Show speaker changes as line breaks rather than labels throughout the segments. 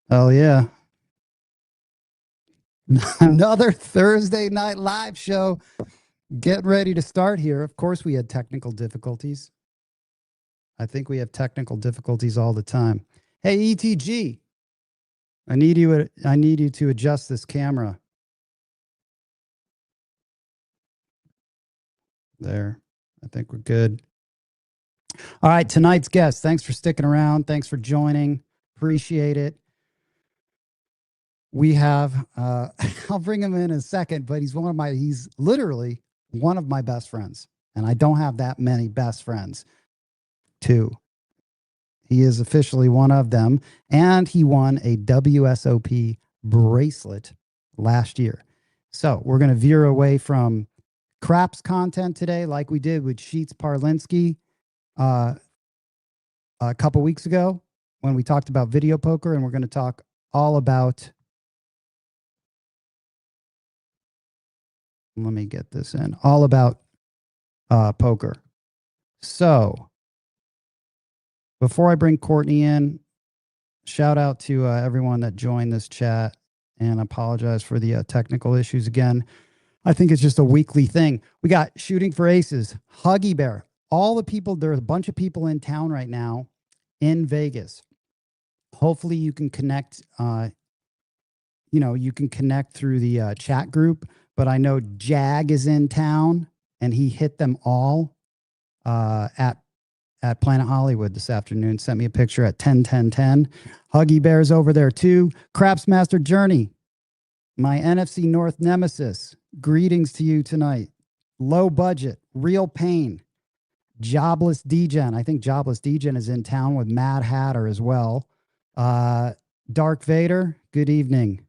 Oh yeah. Another Thursday night live show. Get ready to start here. Of course, we had technical difficulties. I think we have technical difficulties all the time. Hey, ETG, I need you to adjust this camera. There. I think we're good. All right, tonight's guest. Thanks for sticking around. Thanks for joining. Appreciate it. We have I'll bring him in a second, but he's literally one of my best friends. And I don't have that many best friends. Two. He is officially one of them, and he won a WSOP bracelet last year. So we're going to veer away from craps content today, like we did with Sheets Parlinsky a couple weeks ago when we talked about video poker, and we're going to talk all about. Let me get this in. All about poker. So before I bring Courtney in, shout out to everyone that joined this chat, and apologize for the technical issues again. I think it's just a weekly thing. We got Shooting for Aces, Huggy Bear, all the people. There's a bunch of people in town right now in Vegas. Hopefully you can connect, you can connect through the chat group, but I know Jag is in town and he hit them all at Planet Hollywood this afternoon. Sent me a picture at 10:10:10. Huggy Bear's over there too. Craps Master Journey, my NFC North nemesis. Greetings to you tonight. Low budget, real pain. Jobless Degen. I think Jobless Degen is in town with Mad Hatter as well. Dark Vader, good evening.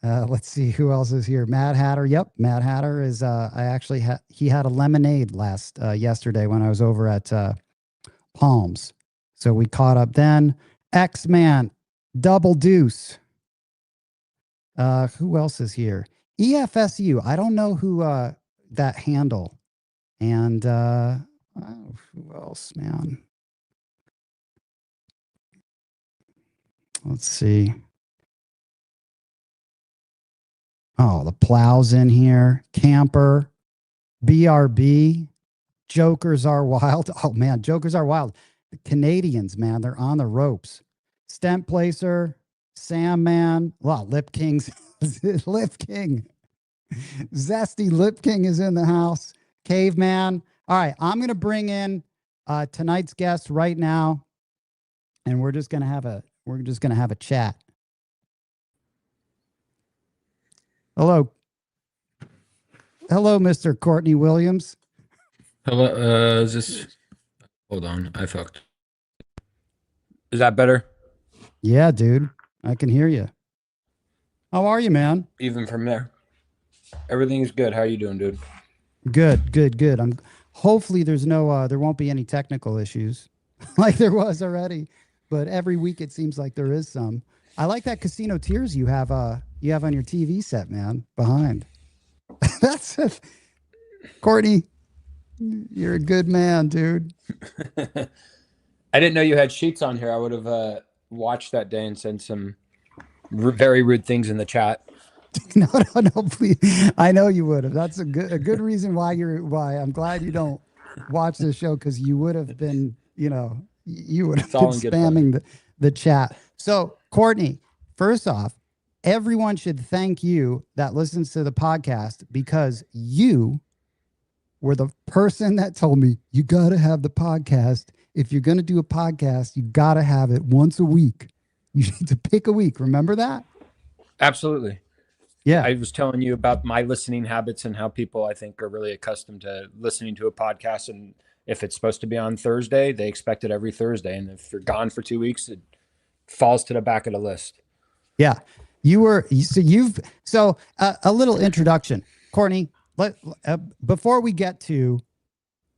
Let's see who else is here. Mad Hatter. Yep, Mad Hatter is. He had a lemonade yesterday when I was over at Palms, so we caught up then. X-Man, Double Deuce. Who else is here? EFSU. I don't know who that handle. And who else, man? Let's see. Oh, the Plow's in here. Camper, BRB, Jokers Are Wild. Oh, man, Jokers Are Wild. The Canadians, man, they're on the ropes. Stent Placer, Sam Man. Well, Lip King's Lip King. Zesty Lip King is in the house. Caveman. All right, I'm going to bring in tonight's guest right now, and we're just going to have a chat. Hello, Mr. Courtney Williams.
Hello, hold on, I fucked. Is that better?
Yeah, dude, I can hear you. How are you, man?
Even from there. Everything is good. How are you doing, dude?
Good. Hopefully there won't be any technical issues like there was already, but every week it seems like there is some. I like that Casino Tears you have on your TV set, man, behind. That's it. Courtney, you're a good man, dude.
I didn't know you had Sheets on here. I would have watched that day and said some very rude things in the chat.
No, please. I know you would have. That's a good reason why I'm glad you don't watch this show, because you would have been, you would have been spamming the chat. So, Courtney, first off, everyone should thank you that listens to the podcast, because you were the person that told me you got to have the podcast. If you're going to do a podcast, you got to have it once a week. You need to pick a week. Remember that?
Absolutely.
Yeah.
I was telling you about my listening habits and how people, I think, are really accustomed to listening to a podcast. And if it's supposed to be on Thursday, they expect it every Thursday. And if you're gone for 2 weeks, it falls to the back of the list.
Yeah. So a little introduction, Courtney, before we get to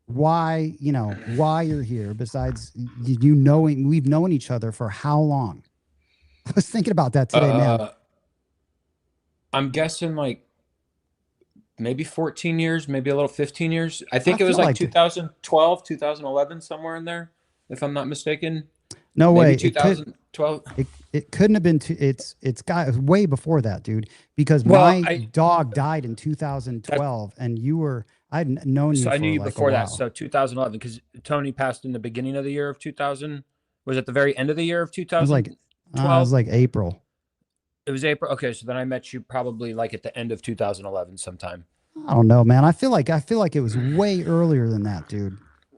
why you're here, besides we've known each other for how long? I was thinking about that today, man.
I'm guessing like maybe 14 years, maybe a little 15 years. I think it was like 2012, 2011, somewhere in there, if I'm not mistaken.
No
Maybe
way.
2012.
It couldn't have been. It's got way before that, dude. Because
Well,
my dog died in 2012, and I'd known you
so I
for
knew you
like a
before that.
while.
So 2011, because Tony passed in the beginning of the year of 2000. Was it the very end of the year of
It was like
2012?
April.
It was April. Okay, so then I met you probably like at the end of 2011 sometime.
I don't know, man. I feel like it was way earlier than that, dude.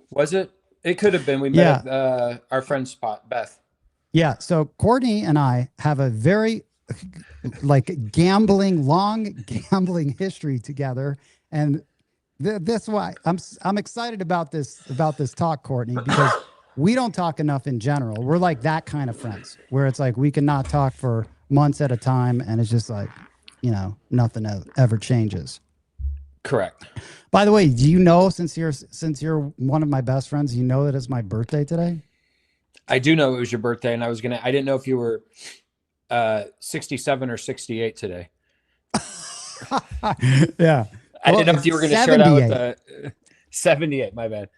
Was it? It could have been. We
Yeah.
met at our friend's spot, Beth.
Yeah. So Courtney and I have a very like long gambling history together. And that's why I'm excited about this talk, Courtney, because we don't talk enough in general. We're like that kind of friends where it's like we can not talk for months at a time, and it's just like, nothing ever changes.
Correct.
By the way, do you know, since you're one of my best friends, you know that it's my birthday today?
I do know it was your birthday, and I didn't know if you were 67 or 68 today.
Yeah.
I didn't know if you were going to share that with the 78. My bad.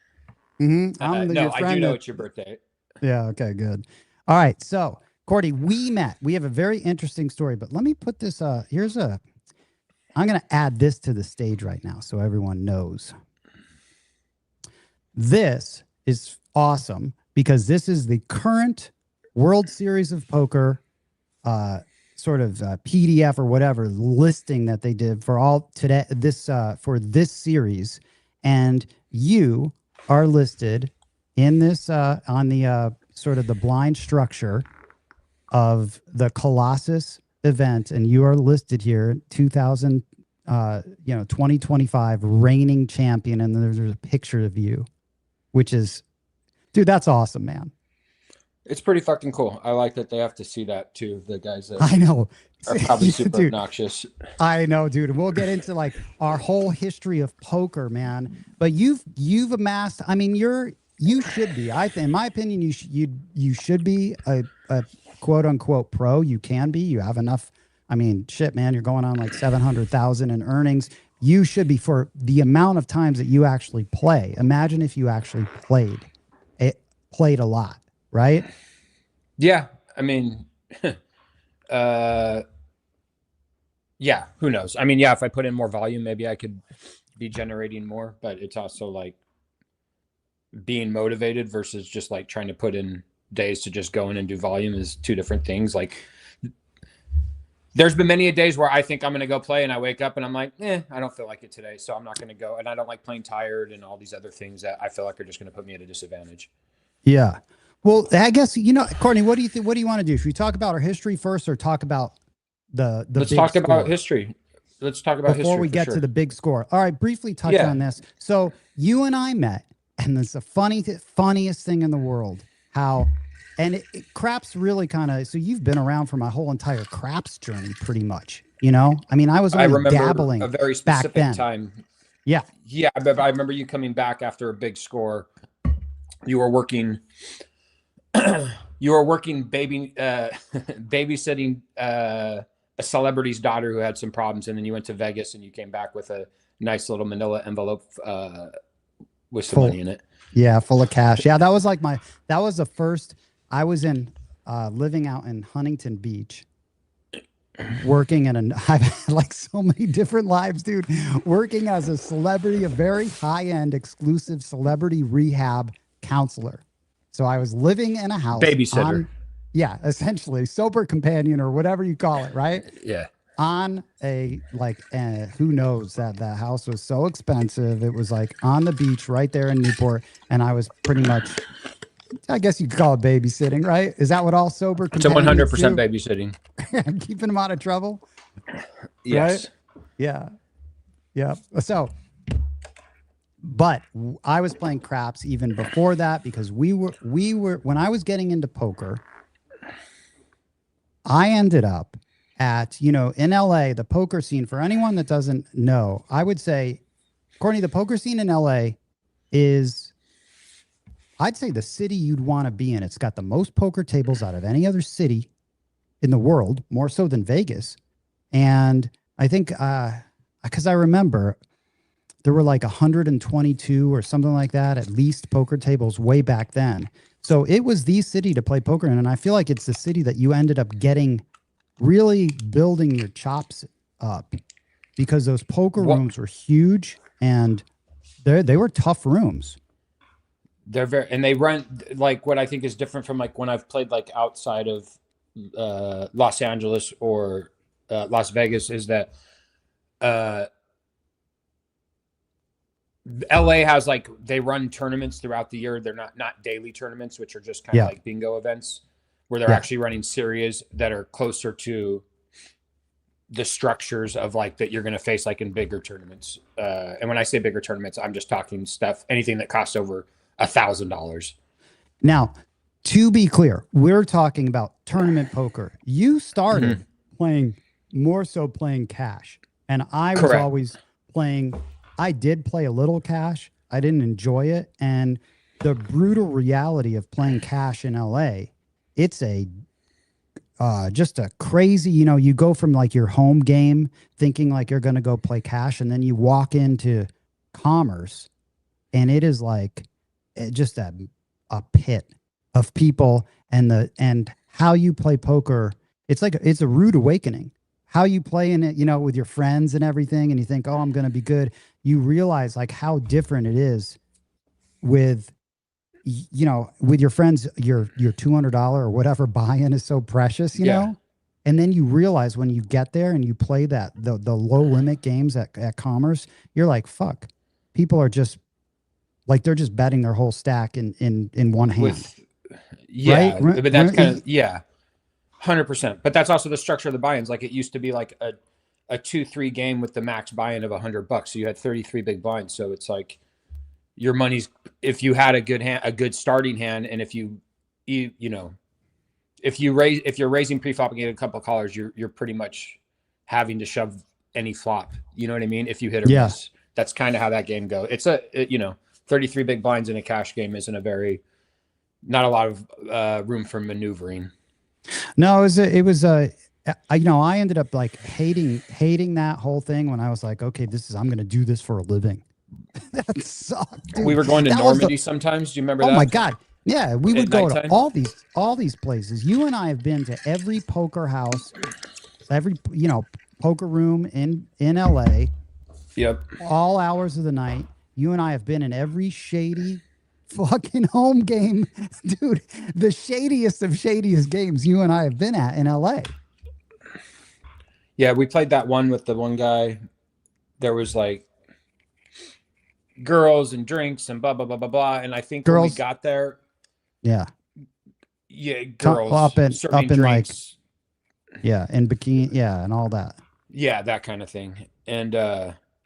Mm-hmm.
No, I do know it's your birthday.
Yeah. Okay, good. All right. So, Courtney, we met. We have a very interesting story, but let me put this, I'm going to add this to the stage right now so everyone knows. This is awesome because this is the current World Series of Poker sort of PDF or whatever listing that they did for all today, for this series. And you are listed in this on the sort of the blind structure of the Colossus event, and you are listed here 2025 reigning champion, and there's a picture of you, which is, dude, that's awesome, man.
It's pretty fucking cool. I like that they have to see that too. The guys that
I know
are probably super
dude,
obnoxious.
I know, dude. And we'll get into like our whole history of poker, man. But you've amassed. I mean, you should be. In my opinion, you should be a quote unquote pro. You can be. You have enough. I mean, shit, man. You're going on like 700,000 in earnings. You should be, for the amount of times that you actually play. Imagine if you actually played a lot. Right?
Yeah. I mean, yeah, who knows? I mean, yeah, if I put in more volume, maybe I could be generating more, but it's also like being motivated versus just like trying to put in days to just go in and do volume is two different things. Like there's been many days where I think I'm going to go play and I wake up and I'm like, I don't feel like it today. So I'm not going to go. And I don't like playing tired and all these other things that I feel like are just going to put me at a disadvantage.
Yeah. Well, I guess, Courtney, what do you think? What do you want to do? Should we talk about our history first, or talk about the
Let's
big
talk
score?
about history. Let's talk about
before
history
we get to the big score. All right, briefly touch on this. So you and I met, and it's the funniest thing in the world. Craps really kind of. So you've been around for my whole entire craps journey, pretty much. I mean, I remember dabbling
a very
back
specific
then.
time.
Yeah.
I remember you coming back after a big score. You were working. You were working babysitting a celebrity's daughter who had some problems, and then you went to Vegas and you came back with a nice little manila envelope with some money in it. Yeah,
full of cash. Yeah, that was the first. I was living out in Huntington Beach, working I've had like so many different lives, dude. Working as a celebrity, a very high-end exclusive celebrity rehab counselor. So I was living in a house.
Babysitter.
Essentially. Sober companion or whatever you call it, right?
Yeah.
On who knows that house was so expensive. It was like on the beach right there in Newport. And I was pretty much, I guess you could call it babysitting, right? Is that what all sober companions
It's 100% babysitting.
Keeping them out of trouble?
Yes.
Right? Yeah. Yeah. So, but I was playing craps even before that, because we were when I was getting into poker, I ended up at, in LA, the poker scene. For anyone that doesn't know, I would say, Courtney, the poker scene in LA is, I'd say, the city you'd want to be in. It's got the most poker tables out of any other city in the world, more so than Vegas. And I think, because I remember there were like 122 or something like that, at least, poker tables way back then. So it was the city to play poker in. And I feel like it's the city that you ended up really building your chops up, because those poker rooms were huge and they were tough rooms.
They're and they run, like, what I think is different from like when I've played like outside of Los Angeles or Las Vegas is that LA has, like, they run tournaments throughout the year. They're not daily tournaments, which are just kind of like bingo events, where they're actually running series that are closer to the structures of like that you're going to face like in bigger tournaments. And when I say bigger tournaments, I'm just talking anything that costs over $1,000.
Now, to be clear, we're talking about tournament poker. You started playing cash, and I was always playing. I did play a little cash. I didn't enjoy it. And the brutal reality of playing cash in LA, it's just a crazy, you go from like your home game thinking like you're going to go play cash, and then you walk into Commerce and it is like just a pit of people, and how you play poker. It's a rude awakening. How you play in it, with your friends and everything, and you think, oh, I'm going to be good. You realize like how different it is with your friends. Your $200 or whatever buy-in is so precious, you know. And then you realize when you get there and you play the low limit games at Commerce, you're like, fuck, people are just like, they're just betting their whole stack in one hand.
Right? But that's kind of
100%. But that's also the structure of the buy-ins. Like, it used to be like a 2-3 game with the max buy-in of $100. So you had 33 big blinds. So it's like your money's, if you had a good starting hand, and if you're raising pre-flop and get a couple of callers, you're pretty much having to shove any flop. You know what I mean? If you hit or miss, that's kind of how that game goes. It's 33 big blinds in a cash game isn't not a lot of room for maneuvering.
No, I ended up like hating that whole thing when I was like, okay, I'm going to do this for a living. That sucked, dude.
We were going to Normandy sometimes. Do you remember that?
Oh my God. Yeah. We would go
nighttime?
to all these places. You and I have been to every poker house, every, poker room in LA.
Yep.
All hours of the night. You and I have been in every shady fucking home game, dude. The shadiest of shadiest games you and I have been at in LA.
Yeah, we played that one with the one guy. There was like girls and drinks and blah blah blah blah blah. And I think when we got there, girls
up in
drinks,
in bikini, and all that.
Yeah, that kind of thing. And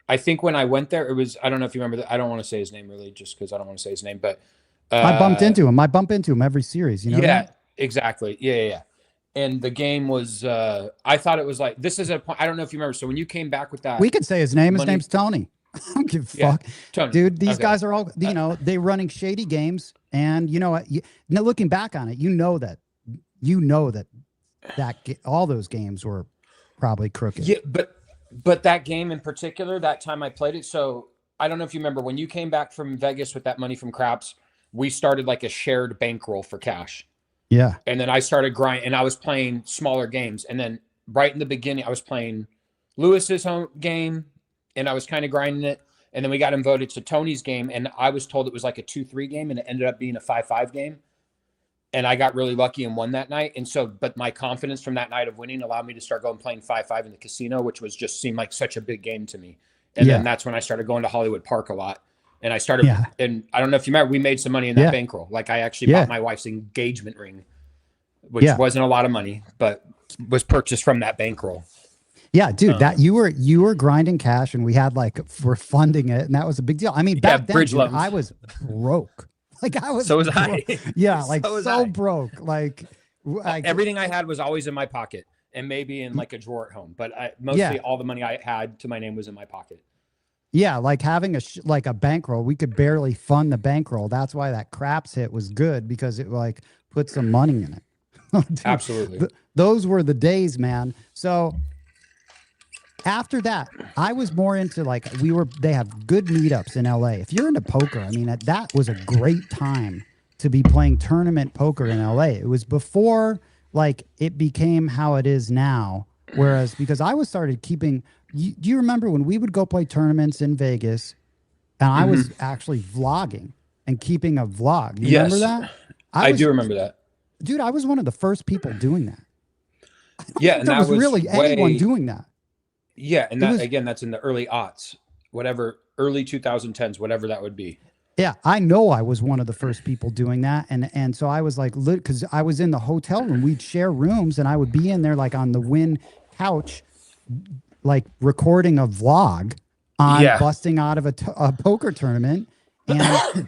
I think when I went there, it was, I don't know if you remember that. I don't want to say his name really, just because I don't want to say his name, but
I bumped into him. I bump into him every series,
exactly. Yeah. And the game was, I thought it was like, this is a point. I don't know if you remember. So when you came back with that,
we could say his name. His name's Tony. I don't give a fuck.
Tony.
Dude, these guys are all, they're running shady games. And you know what? Now looking back on it, that all those games were probably crooked.
Yeah, but that game in particular, that time I played it. So I don't know if you remember when you came back from Vegas with that money from craps, we started like a shared bankroll for cash.
Yeah.
And then I started grinding, and I was playing smaller games. And then right in the beginning, I was playing Lewis's home game, and I was kind of grinding it. And then we got him voted to Tony's game, and I was told it was like a 2-3 game, and it ended up being a 5-5 game. And I got really lucky and won that night. And so, but my confidence from that night of winning allowed me to start going playing 5-5 in the casino, which was just seemed like such a big game to me. And then that's when I started going to Hollywood Park a lot. And I started, and I don't know if you remember, we made some money in that bankroll. Like, I actually bought my wife's engagement ring, which wasn't a lot of money, but was purchased from that bankroll.
Yeah, dude, that you were grinding cash, and we had we're funding it, and that was a big deal. I mean, back then, dude, I was broke. Like, I was.
So was I.
Yeah, like so broke. Like,
everything I had was always in my pocket, and maybe in like a drawer at home. But mostly all the money I had to my name was in my pocket.
Yeah, like having a bankroll, we could barely fund the bankroll. That's why that craps hit was good, because it like put some money in it. Dude,
absolutely.
Those were the days, man. So after that, I was more into they have good meetups in LA. If you're into poker, I mean, that was a great time to be playing tournament poker in LA. It was before like it became how it is now. Whereas because I was started keeping, do you remember when we would go play tournaments in Vegas and I was actually vlogging and keeping a vlog? You remember that?
I do remember that.
Dude, I was one of the first people doing that.
Yeah, and
there
that
was really anyone doing that.
Yeah, and that again, that's in the early aughts, whatever, early 2010s, whatever that would be.
Yeah, I know I was one of the first people doing that. And so I was like, because I was in the hotel room, we'd share rooms and I would be in there like on the Wynn couch, like recording a vlog on busting out of a poker tournament. And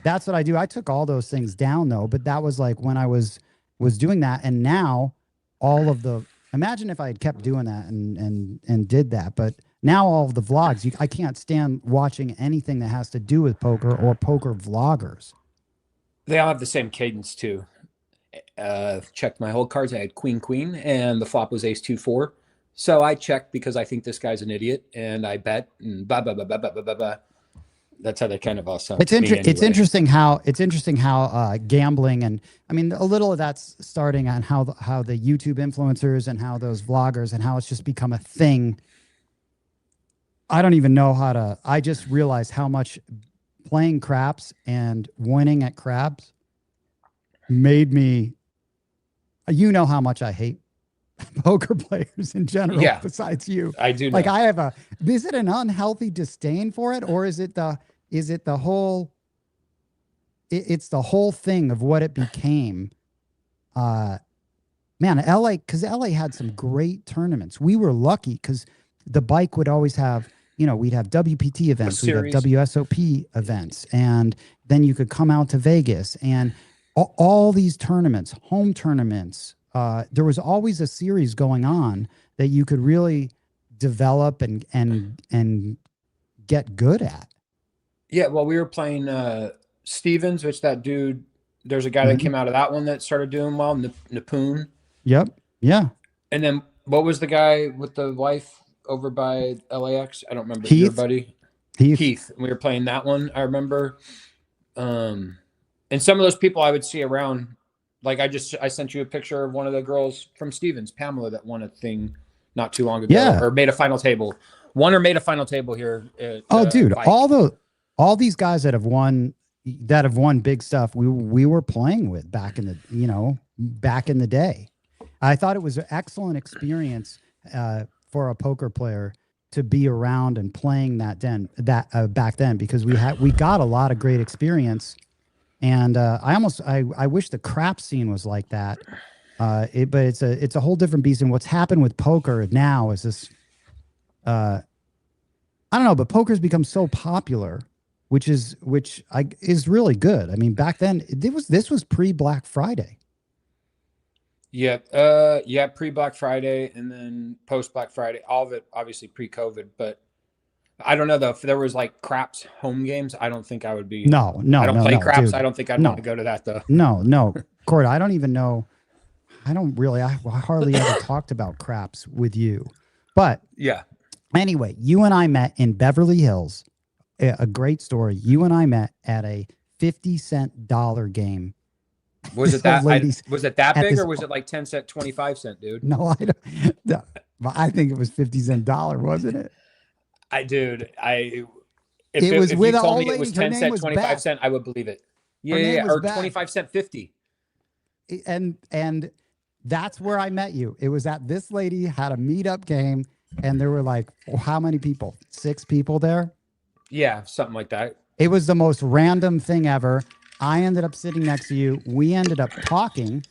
that's what I do. I took all those things down though, but that was like when I was doing that. And now all of the, imagine if I had kept doing that and did that, but now all of the vlogs, I can't stand watching anything that has to do with poker or poker vloggers.
They all have the same cadence too. Checked my whole cards. I had queen, and the flop was ace 2-4. So I checked because I think this guy's an idiot, and I bet and blah blah blah blah blah blah blah. That's how they kind of all sound.
It's interesting how gambling, and I mean a little of that's starting on how the YouTube influencers and how those vloggers and how it's just become a thing. I don't even know how to, I just realized how much playing craps and winning at craps made me, you know how much I hate poker players in general, besides you.
I do know.
Like I have is it an unhealthy disdain for it? Or is it the whole, it's the whole thing of what it became. Man, LA, because LA had some great tournaments. We were lucky because the bike would always have, we'd have WPT events, we'd have WSOP events, and then you could come out to Vegas and all these tournaments, home tournaments. There was always a series going on that you could really develop and get good at.
Yeah, well, we were playing Stevens, which that dude, there's a guy that came out of that one that started doing well, Napoon.
Yep. Yeah.
And then what was the guy with the wife over by LAX? I don't remember.
Heath.
Your buddy? Heath. We were playing that one, I remember. And some of those people I would see around, like I sent you a picture of one of the girls from Stevens, Pamela, that won a thing not too long ago, or made a final table. Won or made a final table here. At,
dude, all these guys that have won big stuff, we were playing with back in the day. I thought it was an excellent experience for a poker player to be around and playing back then, because we got a lot of great experience. And I wish the crap scene was like that. But it's a whole different beast. And what's happened with poker now is this, I don't know, but poker's become so popular, which is really good. I mean, back then this was pre-Black Friday.
Yeah. Pre-Black Friday and then post-Black Friday, all of it obviously pre-COVID, but I don't know though, if there was like craps home games, I don't think I would be.
No, I
don't play craps.
Dude,
I don't think I'd want to go to that though.
No. Court, I don't even know. I hardly ever talked about craps with you, but
yeah.
Anyway, you and I met in Beverly Hills. A great story. You and I met at a 50-cent dollar game.
Was it that? Was it that big, or was it like 10-cent, 25-cent, dude?
No, I don't. No, I think it was 50-cent dollar, wasn't it?
If
was with
you
an
told
old
me
lady.
it was
Her
10
name
cent,
was
25
Beth.
cent, I would believe it.
Her name was
or
Beth.
25 cent 50.
And that's where I met you. It was at this lady had a meetup game, and there were like, how many people? 6 people there?
Yeah, something like that.
It was the most random thing ever. I ended up sitting next to you. We ended up talking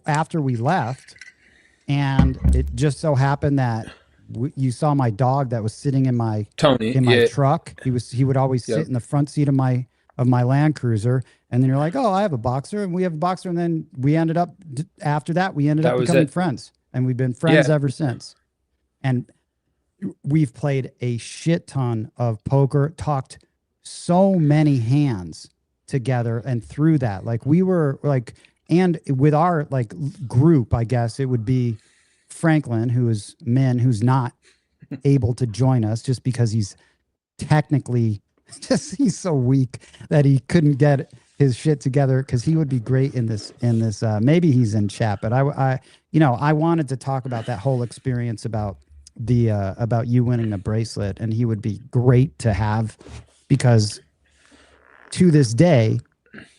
after we left, and it just so happened that you saw my dog that was sitting in my truck. He would always sit in the front seat of my Land Cruiser, and then you're like, oh, I have a boxer, and we have a boxer, and then we ended up becoming friends, and we've been friends ever since. And we've played a shit ton of poker, talked so many hands together, and through that, like we were like, and with our like group, I guess it would be Franklin, who's not able to join us just because he's technically he's so weak that he couldn't get his shit together because he would be great in this. Maybe he's in chat, but I wanted to talk about that whole experience about you winning the bracelet, and he would be great to have because to this day,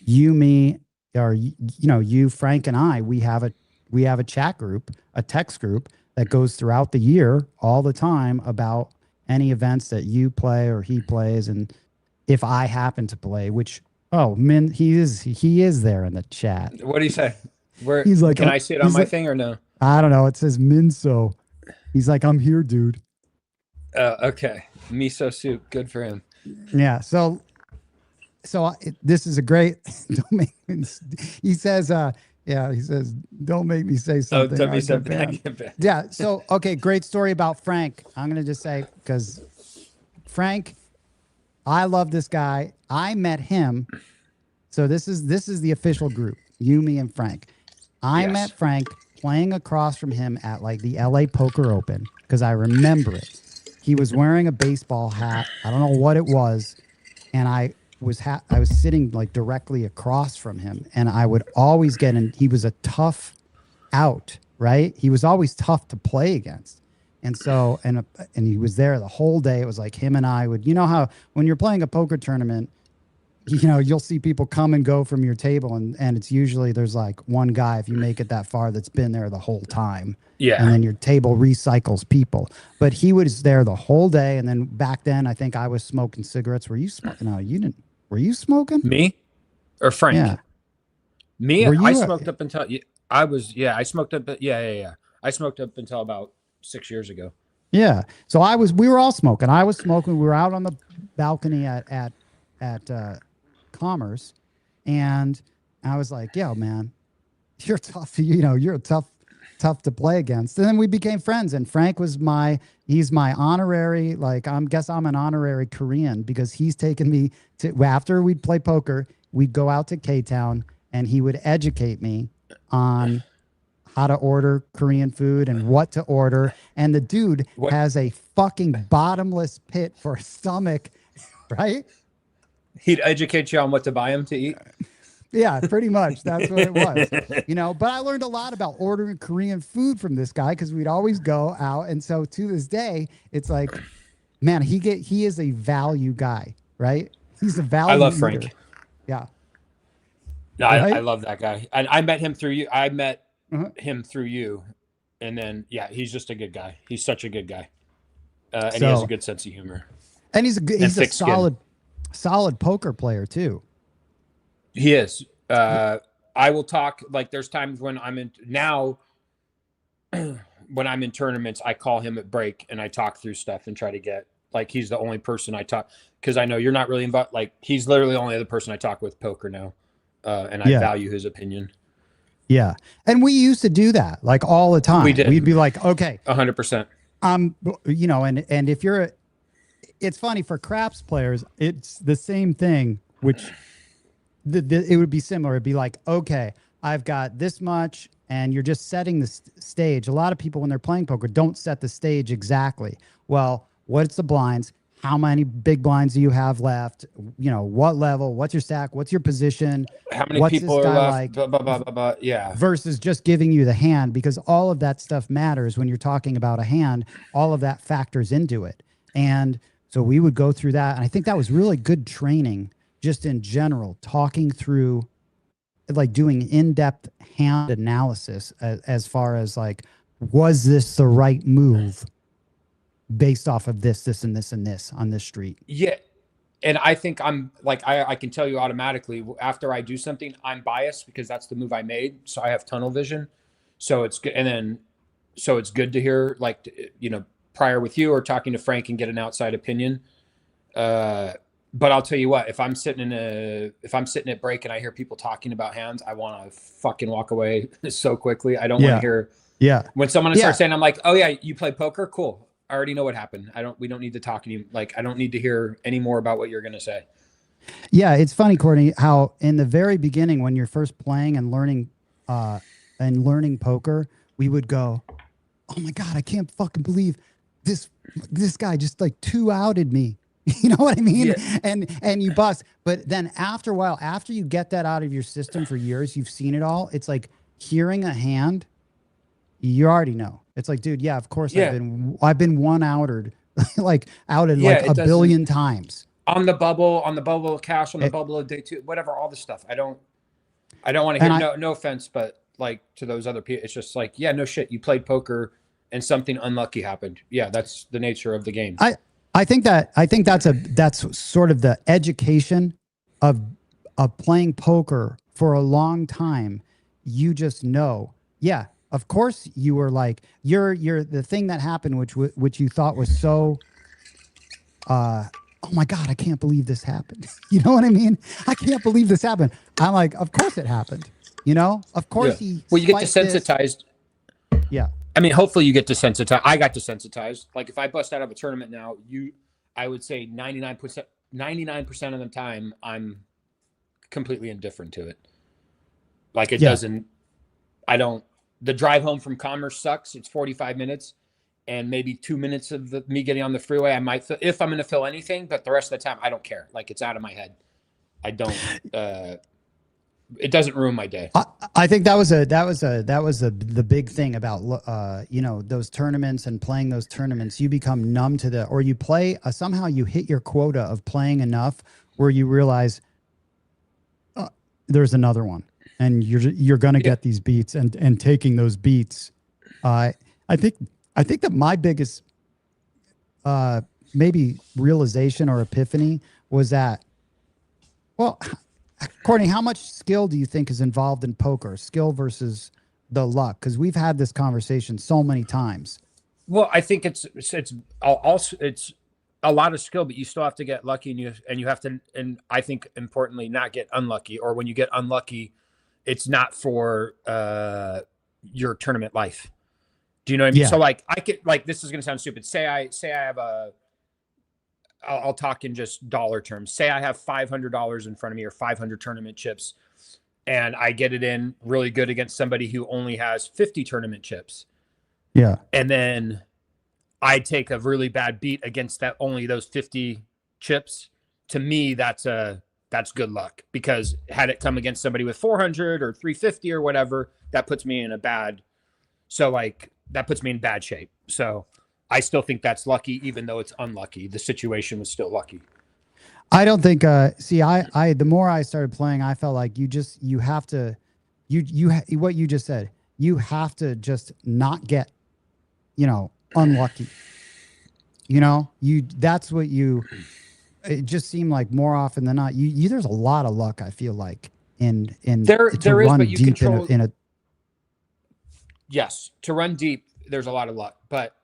you, me, or you, Frank, and I, we have a chat group, a text group that goes throughout the year all the time about any events that you play or he plays, and if I happen to play, which he is there in the chat.
What do you say? Where
he's like,
can I see it on my thing or no?
I don't know. It says Minso. He's like, I'm here, dude.
Okay, miso soup, good for him.
Yeah. So this is a great. Don't make me, he says. He says, don't make me say something.
Oh, tell me something.
Yeah. So, okay. Great story about Frank. I'm going to just say, because Frank, I love this guy. I met him. So this is the official group, you, me, and Frank. I met Frank playing across from him at like the LA Poker Open, because I remember it. He was wearing a baseball hat. I don't know what it was. And I was sitting like directly across from him, and I would always get in. He was a tough out, right? He was always tough to play against. And so, and he was there the whole day. It was like him and I would, how when you're playing a poker tournament, you'll see people come and go from your table, and it's usually there's like one guy, if you make it that far, that's been there the whole time.
Yeah.
And then your table recycles people. But he was there the whole day. And then back then, I think I was smoking cigarettes. Were you smoking? No, you didn't. Were you smoking?
Me or Frank?
Yeah.
Me? I smoked up until I smoked up. Yeah. I smoked up until about 6 years ago.
Yeah. So we were all smoking. I was smoking. We were out on the balcony at Commerce, and I was like, yo, man, you're tough. You're tough to play against. And then we became friends, and Frank was he's my honorary, like, I'm an honorary Korean, because he's taken me to, after we'd play poker, we'd go out to K-Town and he would educate me on how to order Korean food and what to order. And the dude has a fucking bottomless pit for a stomach, right?
He'd educate you on what to buy him to eat.
Yeah, pretty much. That's what it was. But I learned a lot about ordering Korean food from this guy, because we'd always go out. And so to this day, it's like, man, he is a value guy, right? He's a value.
I love
eater.
Frank.
Yeah.
No,
right?
I love that guy. I met him through you. I met him through you. And then, he's just a good guy. He's such a good guy. And he has a good sense of humor.
And he's a solid poker player too.
He is. I will talk, like, there's times when I'm in when I'm in tournaments, I call him at break and I talk through stuff and try to get, like, he's the only person I talk, because I know you're not really involved. Like, he's literally the only other person I talk with poker now. And I value his opinion.
Yeah. And we used to do that like all the time.
We did.
We'd be like, okay,
100%.
and if it's funny for craps players, it's the same thing, which it would be similar. It'd be like, okay, I've got this much, and you're just setting the stage. A lot of people, when they're playing poker, don't set the stage exactly. Well, what's the blinds? How many big blinds do you have left? What level? What's your stack? What's your position?
How many people are left?
Like?
Yeah.
Versus just giving you the hand, because all of that stuff matters when you're talking about a hand. All of that factors into it. And so we would go through that. And I think that was really good training, just in general, talking through, like, doing in-depth hand analysis as far as, like, was this the right move based off of this, and this, and this on this street? Yeah.
And I think I'm like, I can tell you automatically after I do something, I'm biased because that's the move I made. So I have tunnel vision. So it's good. And then, so it's good to hear, like, prior with you or talking to Frank and get an outside opinion. But I'll tell you what, if I'm sitting at break and I hear people talking about hands, I want to fucking walk away so quickly. I don't want to hear. Yeah. When someone starts saying, I'm like, oh yeah, you play poker? Cool. I already know what happened. We don't need to talk anymore. Like, I don't need to hear any more about what you're going to say.
Yeah. It's funny, Courtney, how in the very beginning, when you're first playing and learning poker, we would go, oh my God, I can't fucking believe this guy just like 2-outed me. You know what I mean?
Yeah.
And you bust. But then after a while, after you get that out of your system for years, you've seen it all. It's like hearing a hand, you already know. It's like, dude, yeah, of course
Yeah.
I've been one outed, like outed
Yeah,
like a billion times.
On the bubble of cash, on the
It-
bubble of day 2, whatever, all the stuff. I don't want to
and
hear,
I,
no offense, but like to those other people, it's just like, yeah, no shit. You played poker and something unlucky happened. Yeah, that's the nature of the game.
I think that's sort of the education of playing poker for a long time. You just know, yeah, of course you were like you're the thing that happened, which you thought was so oh my God, I can't believe this happened. You know what I mean? I can't believe this happened. I'm like, of course it happened. You know, of course he.
Well, you get
spiked this.
desensitized.
Yeah.
I mean, hopefully you get desensitized. I got desensitized. Like if I bust out of a tournament now, I would say 99% of the time I'm completely indifferent to it. Like it doesn't. I don't. The drive home from Commerce sucks. It's 45 minutes. And maybe 2 minutes of me getting on the freeway, I might feel, if I'm going to feel anything, but the rest of the time, I don't care. Like it's out of my head. I don't. It doesn't ruin my day.
I think that was the big thing about you know, those tournaments and playing those tournaments. You become numb to or you play somehow you hit your quota of playing enough where you realize there's another one, and you're going to get these beats and taking those beats. I think that my biggest maybe realization or epiphany was that, well, Courtney, how much skill do you think is involved in poker? Skill versus the luck? Because we've had this conversation so many times.
Well, I think it's a lot of skill, but you still have to get lucky, and you have to, and I think importantly, not get unlucky. Or when you get unlucky, it's not for your tournament life. Do you know what I mean?
Yeah.
So like I could, like, this is going to sound stupid. Say I have I'll talk in just dollar terms. Say I have $500 in front of me, or 500 tournament chips, and I get it in really good against somebody who only has 50 tournament chips.
Yeah.
And then I take a really bad beat against only those 50 chips. To me, that's good luck, because had it come against somebody with 400 or 350 or whatever, that puts me in that puts me in bad shape. So I still think that's lucky, even though it's unlucky. The situation was still lucky.
I don't think, the more I started playing, I felt like you have to, what you just said, you have to just not get, unlucky. That's what it just seemed like more often than not, there's a lot of luck, I feel like, in
there is, but you control
in a.
Yes, to run deep, there's a lot of luck, but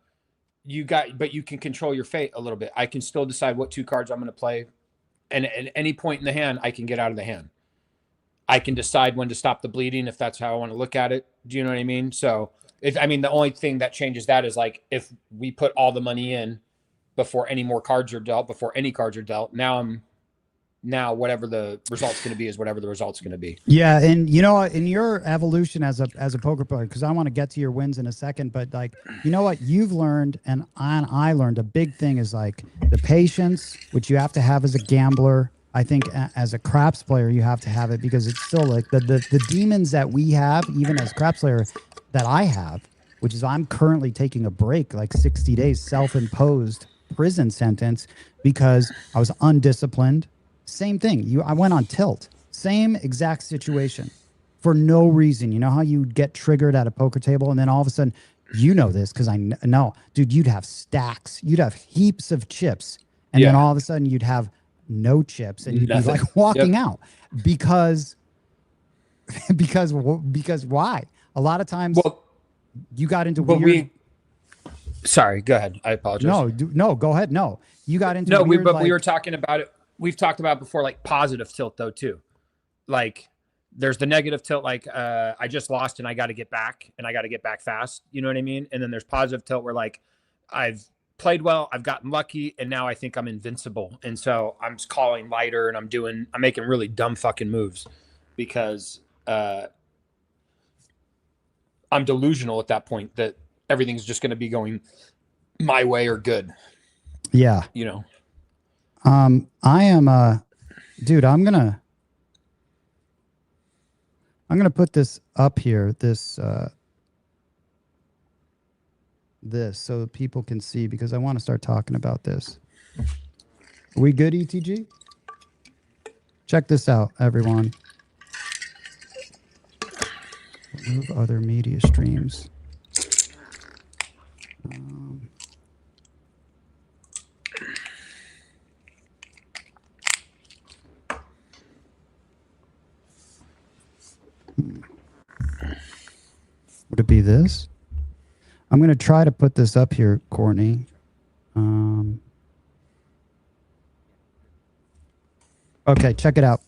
you can control your fate a little bit. I can still decide what 2 cards I'm going to play, and at any point in the hand, I can get out of the hand. I can decide when to stop the bleeding if that's how I want to look at it. Do you know what I mean? So, the only thing that changes that is like if we put all the money in before any more cards are dealt, before any cards are dealt, now whatever the result's going to be is whatever the result's going to be.
Yeah, and in your evolution as a poker player, because I want to get to your wins in a second, but like, what you've learned and I learned, a big thing is like the patience, which you have to have as a gambler. I think as a craps player, you have to have it, because it's still like the demons that we have, even as craps player, that I have, which is I'm currently taking a break, like 60 days self-imposed prison sentence, because I was undisciplined. Same thing. I went on tilt. Same exact situation for no reason. You know how you get triggered at a poker table, and then all of a sudden, this because I know, dude, you'd have stacks. You'd have heaps of chips, and then all of a sudden you'd have no chips, and you'd be like walking out because why? A lot of times, you got into weird.
Sorry, go ahead. I apologize.
No, go ahead. No, you got into
we were talking about it. We've talked about before, like positive tilt though too. Like there's the negative tilt, like I just lost and I got to get back, and I got to get back fast. You know what I mean? And then there's positive tilt where like I've played well, I've gotten lucky, and now I think I'm invincible. And so I'm just calling lighter, and I'm making really dumb fucking moves because I'm delusional at that point that everything's just going to be going my way or good.
Yeah. I am dude, I'm gonna put this up here, this so people can see, because I want to start talking about this. Are we good, ETG? Check this out, everyone. Remove other media streams. Would it be this? I'm going to try to put this up here, Courtney. Okay, check it out.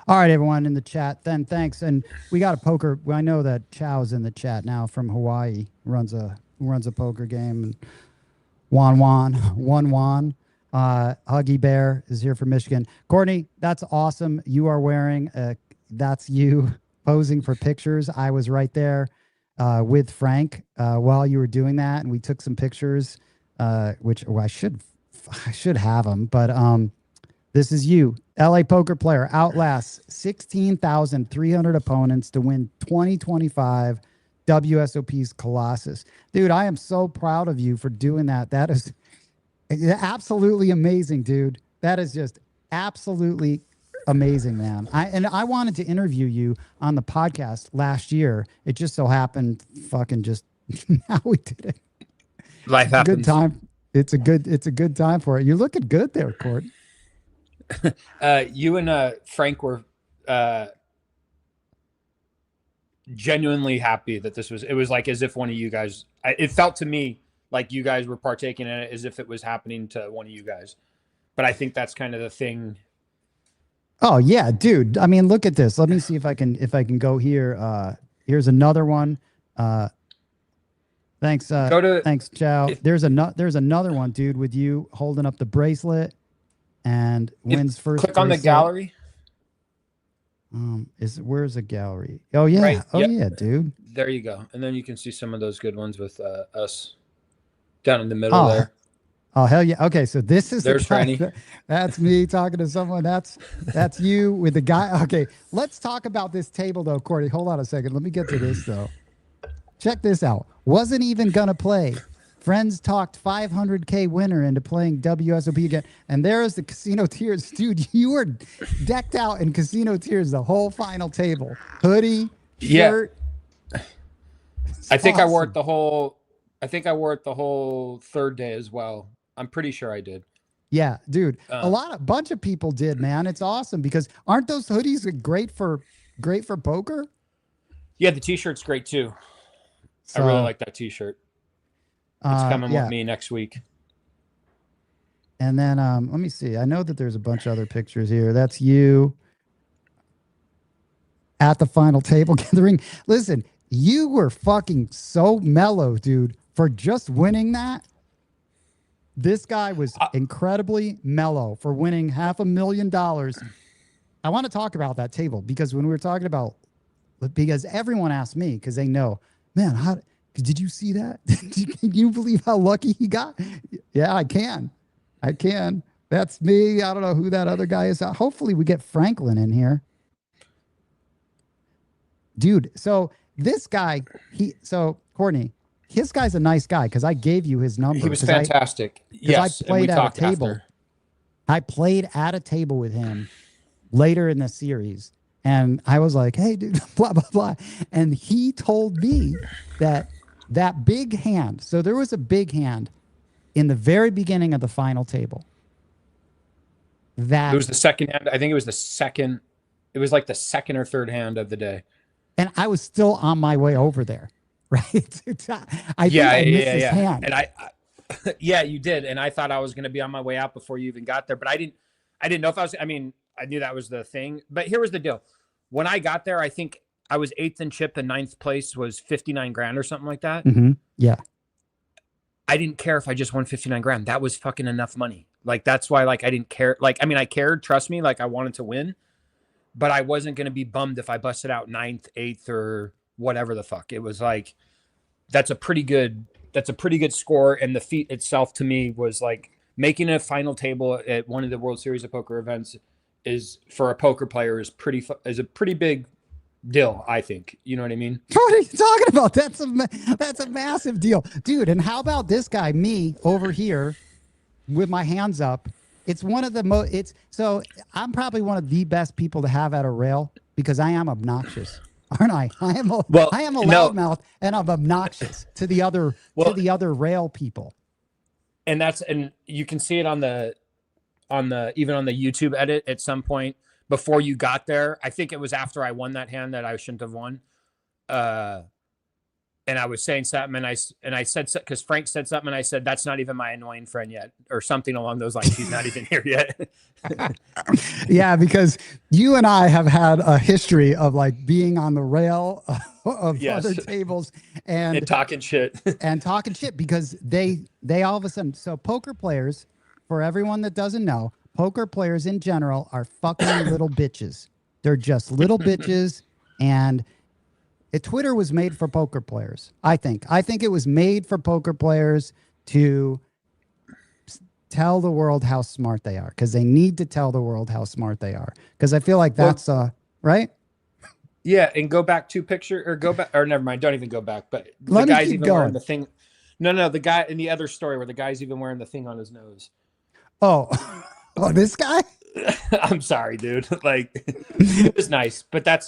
All right, everyone in the chat, then thanks. And we got a poker. I know that Chow's in the chat now from Hawaii, runs a poker game. And Juan, Huggy Bear is here from Michigan. Courtney, that's awesome. You are wearing, that's you posing for pictures. I was right there with Frank while you were doing that, and we took some pictures, which I should have them, but this is you. LA poker player outlasts 16,300 opponents to win 2025 WSOP's Colossus. Dude, I am so proud of you for doing that. That is absolutely amazing, dude. That is just absolutely amazing, man. I wanted to interview you on the podcast last year. It just so happened fucking just now we did it.
Life happens.
Good time. It's a good time for it. You're looking good there, Court.
You and Frank were genuinely happy that it was like as if one of you guys, it felt to me like you guys were partaking in it as if it was happening to one of you guys. But I think that's kind of the thing.
Oh yeah, dude. I mean, look at this. Let me see if I can go here. Here's another one. Thanks. Thanks, Chow. There's another one, dude, with you holding up the bracelet and wins first.
Click on the gallery.
Where's the gallery? Oh yeah. Right. Oh yep. Yeah, dude.
There you go. And then you can see some of those good ones with us down in the middle there.
Oh hell yeah. Okay, so this is
there's Franny.
That's me talking to someone. That's you with the guy. Okay, let's talk about this table though, Courtney. Hold on a second. Let me get to this though. Check this out. Wasn't even gonna play. Friends talked 500K winner into playing WSOP again. And there's the Casino Tears. Dude, you were decked out in Casino Tears the whole final table. Hoodie, shirt.
Yeah. I think awesome. I wore it the whole third day as well. I'm pretty sure I did.
Yeah, dude. A bunch of people did, man. It's awesome because aren't those hoodies great for poker?
Yeah, the t-shirt's great too. So, I really like that t-shirt. It's coming with me next week.
And then let me see. I know that there's a bunch of other pictures here. That's you at the final table gathering. Listen, you were fucking so mellow, dude, for just winning that. This guy was incredibly mellow for winning $500,000. I want to talk about that table because when we were talking about, because everyone asked me because they know, man, did you see that? Can you believe how lucky he got? Yeah, I can. That's me. I don't know who that other guy is. Hopefully we get Franklin in here. Dude, so this guy, Courtney, this guy's a nice guy because I gave you his number.
He was fantastic. Yes,
I played at a table. After. I played at a table with him later in the series. And I was like, hey, dude, blah, blah, blah. And he told me that big hand. So there was a big hand in the very beginning of the final table.
It was the second hand. I think it was the second. It was like the second or third hand of the day.
And I was still on my way over there. Right. I missed his hand.
And yeah, you did. And I thought I was going to be on my way out before you even got there, but I didn't know if I knew that was the thing, but here was the deal. When I got there, I think I was 8th in chip and 9th place was 59 grand or something like that.
Mm-hmm. Yeah.
I didn't care if I just won 59 grand. That was fucking enough money. Like, that's why, like, I didn't care. Like, I mean, I cared, trust me, like I wanted to win, but I wasn't going to be bummed if I busted out 9th, 8th or whatever the fuck. It was like, that's a pretty good score. And the feat itself to me was like making a final table at one of the World Series of Poker events is for a poker player is a pretty big deal, I think. You know what I mean?
What are you talking about? That's a massive deal, dude. And how about this guy, me over here with my hands up? It's one of the so I'm probably one of the best people to have at a rail because I am obnoxious, aren't I? I am a loudmouth and I'm obnoxious to the other rail people.
And you can see it on the even on the YouTube edit at some point before you got there. I think it was after I won that hand that I shouldn't have won. And I was saying something, and I said, because Frank said something, and I said, that's not even my annoying friend yet, or something along those lines. He's not even here yet.
Yeah, because you and I have had a history of like being on the rail of other tables and
talking shit.
Because they all of a sudden, so poker players, for everyone that doesn't know, poker players in general are fucking little bitches. They're just little bitches, and Twitter was made for poker players. I think it was made for poker players to tell the world how smart they are, because they need to tell the world how smart they are. Because I feel like that's right.
Yeah, and go back to picture, or never mind. Don't even go back. But
the guy's even
wearing the thing. No, the guy in the other story where the guy's even wearing the thing on his nose.
Oh, this guy.
I'm sorry, dude. Like, it was nice, but I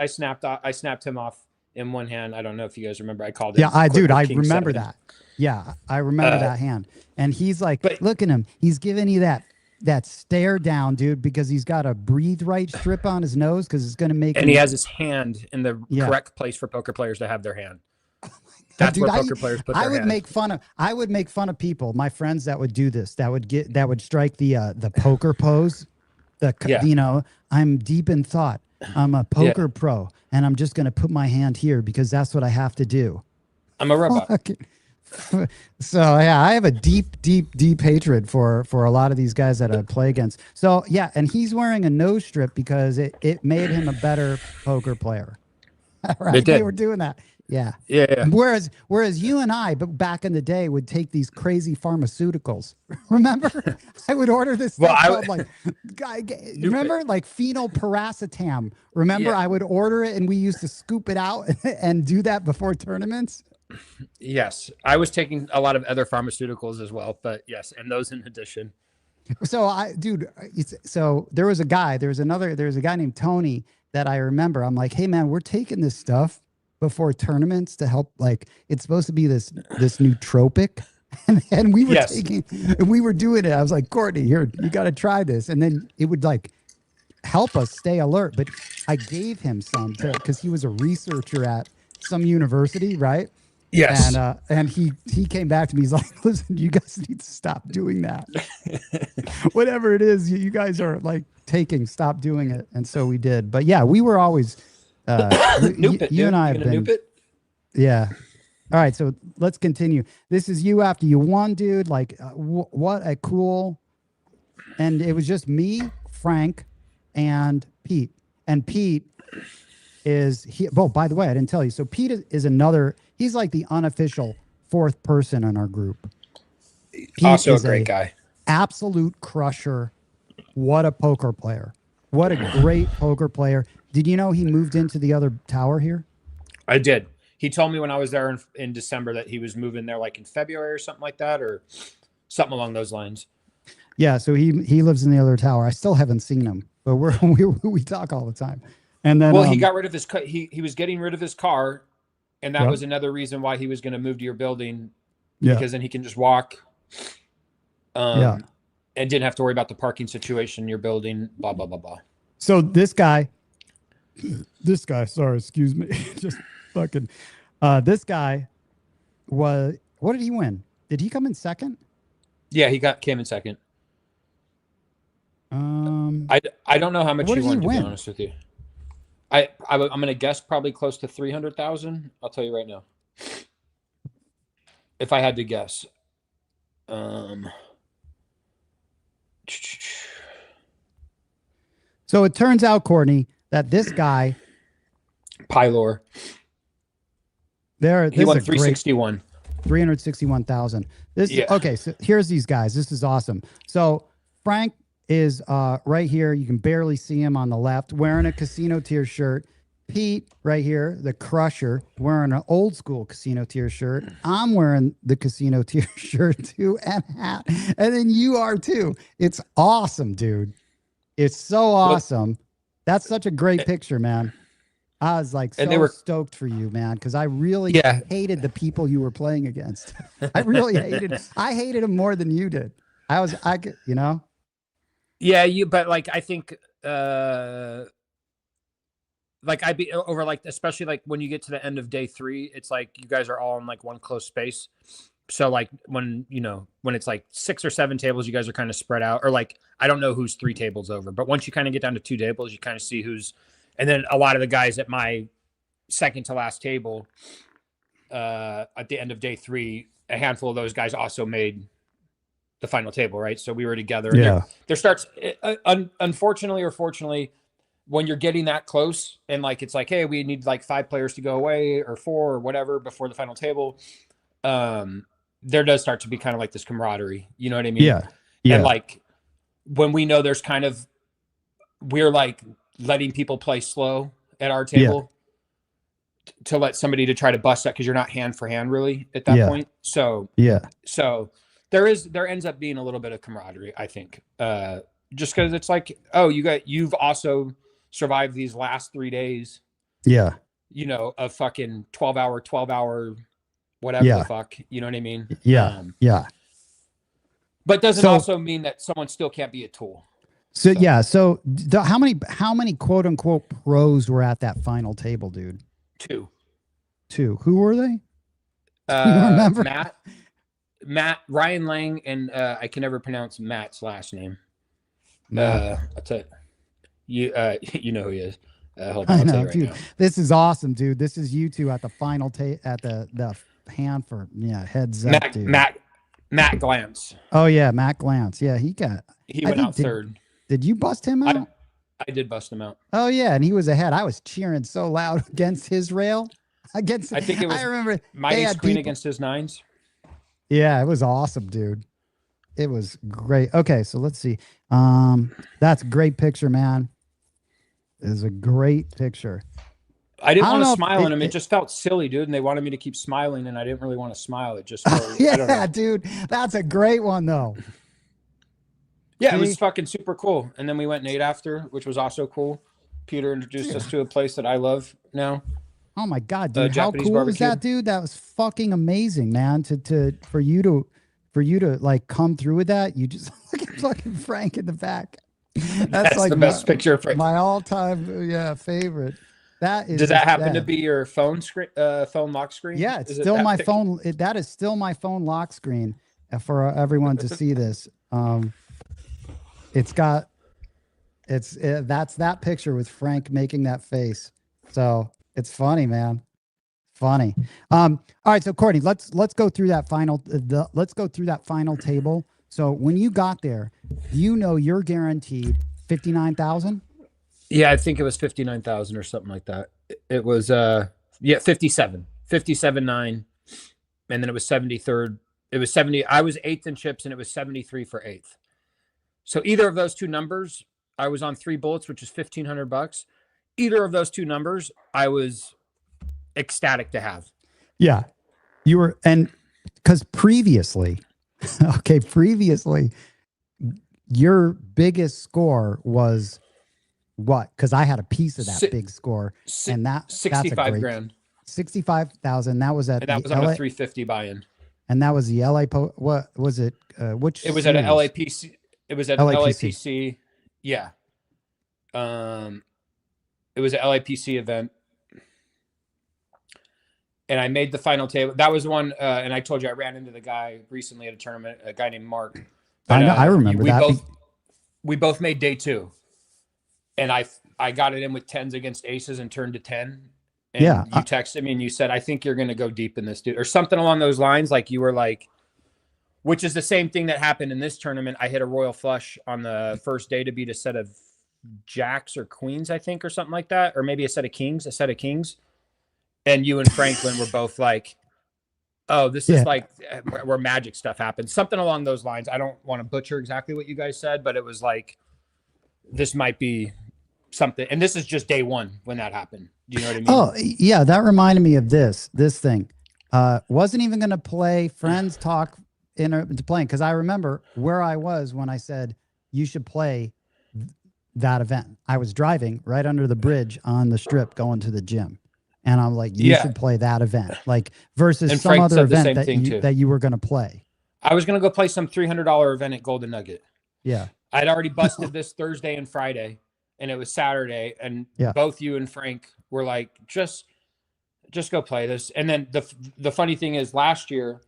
snapped him off in one hand. I don't know if you guys remember. I called it.
Yeah, I remember that. Yeah, I remember that hand. And he's like, look at him. He's giving you that stare down, dude, because he's got a breathe right strip on his nose because it's going to make.
And he has his hand in the correct place for poker players to have their hand. That's where poker players put their hand.
I would make fun of people, my friends that would do this, that would strike the poker pose. You know, I'm deep in thought. I'm a poker pro, and I'm just going to put my hand here because that's what I have to do.
I'm a robot.
So yeah, I have a deep hatred for a lot of these guys that I play against. So yeah, and he's wearing a nose strip because it made him a better poker player. Right?
It did.
They were doing that. Yeah.
Yeah.
Whereas you and I, but back in the day, would take these crazy pharmaceuticals. Remember? I would order this stuff called remember like phenylparacetam. Remember? I would order it and we used to scoop it out and do that before tournaments.
Yes. I was taking a lot of other pharmaceuticals as well, but yes, and those in addition.
So there was a guy named Tony that I remember. I'm like, hey man, we're taking this stuff before tournaments to help, like, it's supposed to be this nootropic, and we were doing it. I was like, Courtney, here, you got to try this, and then it would like help us stay alert. But I gave him some because he was a researcher at some university, right?
Yes.
And he came back to me. He's like, listen, you guys need to stop doing that. Whatever it is you guys are like taking, stop doing it. And so we did. But yeah, we were always. You and I have been. Yeah. All right. So let's continue. This is you after you won, dude. Like, what a cool. And it was just me, Frank, and Pete. And Pete by the way, I didn't tell you. So Pete is another. He's like the unofficial fourth person in our group. Pete
also a great guy.
Absolute crusher. What a poker player. What a great poker player. Did you know he moved into the other tower here?
I did. He told me when I was there in December that he was moving there like in February or something like that, or something along those lines.
Yeah, so he lives in the other tower. I still haven't seen him, but we talk all the time. And then
he got rid of his he was getting rid of his car, and that was another reason why he was going to move to your building. Yeah, because then he can just walk. And didn't have to worry about the parking situation in your building. Blah blah blah blah.
So this guy, sorry, excuse me, just fucking. This guy what did he win? Did he come in second?
Yeah, came in second. I don't know how much he won, to be honest with you. I'm gonna guess probably close to 300,000. I'll tell you right now. If I had to guess.
So it turns out, Courtney, that this guy
Pylor.
he
won 361.
361,000. This
Yeah.
okay. So here's these guys. This is awesome. So Frank is right here. You can barely see him on the left, wearing a Casino Tier shirt. Pete right here, the Crusher, wearing an old school Casino Tier shirt. I'm wearing the Casino Tier shirt too, and hat. And then you are too. It's awesome, dude. It's so awesome. That's such a great picture, man. I was like so stoked for you, man, because I really hated the people you were playing against. I really hated them more than you did. You know.
Yeah, but like I think like I'd be over like, especially like when you get to the end of day 3, it's like you guys are all in like one close space. So like when it's like 6 or 7 tables, you guys are kind of spread out, or like, I don't know who's 3 tables over, but once you kind of get down to 2 tables, you kind of see who's, and then a lot of the guys at my second to last table at the end of day 3, a handful of those guys also made the final table. Right. So we were together.
Yeah.
There starts, unfortunately or fortunately, when you're getting that close and like, it's like, hey, we need like 5 players to go away or 4 or whatever before the final table. There does start to be kind of like this camaraderie, you know what I mean?
Yeah. Yeah.
And like when we know there's kind of, we're like letting people play slow at our table to let somebody to try to bust that, because you're not hand for hand really at that point. So there ends up being a little bit of camaraderie, I think. Just because it's like, oh, you've also survived these last 3 days.
Yeah.
You know, a fucking 12 hour, whatever the fuck, you know what I mean?
Yeah.
But doesn't also mean that someone still can't be a tool.
So how many quote unquote pros were at that final table, dude?
2.
Who were they? Do you remember?
Matt, Ryan Lang, and I can never pronounce Matt's last name. I'll tell you, you know who he is. Hold on, I'll tell you right now.
This is awesome, dude. This is you two at the final at the hand for heads up, dude.
Matt Glantz.
Oh yeah, Matt Glantz. Yeah,
he went out third.
Did you bust him out?
I did bust him out.
Oh yeah, and he was ahead. I was cheering so loud against his rail. I think it was. I remember
my ace queen against his 9s.
Yeah, it was awesome, dude. It was great. Okay, so let's see. That's a great picture, man. It is a great picture.
I didn't want to smile at him. It just felt silly, dude. And they wanted me to keep smiling, and I didn't really want to smile. It just felt, I don't know.
Dude, that's a great one, though.
Yeah, it was fucking super cool. And then we went and ate after, which was also cool. Peter introduced us to a place that I love now.
Oh my god, dude! How
Japanese
cool
barbecue.
was that, dude? That was fucking amazing, man. For you to like come through with that. You just look at fucking Frank in the back. That's like
the best picture of Frank.
My all-time favorite. That is.
Does that happen to be your phone screen? Phone lock screen?
Yeah, it's still my phone. That is still my phone lock screen for everyone to see this. That's that picture with Frank making that face. So it's funny, man. Funny. All right, so Courtney, let's go through that final table. So when you got there, you're guaranteed 59,000.
Yeah, I think it was 59,000 or something like that. It was 57.9, and then it was 73rd. It was 70. I was 8th in chips, and it was 73 for 8th. So either of those two numbers, I was on 3 bullets, which is $1,500. Either of those two numbers, I was ecstatic to have.
Yeah, you were, and because previously, your biggest score was what? Because I had a piece of that big score, and that's
65 grand,
65,000. That was at,
and that was on a 350 buy-in,
and that was the LA. What was it? Which
it was
series?
at an LAPC. It was at an LAPC. Yeah. It was an LAPC event. And I made the final table. That was one, and I told you I ran into the guy recently at a tournament, a guy named Mark. But,
I remember that.
We both made day 2. And I got it in with 10s against aces and turned to 10. And you texted me and you said, I think you're going to go deep in this, dude. Or something along those lines. Like you were like, which is the same thing that happened in this tournament. I hit a royal flush on the first day to beat a set of jacks or queens, I think, or something like that. Or maybe a set of kings. And you and Franklin were both like, oh, this is like where magic stuff happens. Something along those lines. I don't want to butcher exactly what you guys said, but it was like, this might be something. And this is just day one when that happened. Do you know what I mean?
Oh, yeah. That reminded me of this thing. Wasn't even going to play Friends Talk into playing, because I remember where I was when I said you should play that event. I was driving right under the bridge on the strip going to the gym. And I'm like, you should play that event, like versus some
Frank
other
said
event that you were going to play.
I was going to go play some $300 event at Golden Nugget.
Yeah.
I'd already busted this Thursday and Friday, and it was Saturday. And both you and Frank were like, just go play this. And then the funny thing is, last year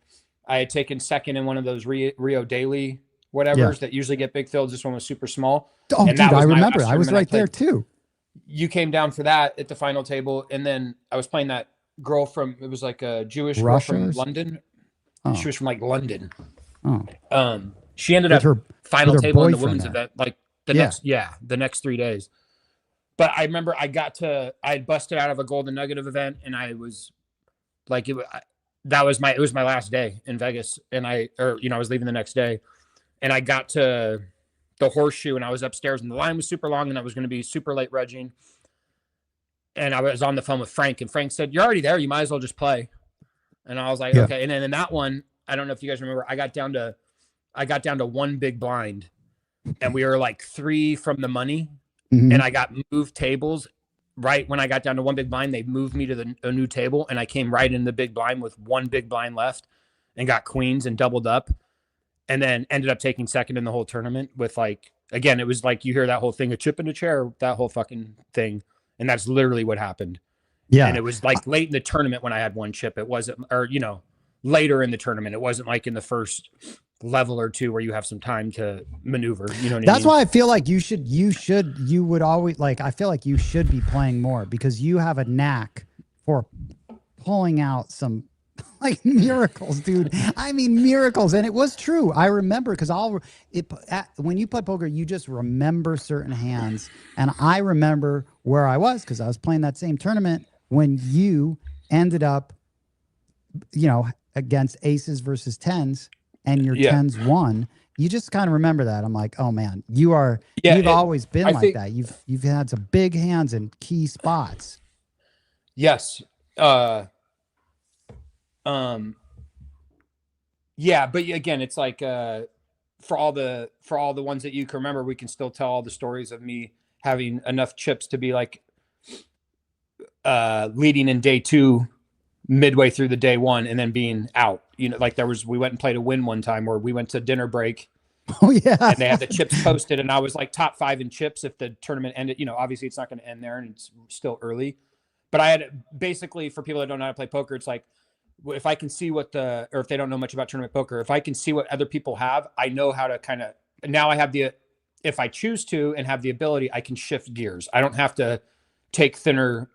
I had taken second in one of those Rio Daily whatevers that usually get big fields. This one was super small.
Oh,
and
dude, I remember. I was right there too.
You came down for that at the final table, and then I was playing that girl from, it was like a Jewish girl from London. Oh. She was from like London. Oh. She ended up final table in the women's event, like the next 3 days. But I remember I had busted out of a Golden Nugget event, and I was like, it was my last day in Vegas, and I was leaving the next day, and I got to the Horseshoe, and I was upstairs, and the line was super long, and I was going to be super late regging. And I was on the phone with Frank, and Frank said, "You're already there. You might as well just play." And I was like, "Okay." And then in that one, I don't know if you guys remember, I got down to one big blind, and we were like 3 from the money, and I got moved tables. Right when I got down to one big blind, they moved me to a new table, and I came right in the big blind with one big blind left, and got queens and doubled up. And then ended up taking second in the whole tournament with, like, again, it was like, you hear that whole thing, a chip in a chair, that whole fucking thing. And that's literally what happened. Yeah. And it was like late in the tournament when I had one chip. It wasn't, or, later in the tournament. It wasn't like in the first level or two where you have some time to maneuver. You know what I mean?
That's why I feel like you would always, like, I feel like you should be playing more, because you have a knack for pulling out some like miracles, dude. I mean, miracles. And it was true. I remember, because when you play poker, you just remember certain hands. And I remember where I was, because I was playing that same tournament when you ended up, against aces versus tens, and your tens won. You just kind of remember that. I'm like, oh man, you've always been like that. You've had some big hands in key spots.
Yes. Yeah, but again, it's like, for all the ones that you can remember, we can still tell all the stories of me having enough chips to be like, leading in day 2, midway through the day 1, and then being out. Like we went and played a win one time where we went to dinner break.
Oh yeah.
And they had the chips posted, and I was like top 5 in chips if the tournament ended. Obviously it's not going to end there, and it's still early. But I had, basically, for people that don't know how to play poker, it's like, if I can see or if they don't know much about tournament poker, if I can see what other people have, I know how to kind of, now I have if I choose to and have the ability, I can shift gears. I don't have to take thinner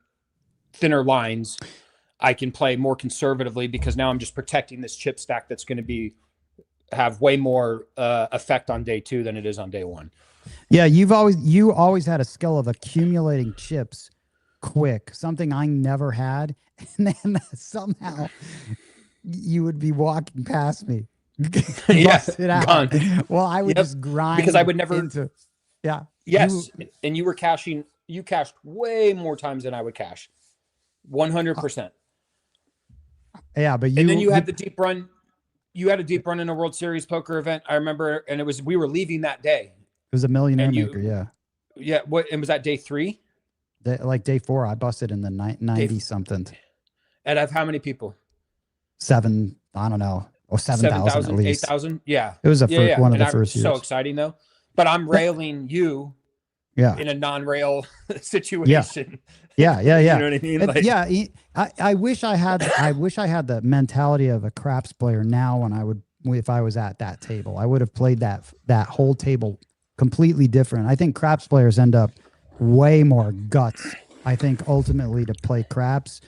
lines. I can play more conservatively, because now I'm just protecting this chip stack that's going to have way more effect on day 2 than it is on day 1.
Yeah. You always had a skill of accumulating chips quick, something I never had. And then somehow you would be walking past me.
Gone.
Well, I would just grind,
because I would never
Yes.
And you cashed way more times than I would cash. 100%.
Yeah, but
and then you had the deep run. You had a deep run in a World Series poker event, I remember, and we were leaving that day.
It was a millionaire maker, yeah.
Yeah, and was that day 3?
Like day 4, I busted in the 90 something.
And of how many people?
7, I don't know, or 7,000 at least.
8,000, yeah.
It was one of the first years.
So exciting though. But I'm railing you, in a non-rail situation.
Yeah.
You know what I mean?
Like, I wish I had the mentality of a craps player now. If I was at that table, I would have played that whole table completely different. I think craps players end up way more guts, I think, ultimately, to play craps.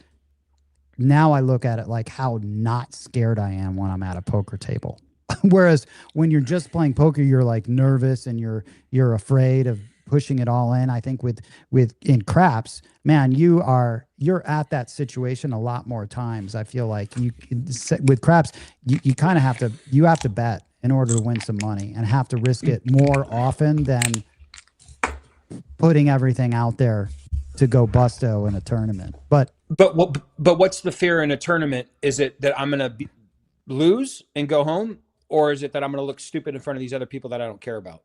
Now I look at it like how not scared I am when I'm at a poker table. Whereas when you're just playing poker, you're like nervous and you're afraid of pushing it all in. I think with in craps, man, you're at that situation a lot more times. I feel like with craps, you kind of have to bet in order to win some money, and have to risk it more often than putting everything out there to go busto in a tournament. But
what's the fear in a tournament? Is it that I'm going to lose and go home? Or is it that I'm going to look stupid in front of these other people that I don't care about?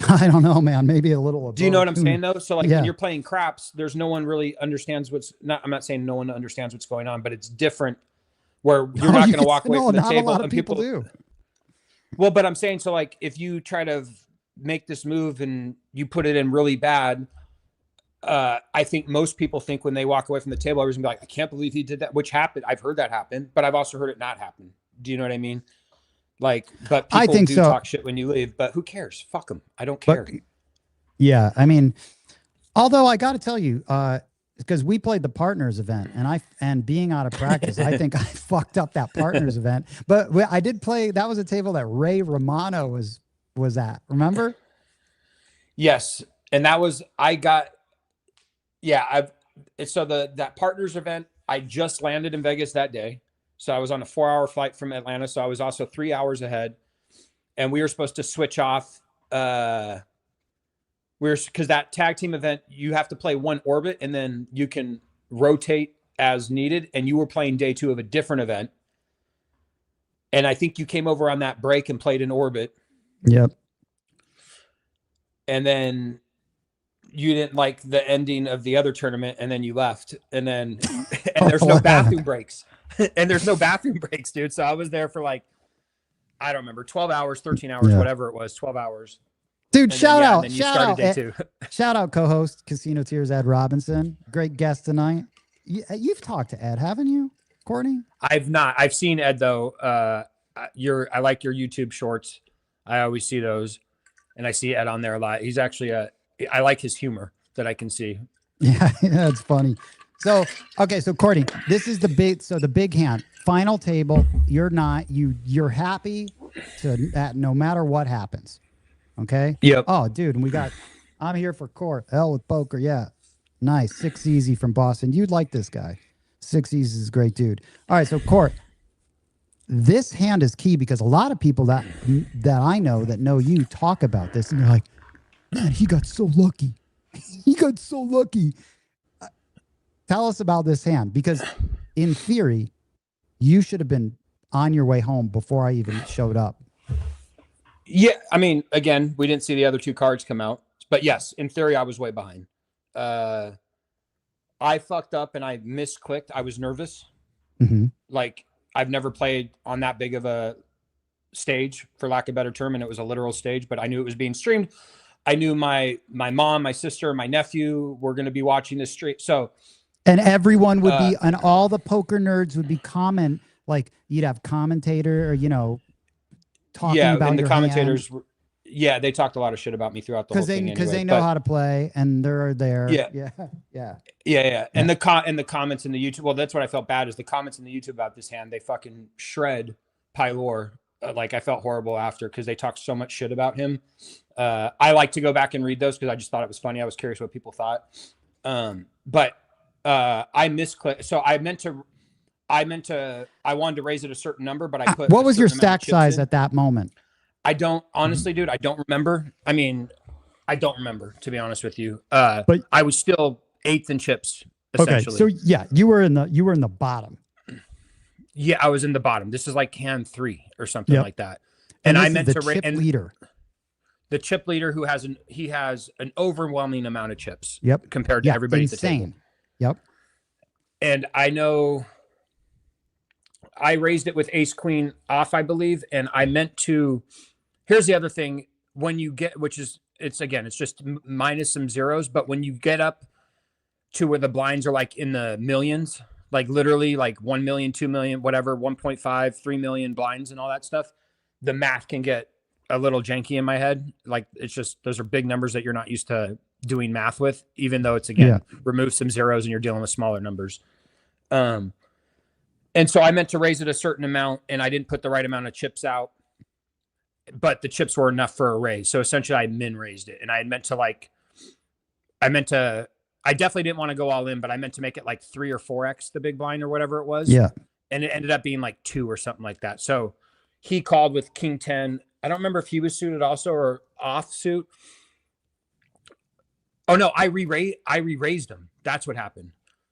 I don't know, man. Maybe a little.
Do you know what I'm saying, though? So, like, when you're playing craps, there's no one really understands I'm not saying no one understands what's going on, but it's different where you're not going to walk away from the table.
A lot of people do.
Well, but I'm saying, so, like, if you try to make this move and you put it in really bad, I think most people think when they walk away from the table, everyone's going to be like, I can't believe he did that, which happened. I've heard that happen, but I've also heard it not happen. Do you know what I mean? Like, but people
I think
do
so.
talk shit when you leave, but who cares? Fuck them. I don't care.
But, yeah. I mean, although I got to tell you, because we played the partners event and being out of practice, I think I fucked up that partners event, but I did play. That was a table that Ray Romano was at. Remember?
Yes. And that was, that partners event, I just landed in Vegas that day. So I was on a 4-hour flight from Atlanta. So I was also 3 hours ahead, and we were supposed to switch off. Because that tag team event, you have to play one orbit and then you can rotate as needed. And you were playing day 2 of a different event. And I think you came over on that break and played an orbit.
Yep.
And then you didn't like the ending of the other tournament, and then you left, and there's no bathroom breaks. And there's no bathroom breaks, dude. So I was there for like, I don't remember, 12 hours, 13 hours, whatever it was, 12 hours.
Dude, shout out co-host Casino Tears, Ed Robinson. Great guest tonight. You've talked to Ed, haven't you, Courtney?
I've not. I've seen Ed though. I like your YouTube shorts. I always see those, and I see Ed on there a lot. He's actually I like his humor that I can see.
Yeah, it's funny. So, okay, so Courtney, this is the big hand, final table. You're happy that no matter what happens. Okay.
Yep.
Oh, dude. And I'm here for Court. L with poker. Yeah. Nice. 6 Easy from Boston. You'd like this guy. 6 Easy is a great dude. All right. So Court, this hand is key because a lot of people that I know that know you talk about this and they're like, man, he got so lucky. He got so lucky. Tell us about this hand, because in theory, you should have been on your way home before I even showed up.
Yeah. I mean, again, we didn't see the other 2 cards come out, but yes, in theory, I was way behind. I fucked up and I misclicked. I was nervous.
Mm-hmm.
Like, I've never played on that big of a stage, for lack of a better term, and it was a literal stage, but I knew it was being streamed. I knew my mom, my sister, my nephew were going to be watching this stream. So,
and everyone would be, and all the poker nerds would be like you'd have commentator or, talking about
and the
your
commentators
hand.
They talked a lot of shit about me throughout the whole thing.
Because they know how to play and they're there.
Yeah. And the comments in the YouTube. Well, that's what I felt bad is the comments in the YouTube about this hand. They fucking shred Pylor. Like, I felt horrible after because they talked so much shit about him. I like to go back and read those because I just thought it was funny. I was curious what people thought. But I misclicked. So I wanted to raise it a certain number, but I put.
What was your stack size at that moment?
I don't honestly, dude. I don't remember. I mean, I don't remember, to be honest with you. But I was still 8th in chips. Essentially.
Okay, so yeah, you were in the bottom.
Yeah, I was in the bottom. This is like hand 3 or something like that. And I meant to
chip leader.
The chip leader who has an overwhelming amount of chips.
Yep.
Compared to everybody at the table.
Yep. And
I know I raised it with ace queen off, I believe, and I meant to. Here's the other thing: when you get, it's just minus some zeros, but when you get up to where the blinds are like in the millions, like literally like 1 million, 2 million, whatever, 1.5, 3 million blinds and all that stuff, the math can get a little janky in my head. Like, it's just, those are big numbers that you're not used to doing math with, even though it's remove some zeros and you're dealing with smaller numbers. And so I meant to raise it a certain amount and I didn't put the right amount of chips out, but the chips were enough for a raise. So essentially I min raised it, and I had meant to like I definitely didn't want to go all in, but I meant to make it like 3 or 4x the big blind or whatever it was.
Yeah.
And it ended up being like 2 or something like that. So he called with king 10. I don't remember if he was suited also or off suit. Oh no, I re-raised him. That's what happened.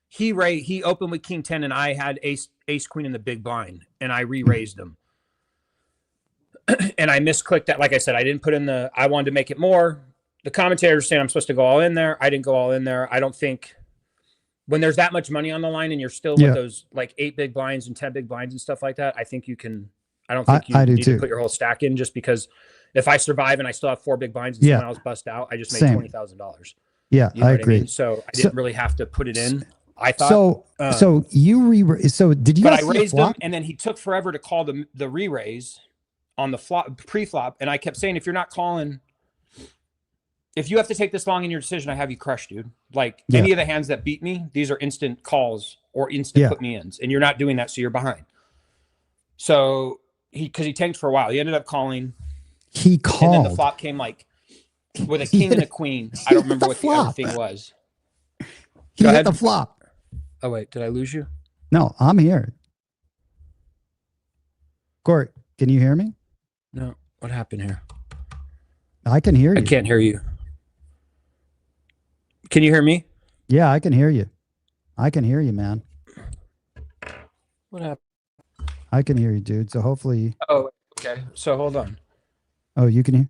He opened with king 10 and I had ace queen in the big blind and I re-raised him. And I misclicked that. Like I said, I didn't put in I wanted to make it more. The commentators saying I'm supposed to go all in there. I didn't go all in there. I don't think when there's that much money on the line and you're still with those like 8 big blinds and 10 big blinds and stuff like that, I think you can, I don't think you need to put your whole stack in just because if I survive and I still have 4 big blinds and someone else bust out, I just made $20,000.
Yeah,
you know
I agree.
I mean? So I didn't really have to put it in. I thought
so did you?
But I raised him, and then he took forever to call the re-raise on the flop pre-flop, and I kept saying, if you're not calling, if you have to take this long in your decision, I have you crushed, dude. Like any of the hands that beat me, these are instant calls or instant put me ins, and you're not doing that, so you're behind. So because he tanked for a while, he ended up calling.
He called,
and then the flop came like with a king and a queen. I don't remember what the other thing was.
He hit the flop.
Oh wait, did I lose you?
No, I'm here. Court, can you hear me?
No. What happened here?
I can hear you.
I can't hear you. Can you hear me?
Yeah, I can hear you. I can hear you, man.
What happened?
I can hear you, dude. So hopefully.
Oh, okay. So hold on.
Oh, you can hear?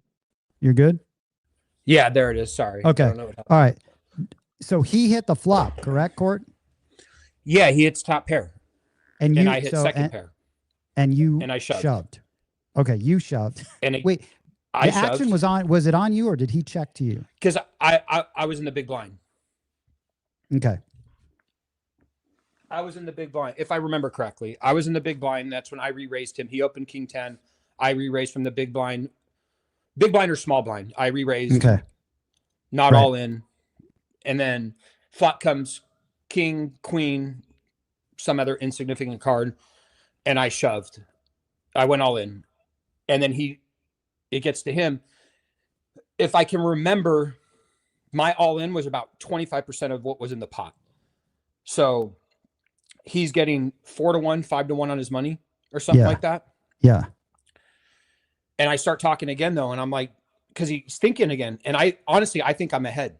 You're good?
Yeah, there it is. Sorry.
Okay. All right. So he hit the flop, correct, Court?
Yeah, he hits top pair.
And
I hit second pair.
And
I shoved.
Okay, you shoved.
And
wait, the action was it on you or did he check to you?
Because I was in the big blind.
Okay.
I was in the big blind. If I remember correctly, I was in the big blind. That's when I re-raised him. He opened king 10. I re-raised from the big blind or small blind. I re-raised.
Okay.
Not all in. And then flop comes king, queen, some other insignificant card. And I shoved. I went all in. And then it gets to him. If I can remember, my all in was about 25% of what was in the pot. So he's getting 4-1, 5-1 on his money or something like that.
Yeah.
And I start talking again though. And I'm like, because he's thinking again. And I think I'm ahead.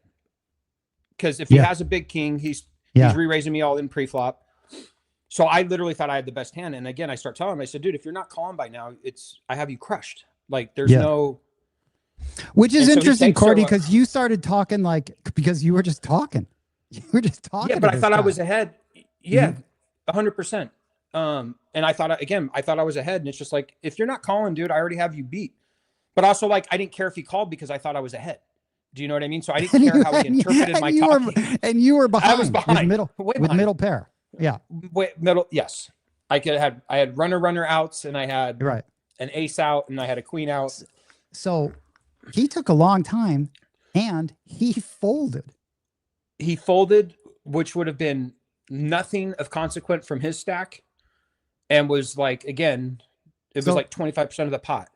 Because if he has a big king, he's re-raising me all in pre-flop. So I literally thought I had the best hand. And again, I start telling him, I said, dude, if you're not calling by now, I have you crushed. Like there's no.
Which is interesting, Courtney, because you started talking because you were just talking. You were just talking.
Yeah, but I thought I was ahead. Yeah, 100%. And I thought I was ahead. And it's just like, if you're not calling, dude, I already have you beat. But also I didn't care if he called because I thought I was ahead. Do you know what I mean? So I didn't care how he interpreted my talking.
And you were behind.
I was behind.
With middle pair. Yeah.
Middle. Yes. I had runner outs and I had an ace out and I had a queen out.
So he took a long time and he folded.
He folded, which would have been nothing of consequence from his stack. And was like, again, it was like 25% of the pot.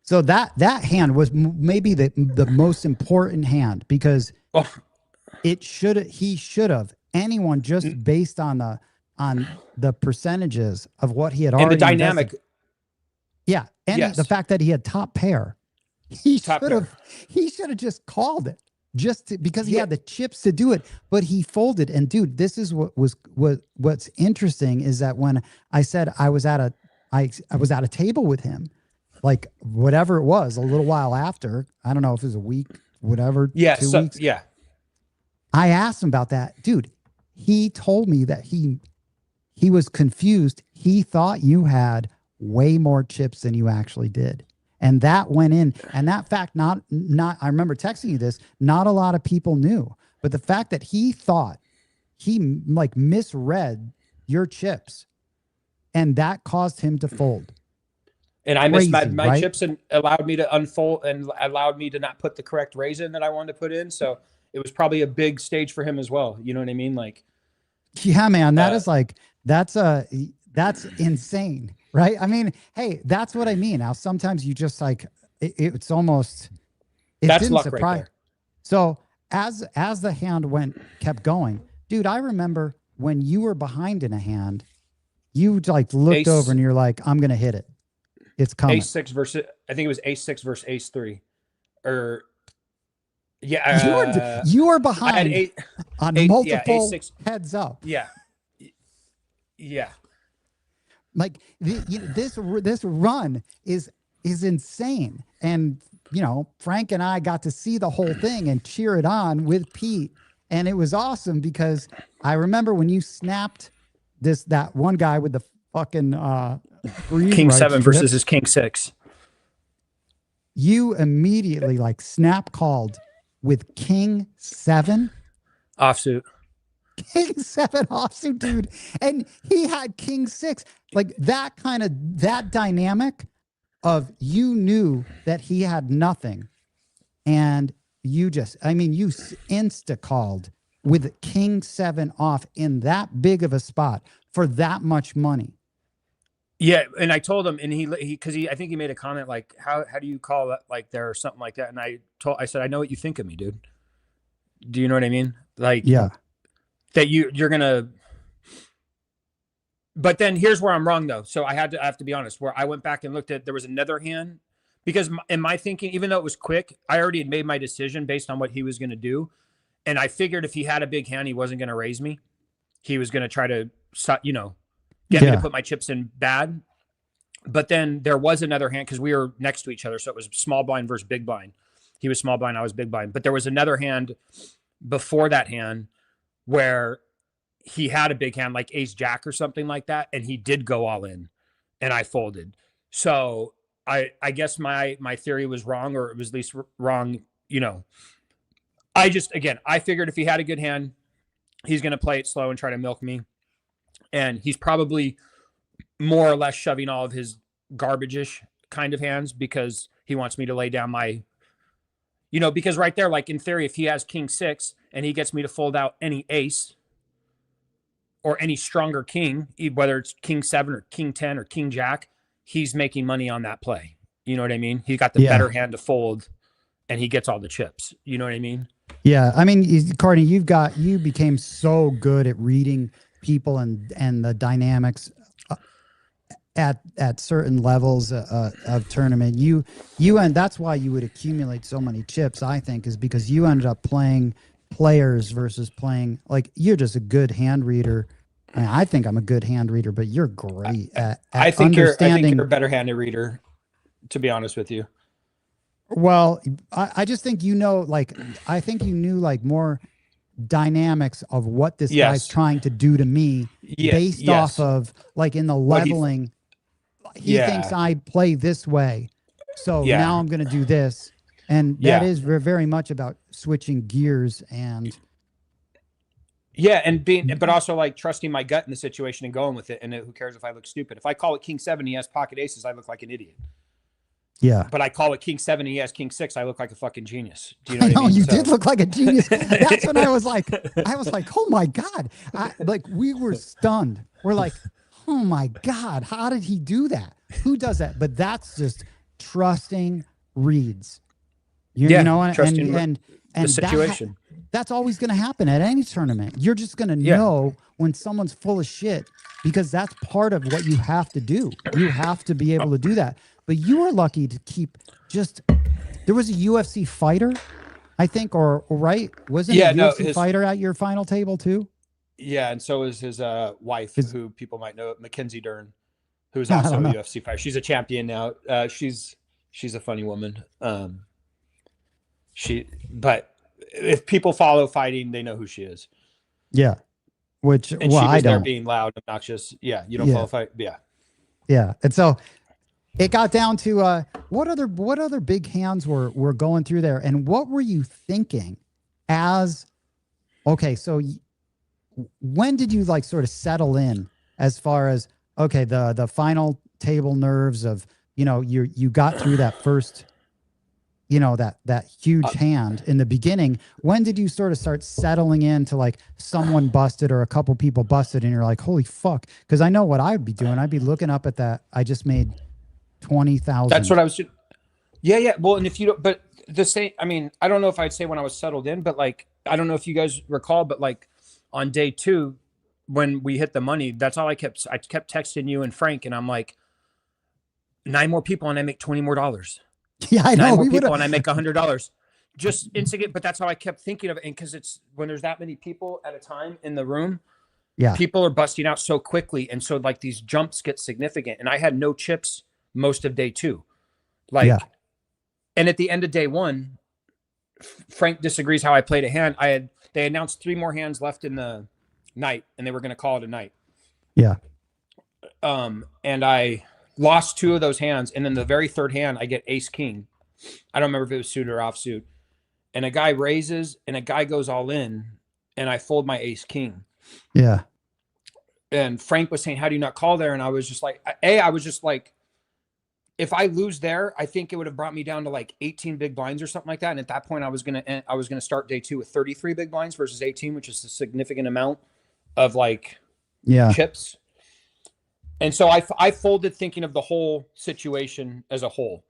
So that hand was maybe the most important hand because he should have anyone just based on the percentages of what he had already
and the dynamic.
Invested. Yeah. And the fact that he had top pair, he should have just called it because he had the chips to do it, but he folded. And dude, this is what's interesting is that when I said I was at a table with him, like whatever it was, a little while after, I don't know if it was a week, whatever. 2 weeks.
Yeah.
I asked him about that. Dude, he told me that he was confused. He thought you had way more chips than you actually did. And that went in. And that fact, not I remember texting you this, not a lot of people knew. But the fact that he thought he misread your chips and that caused him to fold.
And I missed my chips and allowed me to unfold and allowed me to not put the correct raise in that I wanted to put in. So it was probably a big stage for him as well. You know what I mean? Like,
yeah, man, that's insane. Right. I mean, hey, that's what I mean. Now, sometimes you just it's almost,
that's luck right there.
So as the hand kept going, dude, I remember when you were behind in a hand, you like looked over and you're like, I'm gonna hit it. It's coming.
Ace-6 versus, I think it was Ace-6 versus Ace-3. Or yeah,
you were behind on multiple
Ace-6
heads up.
Yeah. Yeah.
Like this run is insane. And you know, Frank and I got to see the whole thing and cheer it on with Pete. And it was awesome because I remember when you snapped that one guy with the fucking
King 7 versus his King 6.
You immediately like snap called with King 7
offsuit.
King 7 offsuit, dude. And he had King 6. Like that dynamic of you knew that he had nothing. And you insta called with King 7 off in that big of a spot for that much money.
Yeah, and I told him, and I think he made a comment like, how do you call that like there or something like that? And I said, I know what you think of me, dude. Do you know what I mean? Like,
yeah,
that you're gonna. But then here's where I'm wrong though. So I have to be honest. Where I went back and looked at, there was another hand, because in my thinking, even though it was quick, I already had made my decision based on what he was going to do, and I figured if he had a big hand, he wasn't going to raise me. He was going to try to, get me to put my chips in bad. But then there was another hand because we were next to each other. So it was small blind versus big blind. He was small blind, I was big blind. But there was another hand before that hand where he had a big hand, like ace jack or something like that. And he did go all in and I folded. So I guess my theory was wrong, or it was at least wrong. I figured if he had a good hand, he's going to play it slow and try to milk me. And he's probably more or less shoving all of his garbage-ish kind of hands because he wants me to lay down my, because right there, like in theory, if he has King 6 and he gets me to fold out any ace or any stronger king, whether it's King 7 or King 10 or King Jack, he's making money on that play. You know what I mean? He got the better hand to fold and he gets all the chips. You know what I mean?
Yeah. I mean, Courtney, you became so good at reading people and the dynamics at certain levels of tournament. And that's why you would accumulate so many chips, I think, is because you ended up playing players versus playing, like, you're just a good hand reader. I think I'm a good hand reader, but you're great at
I think
understanding.
You're a better handed reader, to be honest with you.
Well, I just think I think you knew like more dynamics of what this guy's trying to do to me based off of like in the leveling. He thinks I play this way, so now I'm going to do this, and that is very much about switching gears and
but also like trusting my gut in the situation and going with it. And who cares if I look stupid? If I call it King 7, he has pocket aces, I look like an idiot.
Yeah,
but I call it King 7 and he has King 6, I look like a fucking genius. Do you know what I mean?
You did look like a genius. That's when I was like, oh my God. We were stunned. We're like, oh my God, how did he do that? Who does that? But that's just trusting reads. You know, and
the situation.
That's always going to happen at any tournament. You're just going to know when someone's full of shit, because that's part of what you have to do. You have to be able to do that. But you were lucky to keep there was a UFC fighter, I think, or right? Wasn't a UFC fighter at your final table too?
Yeah, and so is his wife, who people might know, Mackenzie Dern, who's also a UFC fighter. She's a champion now. She's a funny woman. But if people follow fighting, they know who she is.
Yeah. And
she was there being loud, obnoxious. Yeah, you don't follow fight. Yeah.
Yeah. And so it got down to what other big hands were going through there, and what were you thinking so when did you like sort of settle in as far as the final table nerves of you got through that first that huge hand in the beginning? When did you sort of start settling into like someone busted or a couple people busted and you're like, holy fuck? Because I know what I would be doing. I'd be looking up at that. I just made 20,000.
That's what I was. Yeah. Well, and if you don't, but the same, I mean, I don't know if I'd say when I was settled in, but like, I don't know if you guys recall, but like on day 2, when we hit the money, that's all I kept texting you and Frank, and I'm like, 9 more people and I make $20 more.
Yeah, I know.
9 more
We would
people
have.
and I make $100. Just instigate, but that's how I kept thinking of it. And because it's when there's that many people at a time in the room,
Yeah.
people are busting out so quickly. And so like these jumps get significant. And I had no chips most of day 2. Like,
Yeah.
and at the end of day 1, Frank disagrees how I played a hand. They announced 3 more hands left in the night and they were going to call it a night.
Yeah.
And I lost 2 of those hands. And then the very third hand, I get ace king. I don't remember if it was suit or offsuit. And a guy raises and a guy goes all in and I fold my ace king.
Yeah.
And Frank was saying, how do you not call there? And I was just like, I was just like, if I lose there, I think it would have brought me down to like 18 big blinds or something like that. And at that point I was going to start day 2 with 33 big blinds versus 18, which is a significant amount of like chips. And so I folded thinking of the whole situation as a whole.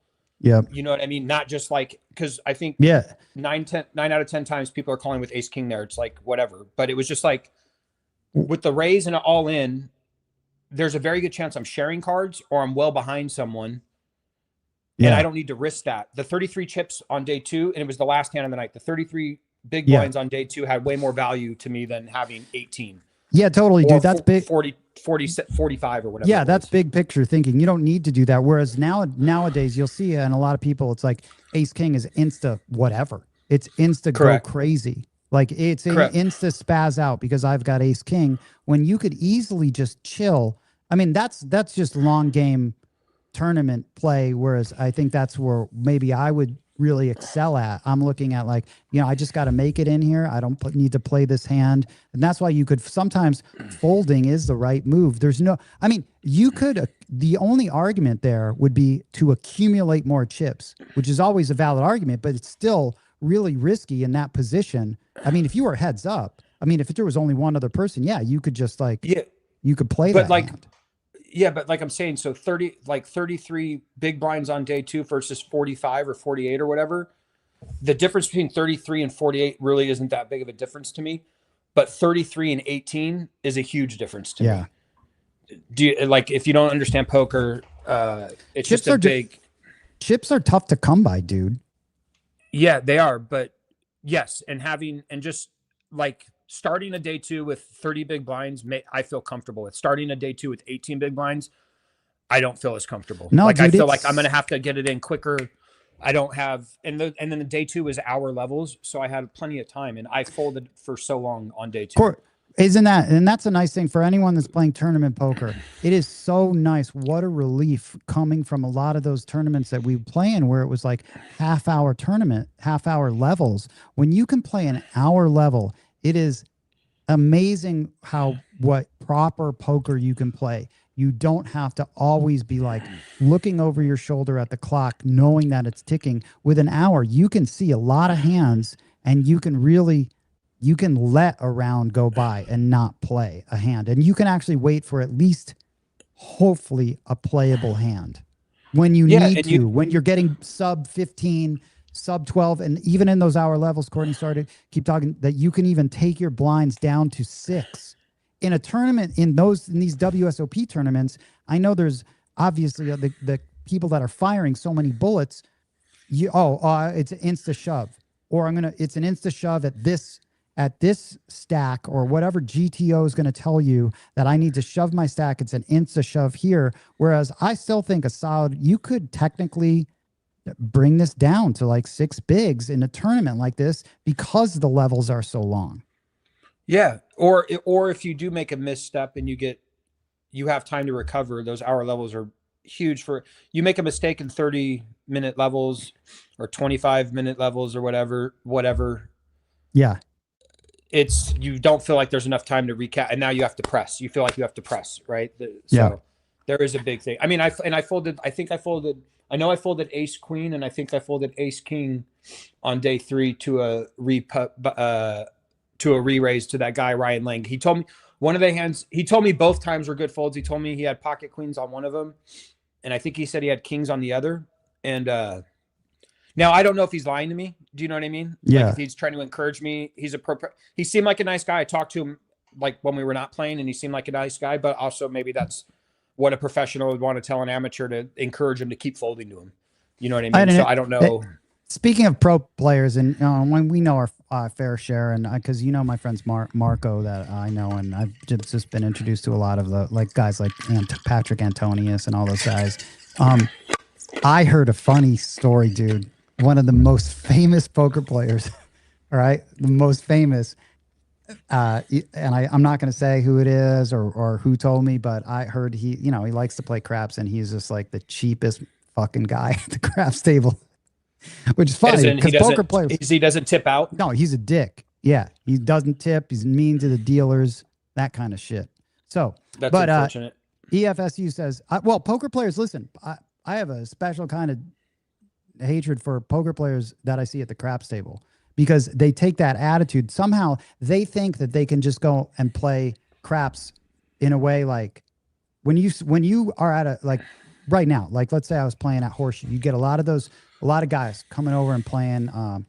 Yeah.
You know what I mean? Not just like, because I think 9 out of 10 times people are calling with ace king there. It's like, whatever. But it was just like with the raise and all in, there's a very good chance I'm sharing cards or I'm well behind someone. Yeah. And I don't need to risk that. The 33 chips on day 2, and it was the last hand of the night. The 33 big blinds on day 2 had way more value to me than having 18.
Yeah, totally, dude. That's big.
40, 45 or whatever.
Yeah, that's big picture thinking. You don't need to do that. Whereas nowadays you'll see, and a lot of people, it's like ace king is insta whatever. It's insta go crazy. Like it's insta spaz out because I've got ace king when you could easily just chill. I mean, that's just long game tournament play. Whereas I think that's where maybe I would really excel at. I'm looking at like, I just got to make it in here. I don't need to play this hand. And that's why you could sometimes folding is the right move. You could, the only argument there would be to accumulate more chips, which is always a valid argument, but it's still really risky in that position. I mean, if you were heads up, if there was only one other person, you could just you could play that hand.
Yeah, but like I'm saying, so 33 big blinds on day 2 versus 45 or 48 or whatever. The difference between 33 and 48 really isn't that big of a difference to me, but 33 and 18 is a huge difference to me. Do you like, if you don't understand poker, it's chips just a big.
Chips are tough to come by, dude.
Yeah, they are, but yes, and just like starting a day 2 with 30 big blinds, I feel comfortable with. Starting a day 2 with 18 big blinds, I don't feel as comfortable.
No,
like
dude,
I feel like I'm going to have to get it in quicker. I don't have, and then the day 2 was hour levels, so I had plenty of time, and I folded for so long on day 2.
And that's a nice thing for anyone that's playing tournament poker. It is so nice. What a relief coming from a lot of those tournaments that we play in where it was like half-hour tournament, half-hour levels. When you can play an hour level, it is amazing what proper poker you can play. You don't have to always be like looking over your shoulder at the clock, knowing that it's ticking. With an hour, you can see a lot of hands and you can let a round go by and not play a hand. And you can actually wait for at least hopefully a playable hand when you need to, when you're getting sub 15, sub 12, and even in those hour levels, Courtney keep talking that you can even take your blinds down to 6 in a tournament. In these WSOP tournaments, I know there's obviously the people that are firing so many bullets. It's an insta shove, or it's an insta shove at this stack, or whatever GTO is going to tell you that I need to shove my stack. It's an insta shove here. Whereas I still think you could technically bring this down to like 6 bigs in a tournament like this because the levels are so long.
Yeah. Or if you do make a misstep and you have time to recover, those hour levels are huge. You make a mistake in 30-minute levels or 25-minute levels or whatever.
Yeah.
You don't feel like there's enough time to recap, and now you have to press. You feel like you have to press, right? There is a big thing. I mean, I know I folded ace queen, and I think I folded ace king on day 3 to a re-raise to that guy Ryan Lang. He told me one of the hands. He told me both times were good folds. He told me he had pocket queens on one of them, and I think he said he had kings on the other. And Now, I don't know if he's lying to me. Do you know what I mean?
Yeah.
Like if he's trying to encourage me, he seemed like a nice guy. I talked to him like when we were not playing and he seemed like a nice guy, but also maybe that's what a professional would want to tell an amateur to encourage him to keep folding to him. You know what I mean? So I don't know.
Speaking of pro players, and when we know our fair share, and because my friends Marco that I know, and I've just been introduced to a lot of the guys like Patrick Antonius and all those guys. I heard a funny story, dude. One of the most famous poker players, all right, the most famous, and I'm not going to say who it is or who told me, but I heard he likes to play craps, and he's just like the cheapest fucking guy at the craps table. Which is funny because poker players.
He doesn't tip out.
No, he's a dick. Yeah, he doesn't tip. He's mean to the dealers. That kind of shit. So,
that's unfortunate.
EFSU says, well, poker players. Listen, I have a special kind of hatred for poker players that I see at the craps table because they take that attitude. Somehow they think that they can just go and play craps in a way like when you are at a right now, like let's say I was playing at Horseshoe, you get a lot of guys coming over and playing in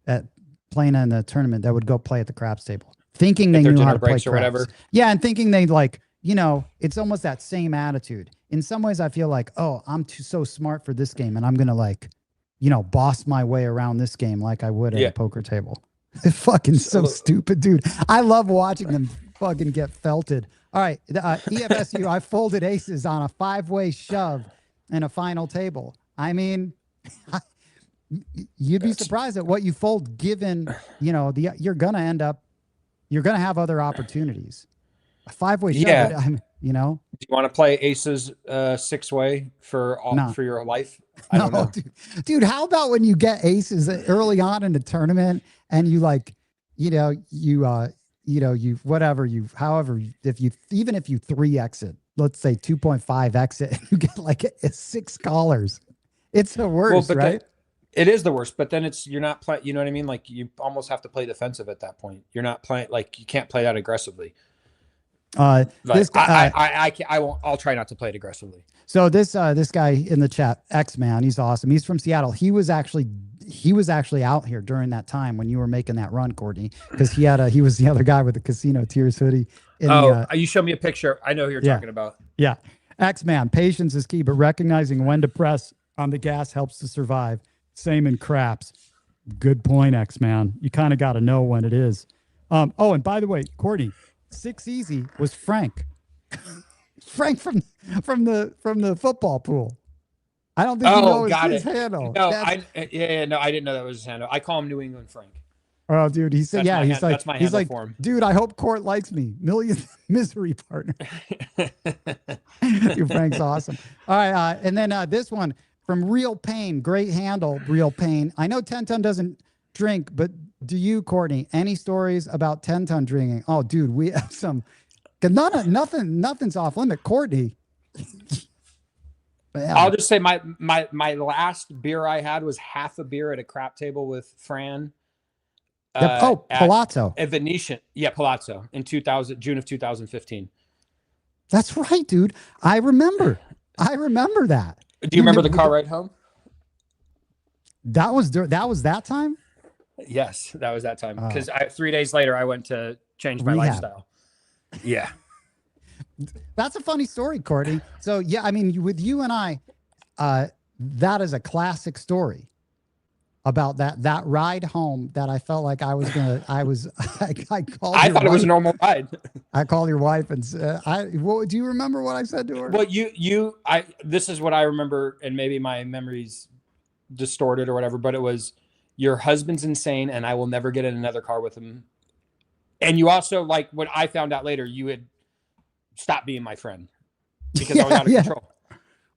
the tournament that would go play at the craps table, thinking they knew how to play craps. Or whatever. Yeah, and thinking they it's almost that same attitude. In some ways, I feel like, oh, I'm so smart for this game, and I'm gonna boss my way around this game like I would at a poker table. It's fucking so stupid, dude. I love watching them fucking get felted. All right, EFSU, I folded aces on a 5-way shove in a final table. I mean, you'd be surprised at what you fold given, you're going to have other opportunities. A 5-way shove,
Do you want to play aces 6-way for your life? I don't know.
Dude, how about when you get aces early on in the tournament and you if you 3 exit, let's say 2.5 exit, you get like a 6 callers. It's the worst, right?
It is the worst, but then you're not playing, you know what I mean? Like you almost have to play defensive at that point. You're not playing, like you can't play that aggressively. This guy, I'll try not to play it aggressively.
So this guy in the chat, X-Man, he's awesome. He's from Seattle. He was actually out here during that time when you were making that run, Courtney, because he was the other guy with the Casino Tears hoodie.
You showed me a picture. I know who you're talking about.
Yeah. X-Man, patience is key, but recognizing when to press on the gas helps to survive. Same in craps. Good point, X-Man. You kind of got to know when it is. And by the way, Courtney, 6 Easy was Frank. Frank from the football pool. I don't think you know his handle.
No, I didn't know that was his handle. I call him New England Frank.
Oh, dude, he said,
that's my handle for him.
Dude, I hope Court likes me. Million misery partner. Dude, Frank's awesome. All right, and then this one from Real Pain, great handle, Real Pain. I know 10 Ton doesn't drink, but do you, Courtney, any stories about 10 Ton drinking? Oh, dude, we have some. Nothing's off limit, Courtney.
I'll just say my last beer I had was half a beer at a crap table with Fran.
Palazzo.
At Venetian. Yeah, Palazzo in June of 2015.
That's right, dude. I remember that.
Do you remember the car ride home?
That was that time?
Yes, that was that time. Because 3 days later, I went to change my lifestyle. Yeah.
That's a funny story, Courtney. So, yeah, I mean, with you and I, that is a classic story about that ride home that I felt like I was going to, I called
I thought it was a normal ride.
I called your wife and said, do you remember what I said to her?
Well, this is what I remember, and maybe my memory's distorted or whatever, but it was, your husband's insane and I will never get in another car with him. And you also, like, what I found out later, you had stopped being my friend because I was out of control.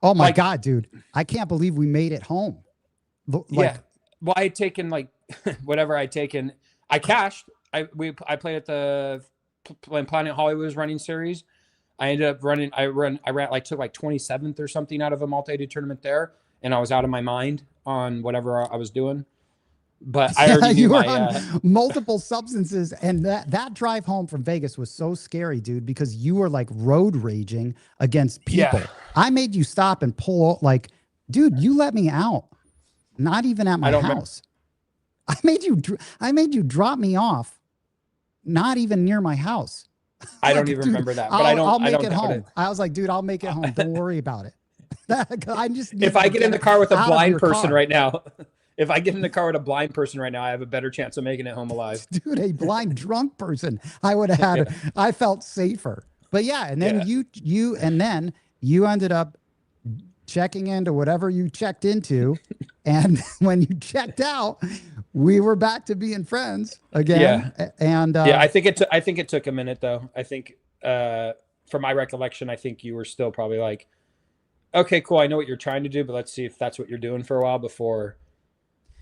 Oh my God, dude. I can't believe we made it home.
Well, I had taken whatever I'd taken. I cashed. I played at when Planet Hollywood was running series. I ended up running. I took 27th or something out of a multi-day tournament there, and I was out of my mind on whatever I was doing. But I already knew on
multiple substances, and that drive home from Vegas was so scary, dude, because you were like road raging against people. Yeah. I made you stop and pull, dude, you let me out. Not even at my
I don't
house. I made you drop me off. Not even near my house.
I don't even remember that, but
I'll make
I
it
don't
home. I was like, dude, I'll make it home. Don't worry about it. I just
if I get in the car with a blind person
car.
right now, if I get in the car with a blind person right now, I have a better chance of making it home alive.
Dude, a blind drunk person, I would have had. I felt safer. But yeah, and then you ended up checking into whatever you checked into, and when you checked out, we were back to being friends again.
Yeah,
and
I think it took a minute though. I think from my recollection, I think you were still probably like, okay, cool, I know what you're trying to do, but let's see if that's what you're doing for a while before.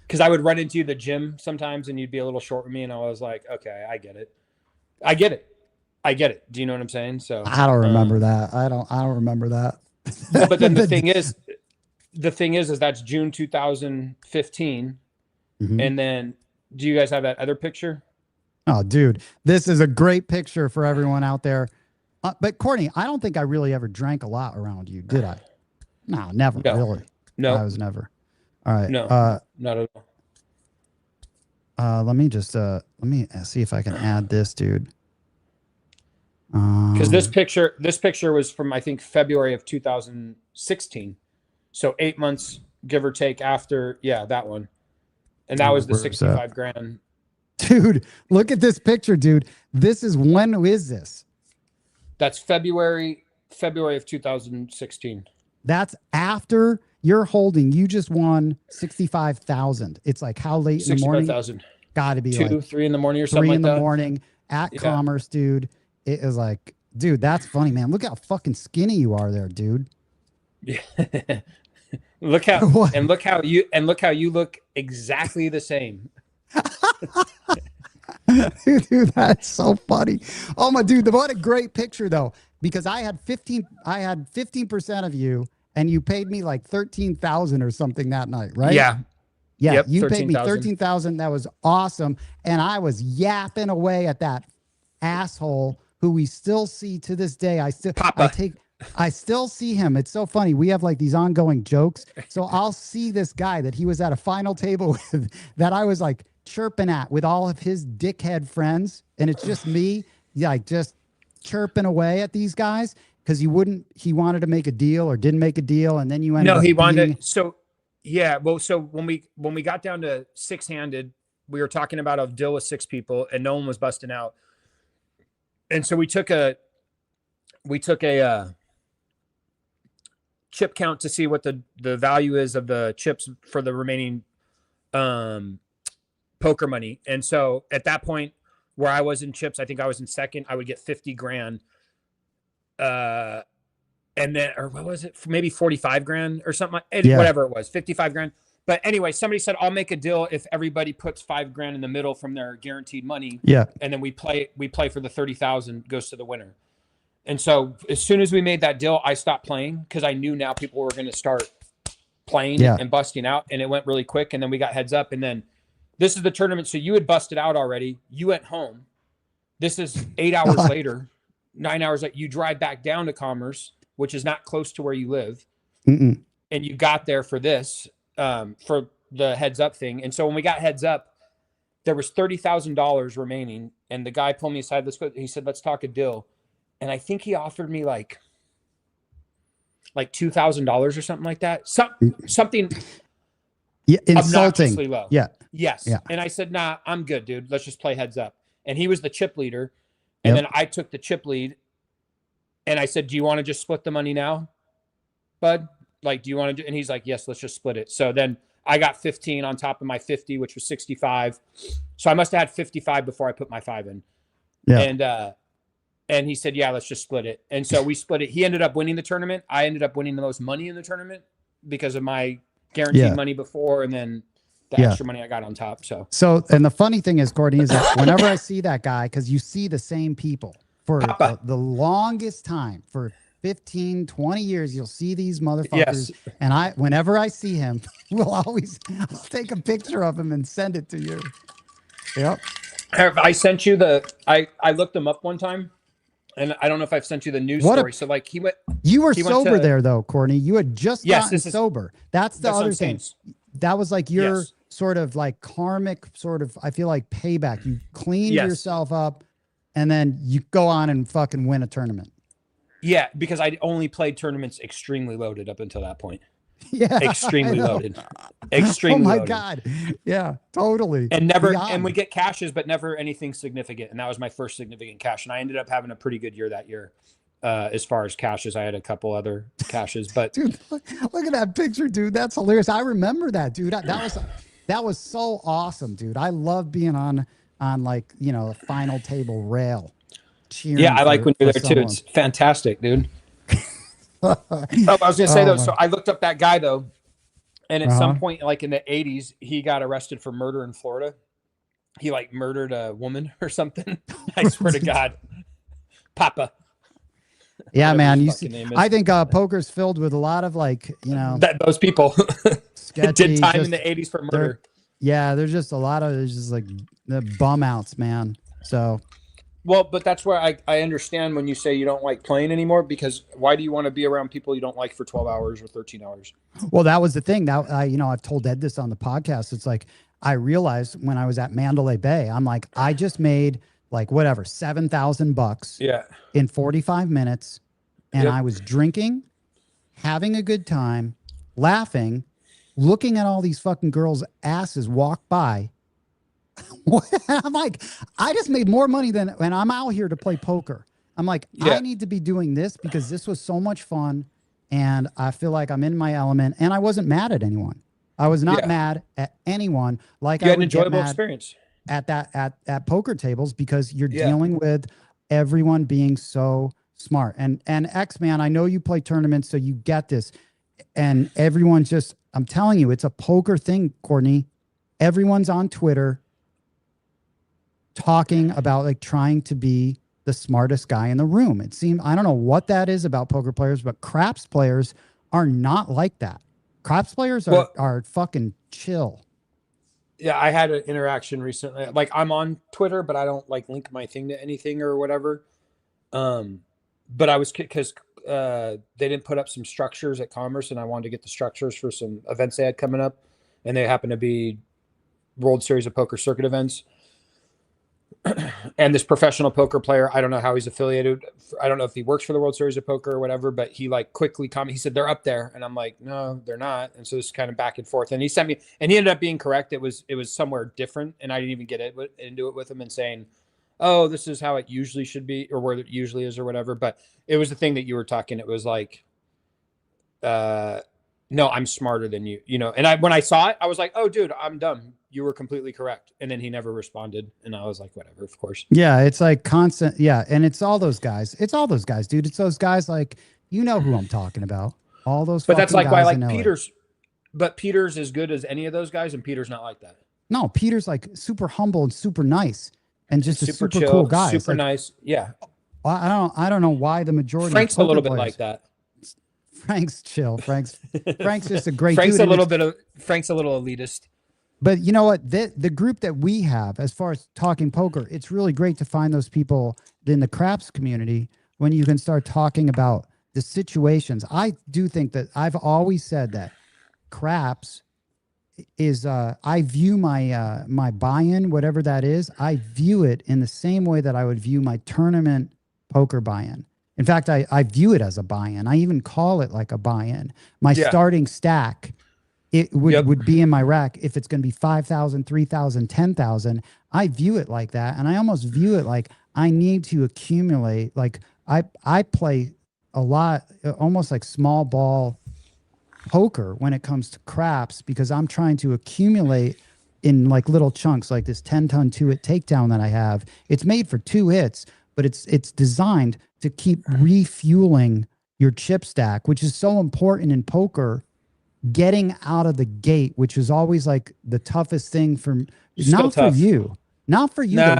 Because I would run into you at the gym sometimes, and you'd be a little short with me, and I was like, okay, I get it. Do you know what I'm saying? So
I don't remember that. I don't remember that.
But then the thing is that's June 2015.
Mm-hmm.
And then do you guys have that other picture?
Oh, dude, this is a great picture for everyone out there. But Courtney, I don't think I really ever drank a lot around you, did I? No, never.
No.
Really.
No,
I was never. All right.
No, not at all.
Let me see if I can add this, dude.
Because this picture was from, I think, February of 2016. So 8 months, give or take, after, that one. And that was the 65 grand.
Dude, look at this picture, dude. When is this?
That's February of 2016.
That's after you just won 65,000. It's like how late in the morning?
65,000.
Got to be
3 in the morning or something like that.
3 in the morning at Commerce, dude. It is like, dude, that's funny, man. Look how fucking skinny you are there, dude.
Yeah. look how you look exactly the same.
Dude, that's so funny. Oh my dude, what a great picture though. Because I had 15% of you, and you paid me like 13,000 or something that night, right?
Yeah.
Yeah.
Yep,
You paid me 13,000. That was awesome. And I was yapping away at that asshole who we still see to this day. I still see him. It's so funny. We have like these ongoing jokes. So I'll see this guy that he was at a final table with that I was like chirping at with all of his dickhead friends. And it's just me, like just chirping away at these guys because he wanted to make a deal or didn't make a deal. And then you ended up
No, he wanted to. So yeah. Well, so when we got down to 6-handed, we were talking about a deal with 6 people and no one was busting out. And so we took a chip count to see what the value is of the chips for the remaining poker money. And so at that point where I was in chips, I think I was in second, I would get 50 grand. And then, or what was it? Maybe 45 grand or something, whatever it was, 55 grand. But anyway, somebody said, I'll make a deal if everybody puts 5 grand in the middle from their guaranteed money.
Yeah.
And then we play for the 30,000 goes to the winner. And so as soon as we made that deal, I stopped playing because I knew now people were going to start playing and busting out, and it went really quick. And then we got heads up, and then this is the tournament. So you had busted out already. You went home. This is 8 hours later, 9 hours later. You drive back down to Commerce, which is not close to where you live.
Mm-mm.
And you got there for this, for the heads up thing. And so when we got heads up, there was $30,000 remaining. And the guy pulled me aside. He said, let's talk a deal. And I think he offered me like $2,000 or something like that. Something
insulting.
Low.
Yeah.
Yes.
Yeah.
And I said, nah, I'm good, dude. Let's just play heads up. And he was the chip leader. And then I took the chip lead. And I said, do you want to just split the money now, bud? Like, do you want to do? And he's like, yes, let's just split it. So then I got 15 on top of my 50, which was 65. So I must have had 55 before I put my 5 in. Yeah. And he said, yeah, let's just split it. And so we split it. He ended up winning the tournament. I ended up winning the most money in the tournament because of my guaranteed money before. And then the extra money I got on top. So,
and the funny thing is, Courtney, is that whenever I see that guy, because you see the same people for the longest time, for 15, 20 years, you'll see these motherfuckers. Yes. And whenever I see him, I'll take a picture of him and send it to you. Yep.
I sent you I looked him up one time. And I don't know if I've sent you the news story. So he went.
You were sober there though, Courtney. You had just gotten sober. That's the other thing. that was like your
Yes.
sort of like karmic sort of, I feel like payback. You cleaned
Yes.
yourself up and then you go on and fucking win a tournament.
Yeah, because I only played tournaments extremely loaded up until that point.
Yeah.
Extremely loaded.
Oh
Extremely
my
loaded.
God. Yeah, totally.
And never,
Beyond.
and we get cashes, but never anything significant. And that was my first significant cash. And I ended up having a pretty good year that year. As far as cashes, I had a couple other cashes, but
Dude, look at that picture, dude. That's hilarious. I remember that, dude. That was so awesome, dude. I love being on like, you know, a final table rail. Cheering
yeah, I like when you're there
someone.
too. It's fantastic, dude. I was gonna say though, so I looked up that guy though, and at some point, like in the 80s, he got arrested for murder in Florida. He like murdered a woman or something. I swear to God, Papa.
Yeah, man. You see, I think poker's filled with a lot of like, you know,
those people
sketchy,
did time in the 80s for murder.
Yeah, there's just a lot of there's just like the bum outs, man. So,
well, but that's where I understand when you say you don't like playing anymore, because why do you want to be around people you don't like for 12 hours or 13 hours?
Well, that was the thing. That you know, I've told Ed this on the podcast. It's like I realized when I was at Mandalay Bay, I'm like, I just made like whatever $7,000 in 45 minutes, and I was drinking, having a good time, laughing, looking at all these fucking girls' asses walk by. I'm like, I just made more money than, and I'm out here to play poker. I'm like, I need to be doing this because this was so much fun, and I feel like I'm in my element. And I wasn't mad at anyone. I was not mad at anyone. Like
you
I
had an
would
enjoyable
get mad
experience
at poker tables because you're dealing with everyone being so smart. And X Man, I know you play tournaments, so you get this. And everyone's just, I'm telling you, it's a poker thing, Courtney. Everyone's on Twitter talking about like trying to be the smartest guy in the room. It seems, I don't know what that is about poker players, but craps players are not like that. Craps players are fucking chill.
Yeah, I had an interaction recently. Like I'm on Twitter, but I don't like link my thing to anything or whatever. But I was because they didn't put up some structures at Commerce, and I wanted to get the structures for some events they had coming up, and they happen to be World Series of Poker circuit events. And this professional poker player, I don't know how he's affiliated. I don't know if he works for the World Series of Poker or whatever, but he like quickly commented. He said, they're up there. And I'm like, no, they're not. And so it's kind of back and forth. And he sent me, and he ended up being correct. It was somewhere different. And I didn't even get into it with him and saying, oh, this is how it usually should be, or where it usually is or whatever. But it was the thing that you were talking. It was like, no, I'm smarter than you, you know? And when I saw it, I was like, oh dude, I'm dumb. You were completely correct. And then he never responded. And I was like, whatever, of course.
Yeah. It's like constant. Yeah. And it's all those guys. It's all those guys, dude. It's those guys like, you know who I'm talking about. All those.
But that's like why I like Peter's, but Peter's as good as any of those guys. And Peter's not like that.
No, Peter's like super humble and super nice and just a super
chill,
cool guy.
Super
like,
nice. Yeah.
I don't know why the majority
Frank's
of
a little bit
players,
like that.
Frank's chill. Frank's just a great
Frank's
dude.
Frank's a little elitist.
But you know what? The group that we have, as far as talking poker, it's really great to find those people in the craps community when you can start talking about the situations. I do think that I've always said that craps is I view my my buy-in, whatever that is, I view it in the same way that I would view my tournament poker buy-in. In fact, I view it as a buy-in. I even call it like a buy-in. My starting stack, it would be in my rack. If it's going to be 5,000, 3,000, 10,000, I view it like that. And I almost view it like I need to accumulate. Like I play a lot, almost like small ball poker when it comes to craps, because I'm trying to accumulate in like little chunks, like this 10-ton 2-hit takedown that I have. It's made for 2 hits, but it's designed to keep refueling your chip stack, which is so important in poker, getting out of the gate, which is always like the toughest thing for not for you. Nah,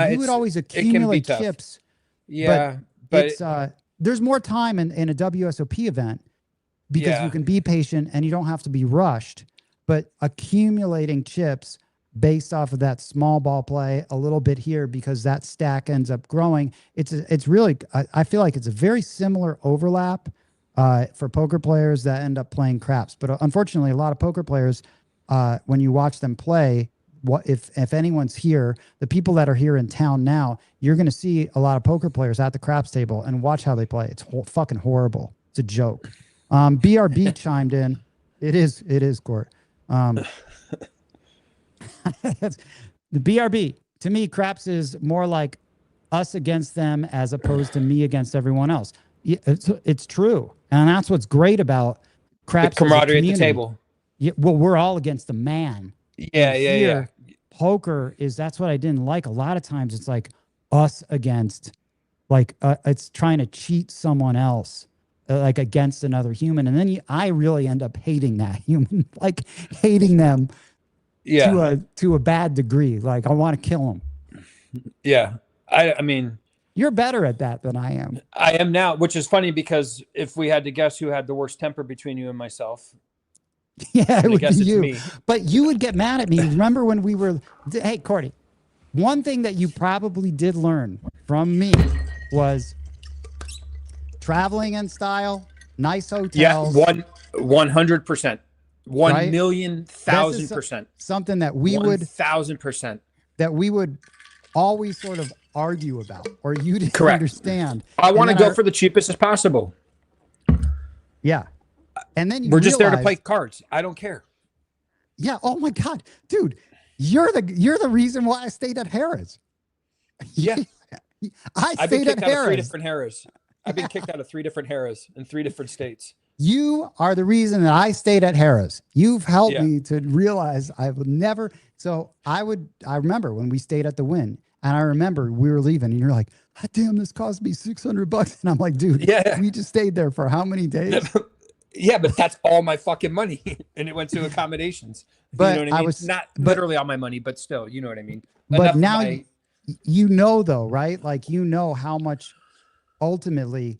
you would always accumulate chips.
Yeah.
But it's there's more time in a WSOP event because you can be patient and you don't have to be rushed. But accumulating chips based off of that small ball play a little bit here, because that stack ends up growing. It's really, I feel like it's a very similar overlap for poker players that end up playing craps. But unfortunately, a lot of poker players when you watch them play, what if anyone's here, the people that are here in town now, you're going to see a lot of poker players at the craps table and watch how they play. It's fucking horrible. It's a joke. BRB chimed in. It is Court. The BRB, to me, craps is more like us against them as opposed to me against everyone else. It's true. And that's what's great about craps.
The camaraderie at the table.
Yeah, well, we're all against the man.
Yeah.
Poker that's what I didn't like. A lot of times it's like us against, like, it's trying to cheat someone else, like against another human. And then I really end up hating that human, like hating them to a bad degree. Like I want to kill them.
Yeah. I mean,
you're better at that than I am.
I am now, which is funny because if we had to guess who had the worst temper between you and myself,
yeah, it would be you.
Me.
But you would get mad at me. Remember when we were, hey, Courtney, one thing that you probably did learn from me was traveling in style, nice hotels.
Yeah, 100%. 1,000,000%.
Something that we would
1,000%.
That we would always sort of argue about, or you didn't understand.
I want to go for the cheapest as possible.
Yeah. And then
we're just there to play cards. I don't care.
Yeah. Oh my God, dude, you're the reason why I stayed at Harrah's.
Yeah.
I've been kicked out of
3 different Harrah's. I've been kicked out of 3 different Harrah's in 3 different states.
You are the reason that I stayed at Harrah's. You've helped me to realize I would never. So I remember when we stayed at the Wynn, and I remember we were leaving and you're like, oh, damn, this cost me $600. And I'm like, dude, we just stayed there for how many days?
Yeah, but that's all my fucking money. And it went to accommodations.
But
you know what I mean?
I was
not literally all my money, but still, you know what I mean?
But now you know, though, right? Like, you know how much ultimately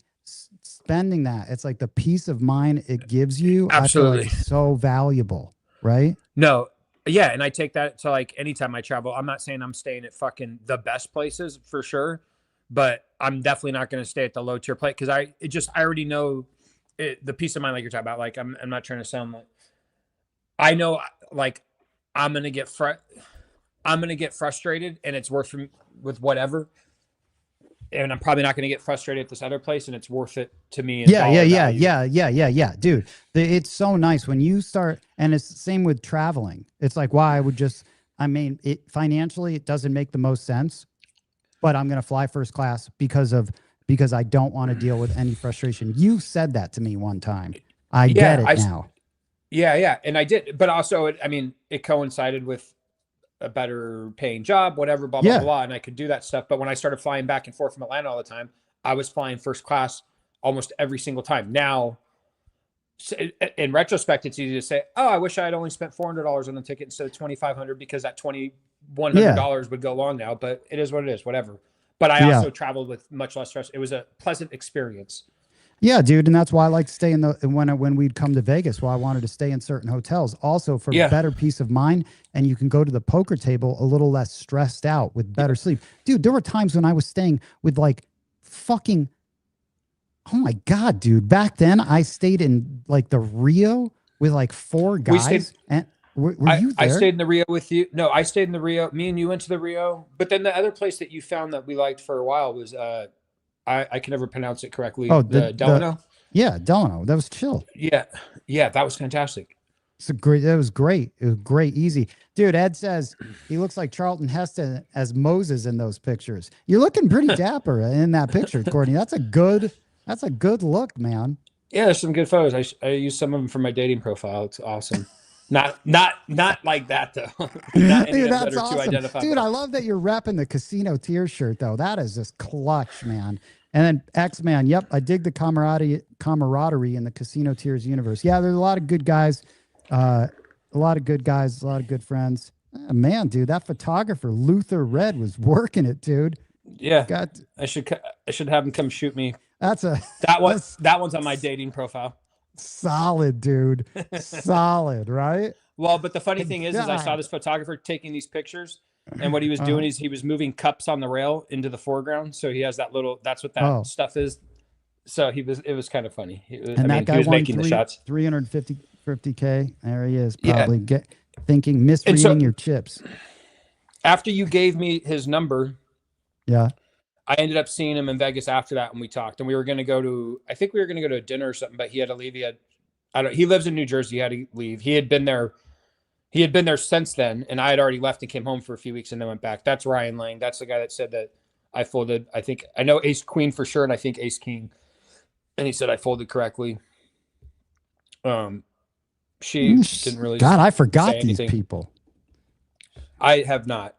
spending that, it's like the peace of mind it gives you.
Absolutely.
I feel like so valuable, right?
No. Yeah. And I take that to like anytime I travel. I'm not saying I'm staying at fucking the best places for sure, but I'm definitely not going to stay at the low tier place because I already know the peace of mind like you're talking about. Like I'm not trying to sound like I know like I'm going to get frustrated and it's worth it with whatever. And I'm probably not going to get frustrated at this other place, and it's worth it to me.
Yeah. Dude, it's so nice when you start, and it's the same with traveling. It's like, why I would just, I mean, financially, it doesn't make the most sense, but I'm going to fly first class because I don't want to deal with any frustration. You said that to me one time. I get it now.
Yeah. And I did, but also, it coincided with a better paying job, whatever, blah, blah, blah. And I could do that stuff. But when I started flying back and forth from Atlanta all the time, I was flying first class almost every single time. Now, in retrospect, it's easy to say, oh, I wish I had only spent $400 on the ticket instead of $2,500 because that $2,100 would go long now, but it is what it is, whatever. But I also traveled with much less stress. It was a pleasant experience.
Yeah, dude, and that's why I like to stay in when we'd come to Vegas. Why I wanted to stay in certain hotels, also for better peace of mind, and you can go to the poker table a little less stressed out with better sleep. Dude, there were times when I was staying with like fucking, oh my God, dude. Back then, I stayed in like the Rio with like 4 guys. Were you there?
I stayed in the Rio with you. No, I stayed in the Rio. Me and you went to the Rio, but then the other place that you found that we liked for a while was I can never pronounce it correctly. Oh, the Delano.
Delano. That was chill.
Yeah, that was fantastic.
That was great. It was great, easy. Dude, Ed says he looks like Charlton Heston as Moses in those pictures. You're looking pretty dapper in that picture, Courtney. That's a good look, man.
Yeah, there's some good photos. I used some of them for my dating profile. It's awesome. Not like that though.
Dude, that's awesome. Dude, I love that you're repping the Casino Tears shirt though. That is just clutch, man. And then X-Man, yep, I dig the camaraderie in the Casino Tears universe. Yeah, there's a lot of good guys, a lot of good friends. Man, dude, that photographer Luther Red was working it, dude.
Yeah, I should have him come shoot me.
That
one's on my dating profile.
Solid, dude. Solid, right?
Well, but the funny thing is I saw this photographer taking these pictures, and what he was doing is he was moving cups on the rail into the foreground. So he has that that's what that stuff is. So it was kind of funny. That guy
he was
making the shots.
350K. There he is. Probably misreading your chips.
After you gave me his number,
yeah,
I ended up seeing him in Vegas after that, and we talked. And we were going to go to, I think we were going to go to a dinner or something, but he had to leave. He lives in New Jersey. He had to leave. He had been there since then, and I had already left and came home for a few weeks and then went back. That's Ryan Lang. That's the guy that said that I folded. I think I know ace queen for sure, and I think ace king. And he said I folded correctly. She didn't really.
God, I forgot these people.
I have not.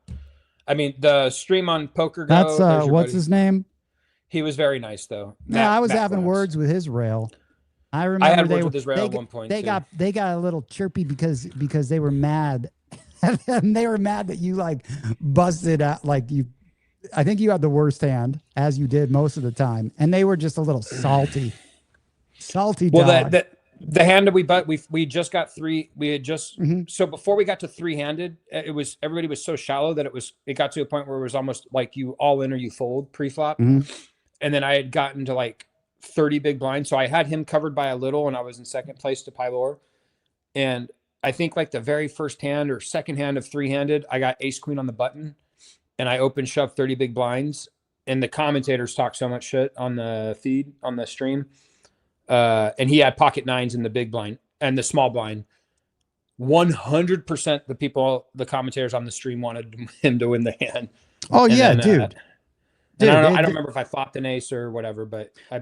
I mean, the stream on Poker Go.
That's what's his name?
He was very nice though.
I was having words with his rail. I remember
I had words with his rail at one point.
They got a little chirpy because they were mad, and they were mad that you like busted out like you. I think you had the worst hand, as you did most of the time, and they were just a little salty.
Well, the hand that we just got three. We had just so before we got to three-handed, everybody was so shallow that it got to a point where it was almost like you all in or you fold pre-flop, and then I had gotten to like 30 big blinds, so I had him covered by a little, and I was in second place to Pylor, and I think like the very first hand or second hand of three-handed, I got ace queen on the button, and I open shoved 30 big blinds, and the commentators talk so much shit on the feed on the stream. And he had pocket nines in the big blind and the small blind. 100% the commentators on the stream wanted him to win the hand.
Oh, and yeah, dude.
I don't remember if I flopped an ace or whatever, but I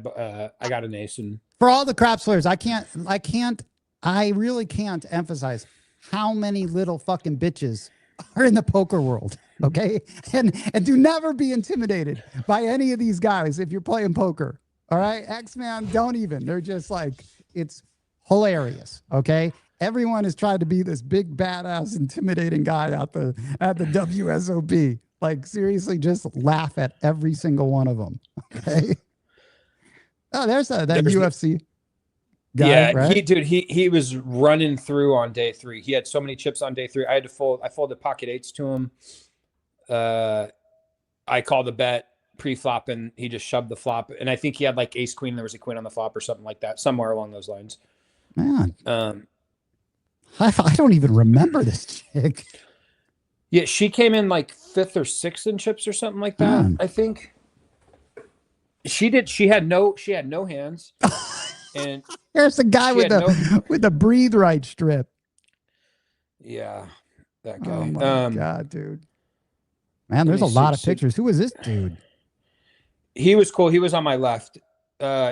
got an ace. And
for all the craps players, I really can't emphasize how many little fucking bitches are in the poker world. Okay. And do never be intimidated by any of these guys if you're playing poker. All right, X-Man, don't even. They're just like, it's hilarious, okay? Everyone has tried to be this big, badass, intimidating guy at the WSOP. Like, seriously, just laugh at every single one of them, okay? Oh, there's that UFC guy,
yeah,
right?
He was running through on day 3. He had so many chips on day 3. I had to fold. I folded pocket eights to him. I called a bet pre-flop and he just shoved the flop, and I think he had like ace queen, there was a queen on the flop or something like that, somewhere along those lines.
Man, I don't even remember this chick.
Yeah, she came in like 5th or 6th in chips or something like that. I think she had no hands. And
there's a guy with the breathe right strip.
Yeah, that guy.
Oh my god, dude. Man, there's a lot of pictures. Who is this dude?
He was cool. He was on my left.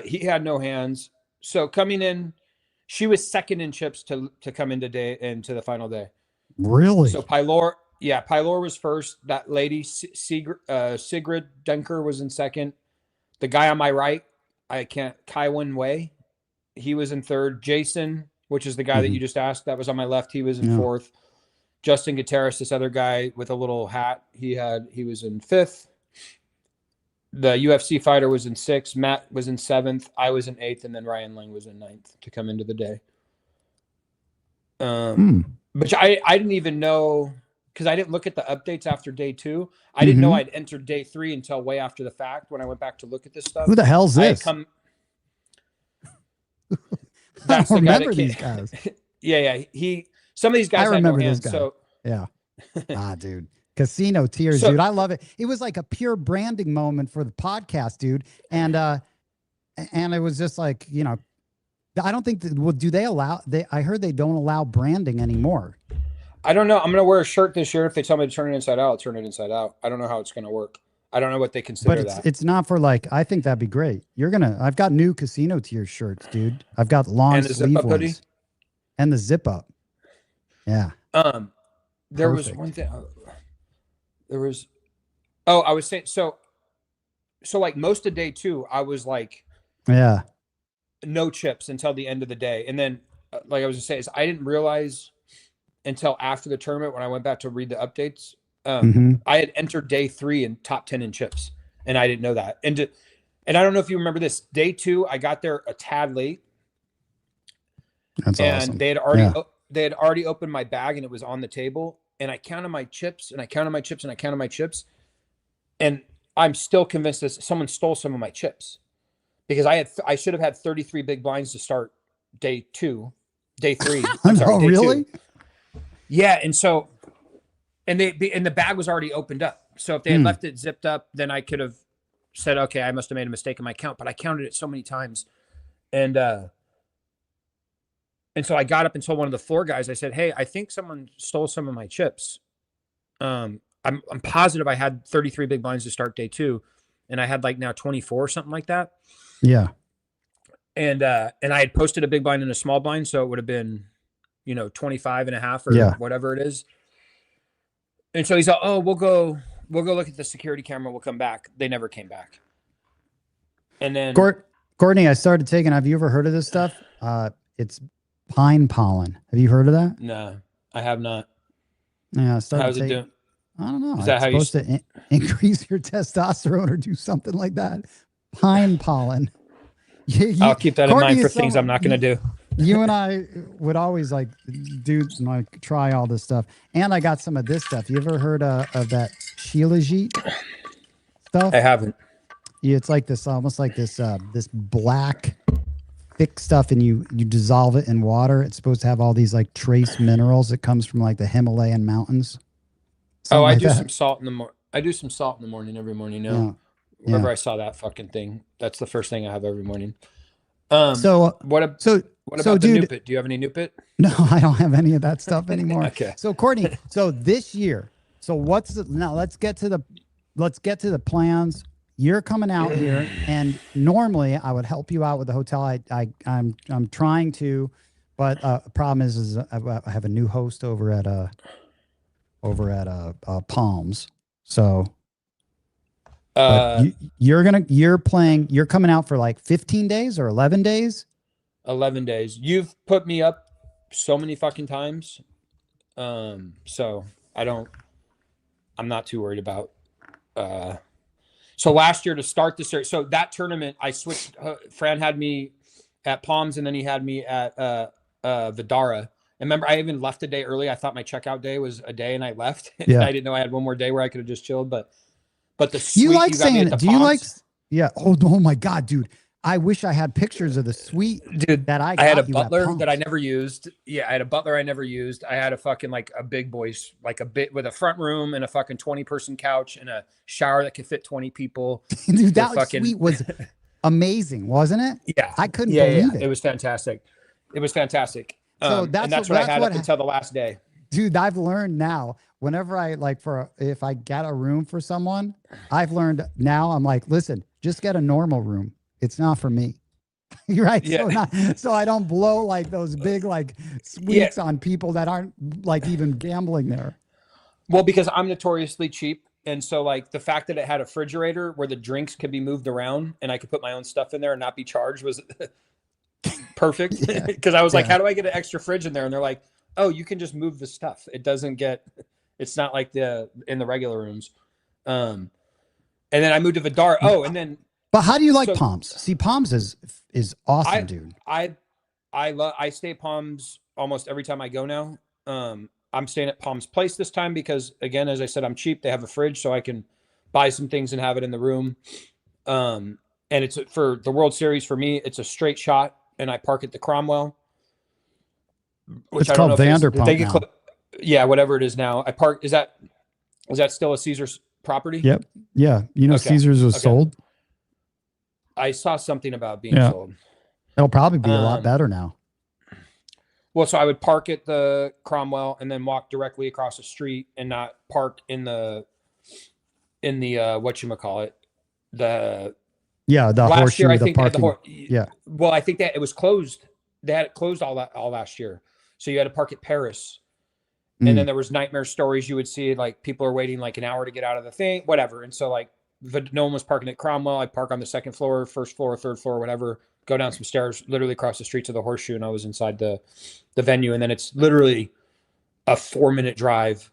He had no hands. So coming in, she was second in chips to come into the final day.
Really?
So Pylor was first. That lady, Sigrid Denker, was in second. The guy on my right, Kaiwan Wei, he was in third. Jason, which is the guy that you just asked, that was on my left. He was in fourth. Justin Gutierrez, this other guy with a little hat, he was in 5th. The UFC fighter was in 6th. Matt was in 7th. I was in 8th, and then Ryan Lang was in 9th to come into the day. But I didn't even know, because I didn't look at the updates after day 2. I didn't know I'd entered day 3 until way after the fact when I went back to look at this stuff.
Who the hell's this?
That's
I
the guy
remember these guys.
Yeah. Some of these guys had no hands. So
yeah. Dude. Casino Tears, dude. I love it. It was like a pure branding moment for the podcast, dude. And it was just like, I don't think do they allow I heard they don't allow branding anymore.
I don't know. I'm gonna wear a shirt this year. If they tell me to turn it inside out, I'll turn it inside out. I don't know how it's gonna work. I don't know what they consider
that. It's not for like, I think that'd be great. I've got new Casino Tears shirts, dude. I've got long sleeve ones. And the zip up. Yeah.
There was one thing. I was saying, so like most of day 2, I was like, no chips until the end of the day. And then like I was just saying, I didn't realize until after the tournament, when I went back to read the updates, I had entered day 3 in top 10 in chips, and I didn't know that. And I don't know if you remember this, day 2, I got there a tad late.
That's awesome.
They had already opened my bag, and it was on the table. And I counted my chips, and I counted my chips, and I counted my chips. And I'm still convinced that someone stole some of my chips, because I should have had 33 big blinds to start day 3.
I'm sorry, day really? 2.
Yeah. And so, and the bag was already opened up. So if they had left it zipped up, then I could have said, okay, I must have made a mistake in my count, but I counted it so many times. And so I got up and told one of the floor guys, I said, hey, I think someone stole some of my chips. I'm positive I had 33 big blinds to start day 2. And I had like now 24 or something like that.
Yeah.
And I had posted a big blind and a small blind. So it would have been, 25 and a half or whatever it is. And so he's like, oh, we'll go look at the security camera. We'll come back. They never came back. And then
Courtenay, I started taking, have you ever heard of this stuff? It's pine pollen. Have you heard of that?
No, I have not.
Yeah. I started
How's it doing?
I don't know.
Is that how
supposed to increase your testosterone or do something like that? Pine pollen.
I'll keep that in mind for things I'm not going to do.
You and I would always try all this stuff. And I got some of this stuff. You ever heard of that Shilajit stuff?
I haven't.
Yeah, it's like this, almost like this black thick stuff, and you dissolve it in water. It's supposed to have all these like trace minerals that comes from like the Himalayan mountains.
I do some salt in the morning. I do some salt in the morning every morning now.
Yeah.
Whenever I saw that fucking thing, that's the first thing I have every morning.
So
what about
the
Nupit? Do you have any Nupit?
No, I don't have any of that stuff anymore.
Okay.
So Courtenay, so this year, now let's get to the plans. You're coming out here, and normally I would help you out with the hotel. I'm trying to, but problem is I have a new host over at Palms. So you're coming out for like 15 days or 11 days.
11 days. You've put me up so many fucking times. So I'm not too worried about, so last year to start the series, so that tournament I switched, Fran had me at Palms and then he had me at, Vidara. And remember, I even left a day early. I thought my checkout day was a day and I left.
Yeah.
I didn't know I had one more day where I could have just chilled, but the suite
you like
you got me
saying,
at the
do
Palms,
you like, yeah. Oh my God, dude. I wish I had pictures of the suite,
dude,
that I
had a butler that I never used. Yeah. I had a butler I never used. I had a fucking, like a big boys, like a bit with a front room and a fucking 20-person couch and a shower that could fit 20 people.
Dude, that suite was amazing, wasn't it?
Yeah.
I couldn't believe it.
It was fantastic. It was fantastic.
So
that's what I had up until the last day.
Dude, I've learned now, whenever I if I get a room for someone, I've learned now, I'm like, listen, just get a normal room. It's not for me. You're right.
Yeah.
So I don't blow like those big like suites on people that aren't like even gambling there.
Well, because I'm notoriously cheap. And so like the fact that it had a refrigerator where the drinks could be moved around and I could put my own stuff in there and not be charged was perfect. Because I was like, how do I get an extra fridge in there? And they're like, oh, you can just move the stuff. It's not like in the regular rooms. And then I moved to Vidar. Oh, and then.
But how do you like Palms? See, Palms is awesome, dude.
I stay at Palms almost every time I go now. I'm staying at Palms Place this time because, again, as I said, I'm cheap. They have a fridge, so I can buy some things and have it in the room. And it's for the World Series for me. It's a straight shot, and I park at the Cromwell, which
it's called Vanderpump now.
Yeah, whatever it is now. I park. Is that still a Caesars property?
Yep. Yeah. Caesars was sold.
I saw something about being sold.
It'll probably be a lot better now.
Well, so I would park at the Cromwell and then walk directly across the street and not park in the whatchamacallit. The
last year, I think
Well, I think that it was closed. They had it closed all last year. So you had to park at Paris. And then there was nightmare stories you would see, like people are waiting like an hour to get out of the thing, whatever. And so like no one was parking at Cromwell. I park on the second floor, first floor, third floor, whatever, go down some stairs, literally across the street to the Horseshoe. And I was inside the venue. And then it's literally a 4-minute drive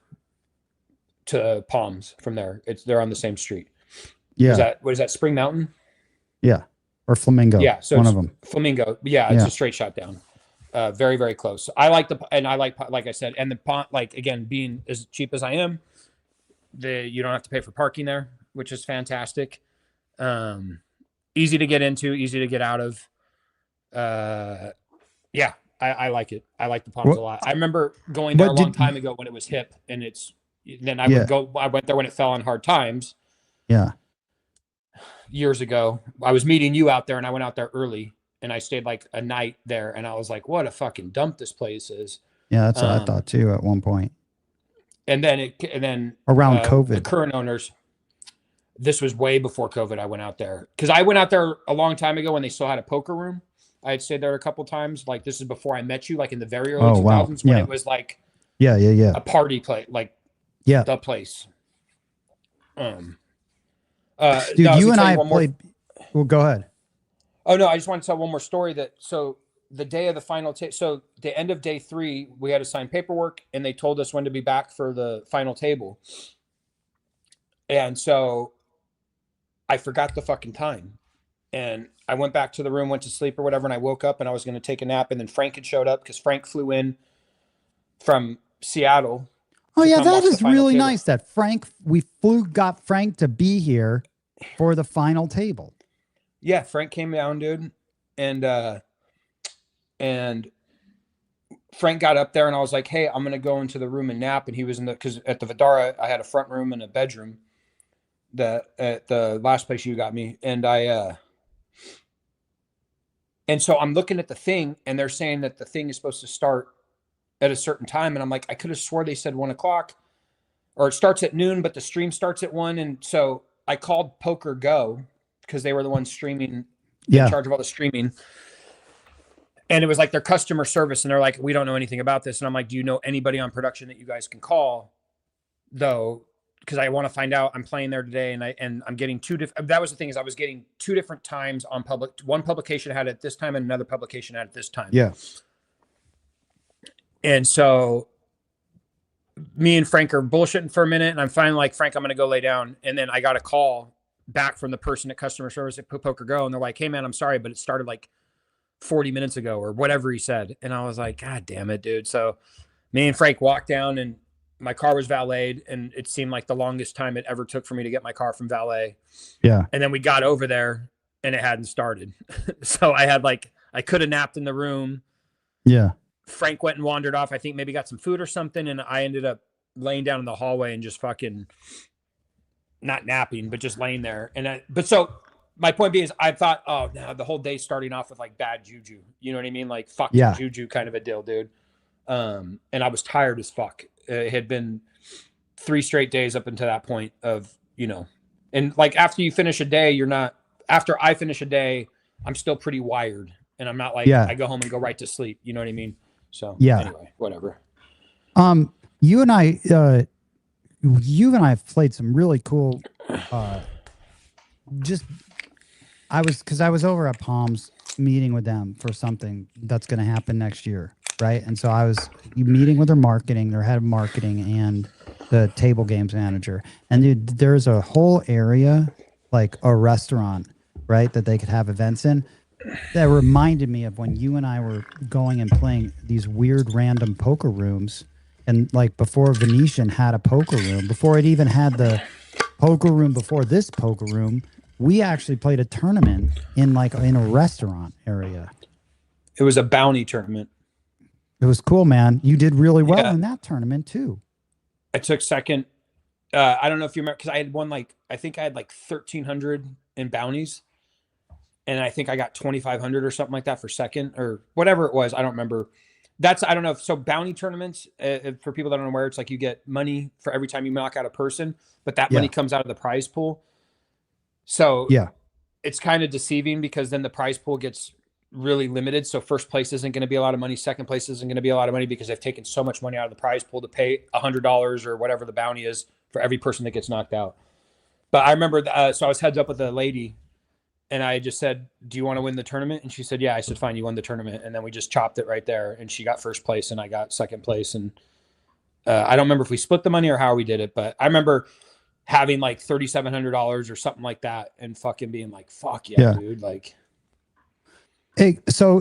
to Palms from there. They're on the same street.
Yeah.
What is that? Spring Mountain?
Yeah. Or Flamingo.
Yeah. So
one of them.
Flamingo. Yeah. It's a straight shot down. Very, very close. I like I said, and the pond, like, again, being as cheap as I am, you don't have to pay for parking there, which is fantastic. Easy to get into, easy to get out of. Yeah. I like it. I like the Palms a lot. I remember going there a long time ago when it was hip, and then I went there when it fell on hard times.
Yeah.
Years ago, I was meeting you out there, and I went out there early, and I stayed like a night there, and I was like, what a fucking dump this place is.
Yeah, that's what I thought too at one point.
And then
around COVID,
the current owners. This was way before COVID. I went out there because I went out there a long time ago when they still had a poker room. I had stayed there a couple times. Like this is before I met you, like in the very early 2000s when it was like a party place, like the place.
Dude, you and I played. Well, go ahead.
Oh no, I just want to tell one more story. So the day of the final so the end of day 3, we had to sign paperwork, and they told us when to be back for the final table. And so I forgot the fucking time, and I went back to the room, went to sleep or whatever. And I woke up and I was going to take a nap. And then Frank had showed up because Frank flew in from Seattle.
Oh yeah. That is really nice that we got Frank to be here for the final table.
Yeah. Frank came down, dude. And Frank got up there and I was like, hey, I'm going to go into the room and nap. And he was because at the Vidara, I had a front room and a bedroom at the last place you got me. And so I'm looking at the thing and they're saying that the thing is supposed to start at a certain time. And I'm like, I could have swore they said 1 o'clock, or it starts at noon, but the stream starts at 1. And so I called Poker Go because they were the ones streaming, in charge of all the streaming. And it was like their customer service. And they're like, we don't know anything about this. And I'm like, do you know anybody on production that you guys can call though? Because I want to find out. I'm playing there today, and I'm getting 2 different. That was the thing, is I was getting 2 different times on public. One publication had it at this time, and another publication had it this time.
Yeah.
And so, me and Frank are bullshitting for a minute, and I'm finally like, Frank, I'm going to go lay down. And then I got a call back from the person at customer service at Poker Go, and they're like, hey man, I'm sorry, but it started like 40 minutes ago or whatever he said. And I was like, God damn it, dude. So, me and Frank walked down, and my car was valeted, and it seemed like the longest time it ever took for me to get my car from valet.
Yeah.
And then we got over there and it hadn't started. So I could have napped in the room.
Yeah.
Frank went and wandered off. I think maybe got some food or something. And I ended up laying down in the hallway and just fucking not napping, but just laying there. But so my point being is I thought, oh no, the whole day starting off with like bad juju. You know what I mean? Like fuck juju kind of a deal, dude. And I was tired as fuck. It had been 3 straight days up until that point of, and like after you finish a day, after I finish a day, I'm still pretty wired, and I'm not like, I go home and go right to sleep. You know what I mean? So anyway, whatever.
You and I have played some really cool, I was over at Palms meeting with them for something that's going to happen next year. Right. And so I was meeting with their head of marketing and the table games manager. And dude, there's a whole area, like a restaurant, right, that they could have events in, that reminded me of when you and I were going and playing these weird random poker rooms. And like before Venetian had a poker room, before it even had the poker room before this poker room, we actually played a tournament in a restaurant area.
It was a bounty tournament.
It was cool, man. You did really well in that tournament too.
I took second. I don't know if you remember, because I had won I think I had 1,300 in bounties, and I think I got 2,500 or something like that for second or whatever it was. I don't remember. I don't know. So bounty tournaments, for people that aren't aware, it's like you get money for every time you knock out a person, but that money comes out of the prize pool. So it's kind of deceiving because then the prize pool gets really limited. So first place isn't going to be a lot of money. Second place isn't going to be a lot of money because they've taken so much money out of the prize pool to pay $100 or whatever the bounty is for every person that gets knocked out. But I remember, so I was heads up with a lady, and I just said, do you want to win the tournament? And she said, yeah. I said, fine, you won the tournament. And then we just chopped it right there, and she got first place and I got second place. And I don't remember if we split the money or how we did it, but I remember having $3,700 or something like that and fucking being like, fuck yeah. Dude.
Hey, so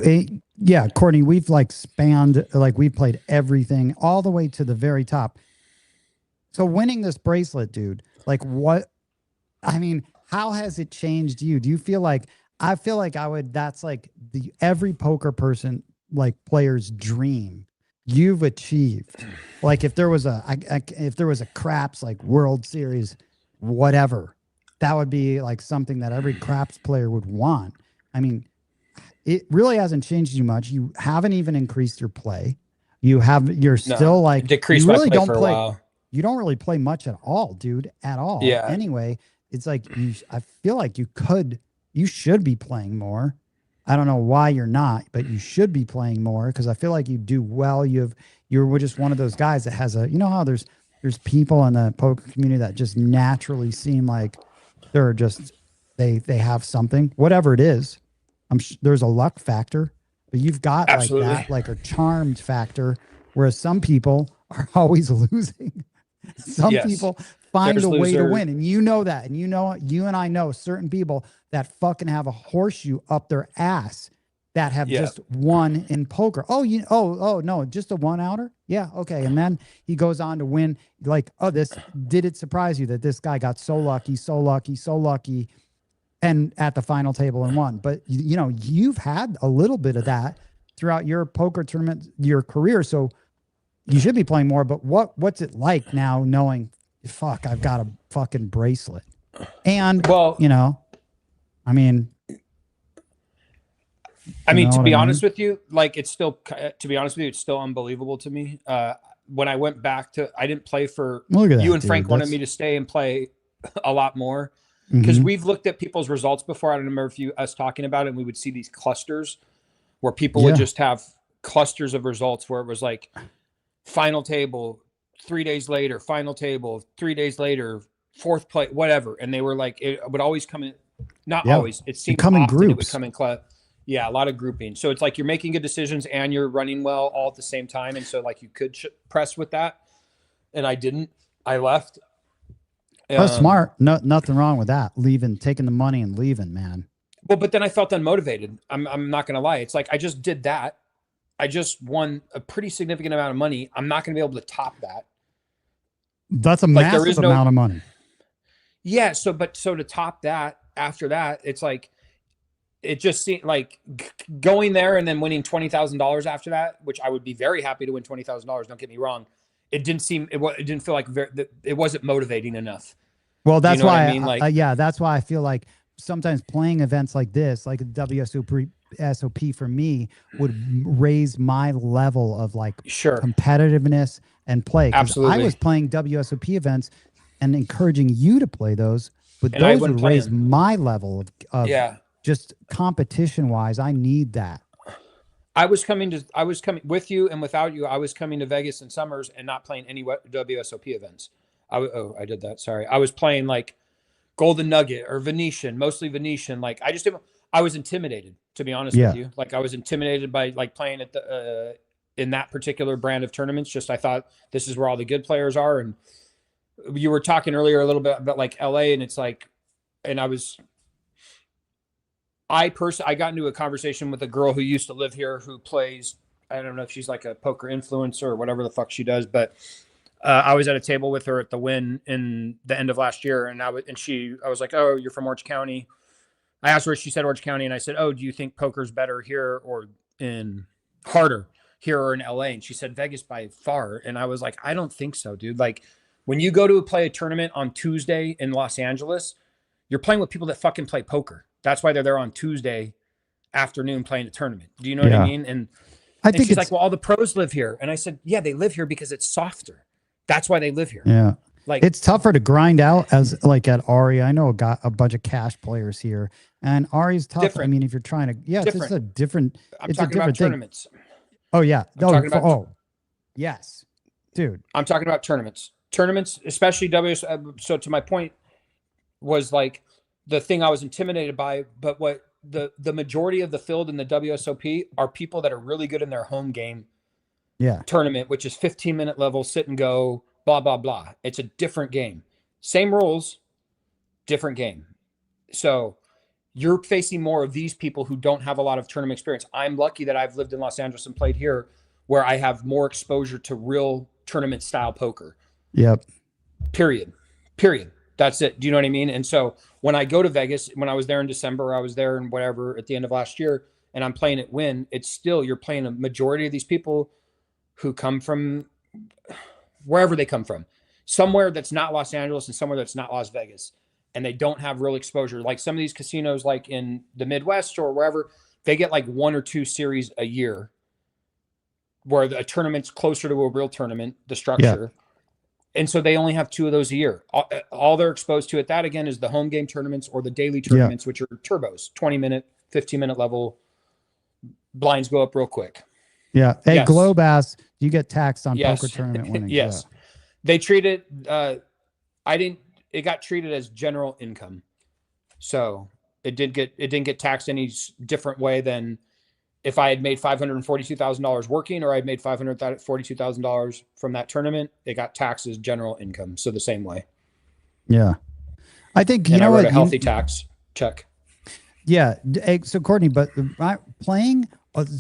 Courtney, we've spanned, we've played everything all the way to the very top. So winning this bracelet, dude, how has it changed you? Do you feel I feel like that's every poker person like player's dream. You've achieved. Like if there was a craps like World Series, whatever, that would be like something that every craps player would want. I mean, it really hasn't changed you much. You haven't even increased your play. You're still like,
decreased
you really
my play
don't
for a
play.
while.
You don't really play much at all, dude, at all.
Yeah.
Anyway, it's like, I feel like you should be playing more. I don't know why you're not, but you should be playing more because I feel like you do well. You're just one of those guys that has you know how there's people in the poker community that just naturally seem like they're just, they have something, whatever it is. There's a luck factor, but you've got
Absolutely.
like that, like a charmed factor, whereas some people are always losing. Some
Yes.
people find
There's
a way to
loser.
win. And you know that. And you and I know certain people that fucking have a horseshoe up their ass that have just won in poker. Oh, no, just a one outer. Yeah. Okay. And then he goes on to win. Like, oh, did it surprise you that this guy got so lucky, and at the final table and won? But you know, you've had a little bit of that throughout your poker tournament, your career. So you should be playing more, but what's it like now knowing, fuck, I've got a fucking bracelet? And,
Well,
you know, I mean,
to be honest with you, like it's still unbelievable to me. When I went back I didn't play for
look at
you
that,
and Frank
dude.
wanted me to stay and play a lot more because we've looked at people's results before. I don't remember us talking about it, and we would see these clusters where people would just have clusters of results where it was like, final table 3 days later, final table 3 days later, fourth place, whatever. And they were like, it would always come in, not always, it seemed
come in
often
groups.
it would come in a lot of grouping. So it's like you're making good decisions and you're running well all at the same time. And so like you could press with that. And I didn't. I left.
That's smart. No, nothing wrong with that. Taking the money and leaving, man.
Well, but then I felt unmotivated. I'm not going to lie. It's like, I just did that. I just won a pretty significant amount of money. I'm not going to be able to top that.
That's a massive amount of money.
Yeah. So to top that, after that, it's like, it just seemed like going there and then winning $20,000 after that, which I would be very happy to win $20,000. Don't get me wrong. It didn't feel like it wasn't motivating enough.
Well, that's why
I mean?
That's why I feel like sometimes playing events like this, like the WSOP for me, would raise my level of like competitiveness and play.
Absolutely.
I was playing WSOP events and encouraging you to play those, but those would raise my level of just competition wise. I need that.
I was coming with you and without you. I was coming to Vegas in summers and not playing any WSOP events. I did that. Sorry. I was playing like Golden Nugget or Venetian, mostly Venetian. Like I was intimidated, to be honest with you. Like I was intimidated by like playing at in that particular brand of tournaments. Just, I thought this is where all the good players are. And you were talking earlier a little bit about like LA, and it's like, and I got into a conversation with a girl who used to live here who plays, I don't know if she's like a poker influencer or whatever the fuck she does, but I was at a table with her at the Wynn in the end of last year. And I was like, oh, you're from Orange County. I asked her, she said Orange County. And I said, oh, do you think poker's better here or harder here or in LA? And she said Vegas by far. And I was like, I don't think so, dude. Like when you go to play a tournament on Tuesday in Los Angeles, you're playing with people that fucking play poker. That's why they're there on Tuesday afternoon playing a tournament. Do you know what I mean? And she's like, well, all the pros live here. And I said, yeah, they live here because it's softer. That's why they live here.
Yeah. Like it's tougher to grind out as like at Ari. I know a bunch of cash players here, and Ari's tough.
Different.
I mean, if you're trying to, it's a different.
I'm talking about tournaments.
Oh yeah.
Yes,
dude.
I'm talking about tournaments, especially So to my point was like the thing I was intimidated by, but what the majority of the field in the WSOP are people that are really good in their home game. Tournament, which is 15-minute level, sit and go, blah, blah, blah. It's a different game. Same rules, different game. So you're facing more of these people who don't have a lot of tournament experience. I'm lucky that I've lived in Los Angeles and played here where I have more exposure to real tournament style poker.
Yep.
Period. That's it. Do you know what I mean? And so when I go to Vegas, when I was there in December, I was there in whatever at the end of last year, and I'm playing at win, it's still, you're playing a majority of these people who come from wherever they come from, somewhere that's not Los Angeles and somewhere that's not Las Vegas. And they don't have real exposure. Like some of these casinos, like in the Midwest or wherever, they get like 1 or 2 series a year where a tournament's closer to a real tournament, the structure. Yeah. And so they only have 2 of those a year. All they're exposed to at that, again, is the home game tournaments or the daily tournaments, which are turbos, 20-minute, 15-minute level. Blinds go up real quick.
Yeah. Hey, yes. Globass, you get taxed on poker tournament winnings.
Yes. Yeah. They treat it, it got treated as general income. So it didn't get taxed any different way than if I had made $542,000 working, or I'd made $542,000 from that tournament. It got taxed as general income. So the same way.
Yeah. I think, you
and
know
I wrote
what?
A healthy tax check.
Yeah. So Courtney, but playing,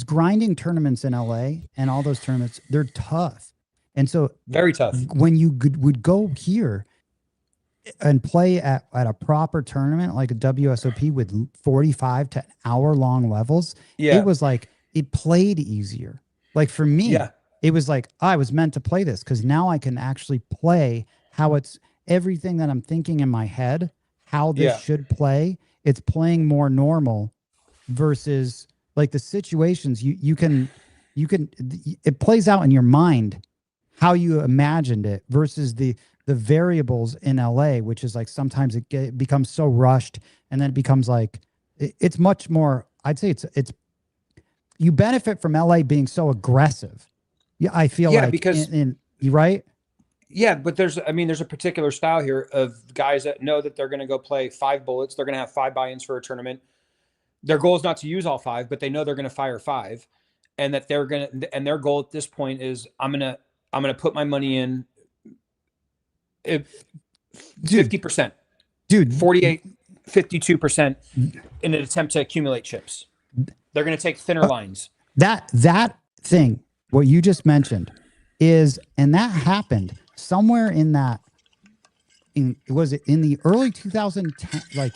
grinding tournaments in LA and all those tournaments, they're tough. And so
very tough.
When you would go here and play at a proper tournament, like a WSOP with 45 to hour-long levels, it was like, it played easier. Like for me, it was like, I was meant to play this because now I can actually play how it's everything that I'm thinking in my head, how this should play. It's playing more normal versus like the situations you can, it plays out in your mind how you imagined it versus the variables in LA, which is like sometimes it becomes so rushed, and then it becomes like it's much more. I'd say it's you benefit from LA being so aggressive. Yeah, I feel like
because
you right.
Yeah, but there's a particular style here of guys that know that they're going to go play 5 bullets. They're going to have 5 buy-ins for a tournament. Their goal is not to use all 5, but they know they're going to fire 5, and that and their goal at this point is I'm going to put my money in 50%, dude, 48, 52% in an attempt to accumulate chips. They're going to take thinner lines.
That thing, what you just mentioned is, and that happened somewhere in that, was it in the early 2010, like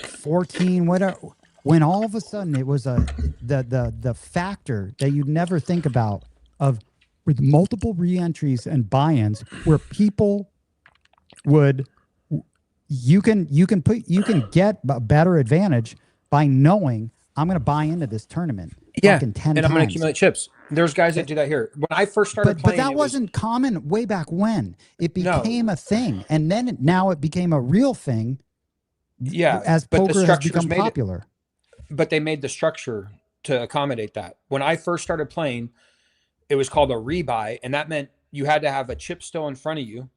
14, whatever, when all of a sudden it was the factor that you'd never think about of with multiple reentries and buy-ins where people would, you can get a better advantage by knowing I'm going to buy into this tournament.
Yeah. And I'm going to accumulate chips. There's guys that do that here. When I first started playing,
but that wasn't common way back when. It became a thing, and then now it became a real thing.
Yeah,
as poker has become popular.
But they made the structure to accommodate that. When I first started playing, it was called a rebuy, and that meant you had to have a chip still in front of you,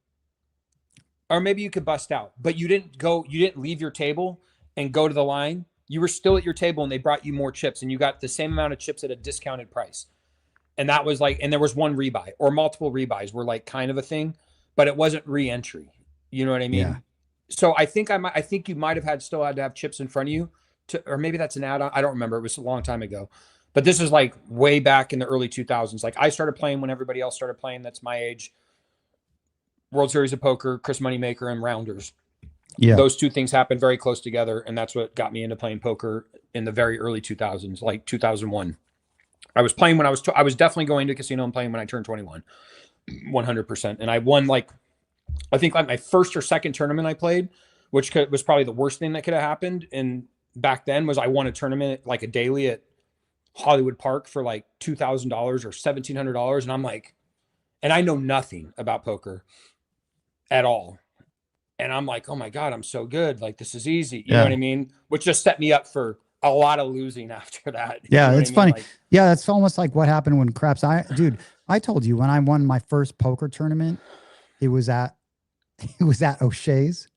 or maybe you could bust out, but you didn't leave your table and go to the line. You were still at your table, and they brought you more chips, and you got the same amount of chips at a discounted price. And that was like, and there was one rebuy, or multiple rebuys were like kind of a thing, but it wasn't re-entry. You know what I mean? Yeah. So I think you might have still had to have chips in front of you or maybe that's an add-on. I don't remember. It was a long time ago, but this is like way back in the early 2000s. Like I started playing when everybody else started playing. That's my age. World Series of Poker, Chris Moneymaker, and Rounders. Yeah. Those 2 things happened very close together. And that's what got me into playing poker in the very early 2000s, like 2001. I was playing when I was definitely going to casino and playing when I turned 21, 100%. And I won I think my first or second tournament I played, which was probably the worst thing that could have happened. And back then was I won a tournament, like a daily at Hollywood Park for like $2,000 or $1,700. And I'm like, and I know nothing about poker at all. And I'm like, oh my God, I'm so good. Like, this is easy. You know what I mean? Which just set me up for a lot of losing after that.
Yeah, it's funny. Like, yeah, it's almost like what happened when Craps. I told you when I won my first poker tournament, it was at O'Shea's.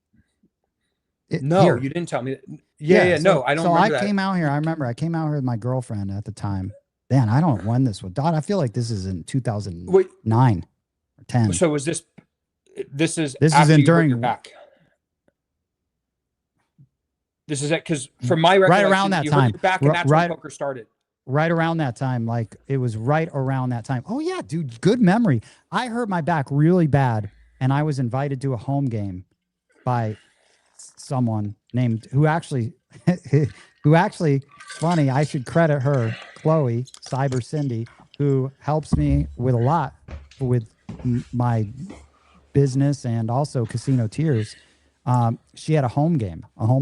No, you didn't tell me. Yeah, no, I don't.
So I came out here. I remember I came out here with my girlfriend at the time. Man, I don't win this with Dot. I feel like this is in 2009 or 10.
So was this? This is
in during
your back. This is it because from my recollection,
right around that time,
back, and that's when poker started.
Right around that time, like it was right around that time. Oh yeah, dude, good memory. I hurt my back really bad, and I was invited to a home game by someone named who actually who actually, funny, I should credit her, Chloe, Cyber Cindy, who helps me with a lot with my business and also Casino Tears. She had a home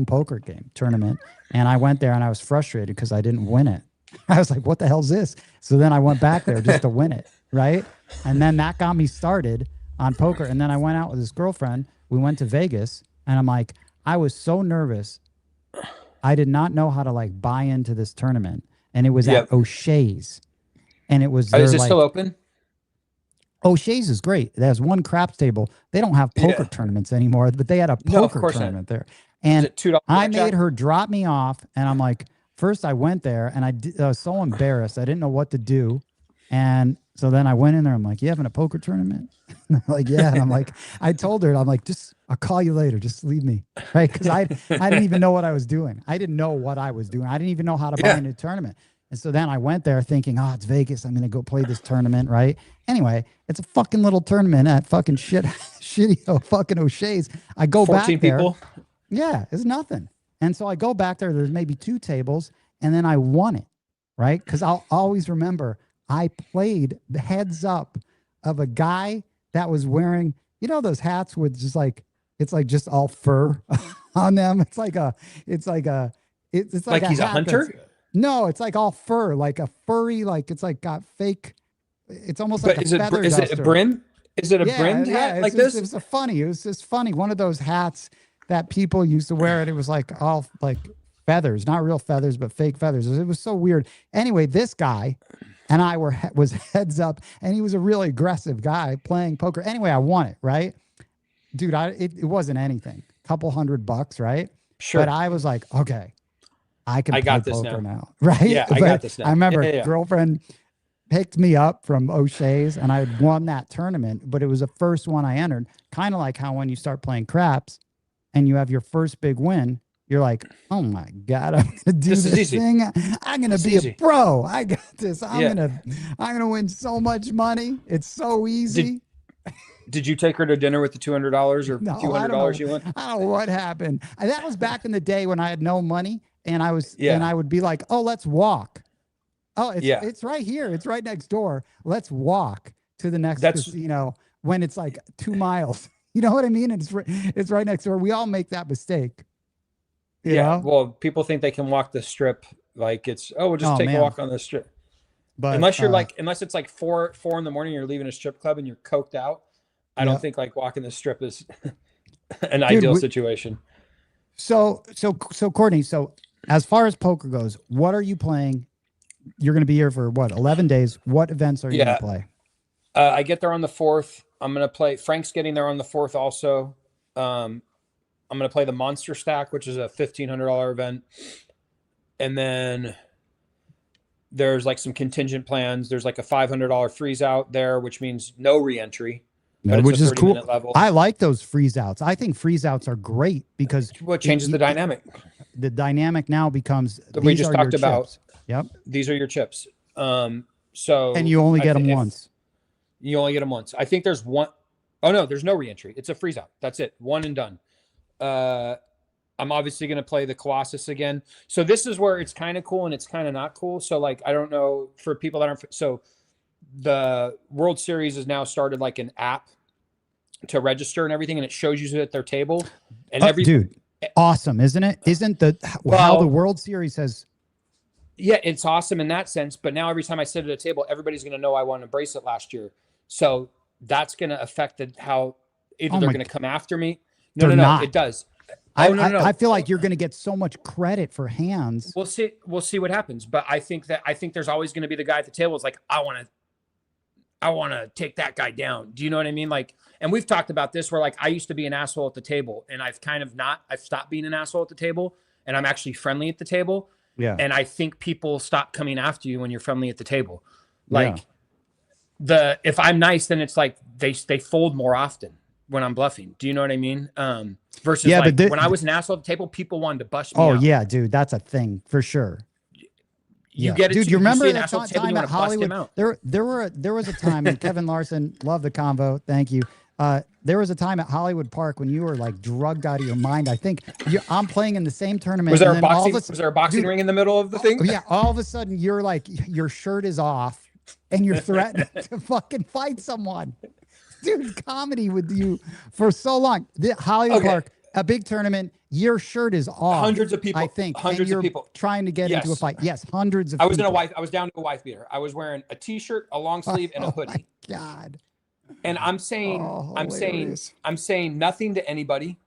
poker game tournament. And I went there and I was frustrated because I didn't win it. I was like, what the hell is this? So then I went back there just to win it. Right. And then that got me started on poker. And then I went out with this girlfriend. We went to Vegas and I'm like, I was so nervous. I did not know how to like buy into this tournament. And it was at O'Shea's. And it was,
is it still open?
O'Shea's is great. There's one craps table. They don't have poker tournaments anymore, but they had a poker tournament there. And I made her drop me off. And I'm like, first I went there and I was so embarrassed. I didn't know what to do. And so then I went in there. I'm like, you having a poker tournament? Like, yeah. And I'm like, I told her, I'm like, I'll call you later. Just leave me. Right. Cause I didn't even know what I was doing. I didn't know what I was doing. I didn't even know how to buy into a tournament. And so then I went there thinking, oh, it's Vegas. I'm going to go play this tournament. Right. Anyway, it's a fucking little tournament at fucking shitty fucking O'Shea's. I go back there. 14 people. Yeah. It's nothing. And so I go back there. There's maybe 2 tables and then I won it. Right. Cause I'll always remember I played the heads up of a guy that was wearing, you know, those hats with just like, it's like just all fur on them. It's like he's a
hunter.
No, it's like all fur, like a furry, like it's like got fake. It's almost like
is it a brim? Is it a brimmed hat like this?
It was just funny. One of those hats that people used to wear, and it was like all like feathers, not real feathers, but fake feathers. It was so weird. Anyway, this guy and I was heads up, and he was a really aggressive guy playing poker. Anyway, I won it, right? Dude, it wasn't anything. Couple $100, right?
Sure.
But I was like, okay, I play poker now. Right?
Yeah, I got this now.
I remember girlfriend picked me up from O'Shea's and I had won that tournament, but it was the first one I entered. Kind of like how when you start playing craps and you have your first big win, you're like, oh my God, I'm gonna do this thing. I'm gonna be a pro. I got this. I'm gonna win so much money. It's so easy.
Did you take her to dinner with the $200 or $200 you won?
I don't know what happened. That was back in the day when I had no money and and I would be like, oh, let's walk. Oh, it's right here. It's right next door. Let's walk to the next casino when it's like 2 miles. You know what I mean? It's right next door. We all make that mistake. You know?
Well, people think they can walk the strip like we'll just take a walk on the strip. But unless it's like 4 in the morning, you're leaving a strip club and you're coked out. I don't think like walking the strip is an ideal situation.
So Courtney, so as far as poker goes, what are you playing? You're going to be here for what, 11 days. What events are you going to play?
I get there on the 4th. I'm going to play. Frank's getting there on the 4th also. I'm going to play the Monster Stack, which is a $1,500 event. And then there's like some contingent plans. There's like a $500 freeze out there, which means no re-entry.
Which is cool. Level. I like those freeze outs. I think freeze outs are great because
what changes the dynamic.
The dynamic now becomes
we just talked about.
Chips. Yep.
These are your chips. And
you only get them once.
You only get them once. I think there's one. Oh no, there's no reentry. It's a freeze out. That's it. One and done. I'm obviously going to play the Colossus again. So this is where it's kind of cool and it's kind of not cool. So like, I don't know for people that aren't, so the World Series has now started like an app to register and everything. And it shows you at their table and
dude, awesome. Isn't it? Isn't how the World Series has.
Yeah, it's awesome in that sense. But now every time I sit at a table, everybody's going to know I won a bracelet last year. So that's going to affect how either they're going to come after me. No, it does.
I feel like you're going to get so much credit for hands.
We'll see what happens. But I think there's always going to be the guy at the table is like, I want to take that guy down. Do you know what I mean? Like, and we've talked about this where like, I used to be an asshole at the table and I've stopped being an asshole at the table and I'm actually friendly at the table.
Yeah.
And I think people stop coming after you when you're friendly at the table. Like if I'm nice, then it's like they fold more often when I'm bluffing. Do you know what I mean? Versus when I was an asshole at the table, people wanted to bust me out.
Oh yeah, dude. That's a thing for sure.
You get it,
dude.
too.
You remember
you
that time at Hollywood? There was a time, and Kevin Larson, love the convo. Thank you. There was a time at Hollywood Park when you were like drugged out of your mind. I think I'm playing in the same tournament.
Was there
and
a
then
boxing? Was there a boxing ring in the middle of the thing?
Yeah. All of a sudden, you're like, your shirt is off, and you're threatening to fucking fight someone. Dude, comedy with you for so long. The Hollywood Park, a big tournament. Your shirt is off.
Hundreds of people.
I think
hundreds of people
trying to get into a fight. Yes, hundreds of.
I was
people.
I was down to a wife beater. I was wearing a t-shirt, a long sleeve, and a hoodie.
My God.
And I'm saying nothing to anybody.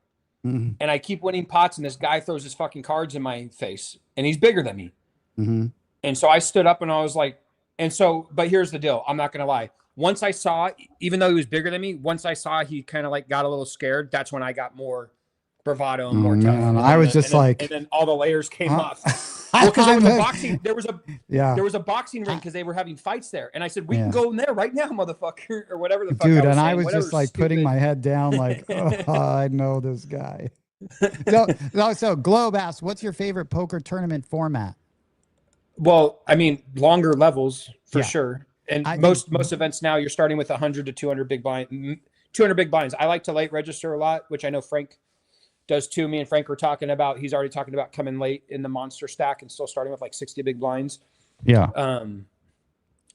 Mm-hmm.
And I keep winning pots, and this guy throws his fucking cards in my face, and he's bigger than me.
Mm-hmm.
And so I stood up and I was like, but here's the deal. I'm not going to lie. Once I saw, even though he was bigger than me, once I saw he kind of like got a little scared, that's when I got more bravado and more tough.
And I was just like,
and then all the layers came off. Well, because there was a boxing ring because they were having fights there, and I said, "We can go in there right now, motherfucker," or whatever the fuck.
Dude,
I was
just like putting my head down, like, oh, I know this guy. So Globe asks, "What's your favorite poker tournament format?"
Well, I mean, longer levels for sure, and most events now you're starting with 100 to 200 big blind, 200 big blinds. I like to late register a lot, which I know Frank does too. Me and Frank were talking about, he's already talking about coming late in the monster stack and still starting with like 60 big blinds.
Yeah.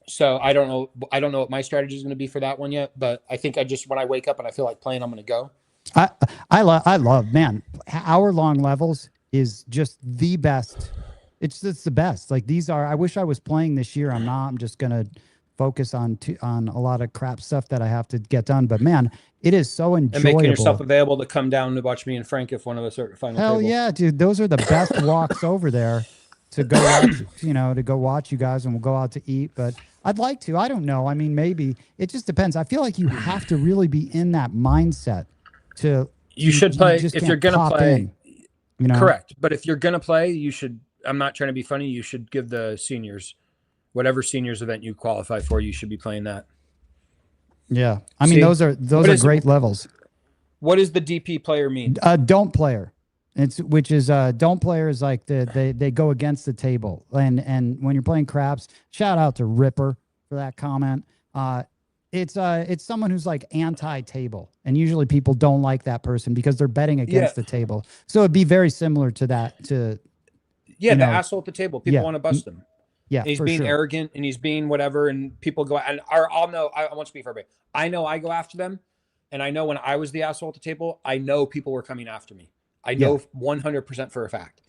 So I don't know what my strategy is going to be for that one yet, but I think when I wake up and I feel like playing, I'm going to go.
I love, man, hour long levels is just the best. It's the best. Like I wish I was playing this year. I'm not. I'm just going to focus on a lot of crap stuff that I have to get done. But man, it is so enjoyable.
And making yourself available to come down to watch me and Frank if one of us are at final
Hell
table.
yeah, dude. Those are the best walks over there to go watch, to go watch you guys, and we'll go out to eat. But I'd like to. I don't know. I mean, maybe. It just depends. I feel like you have to really be in that mindset to.
You should play if you're going to play. Correct. But if you're going to play, you should. I'm not trying to be funny. You should give the seniors, whatever seniors event you qualify for, you should be playing that.
Yeah. I mean, those are great levels.
What does the DP player mean?
Don't player. Don't player is like they go against the table. And when you're playing craps, shout out to Ripper for that comment. It's someone who's like anti-table, and usually people don't like that person because they're betting against the table. So it'd be very similar to that. The
asshole at the table. People want to bust him.
Yeah,
and he's being arrogant and he's being whatever, and people go and I'll know. I won't speak for everybody. I know I go after them, and I know when I was the asshole at the table, I know people were coming after me. I know 100% for a fact.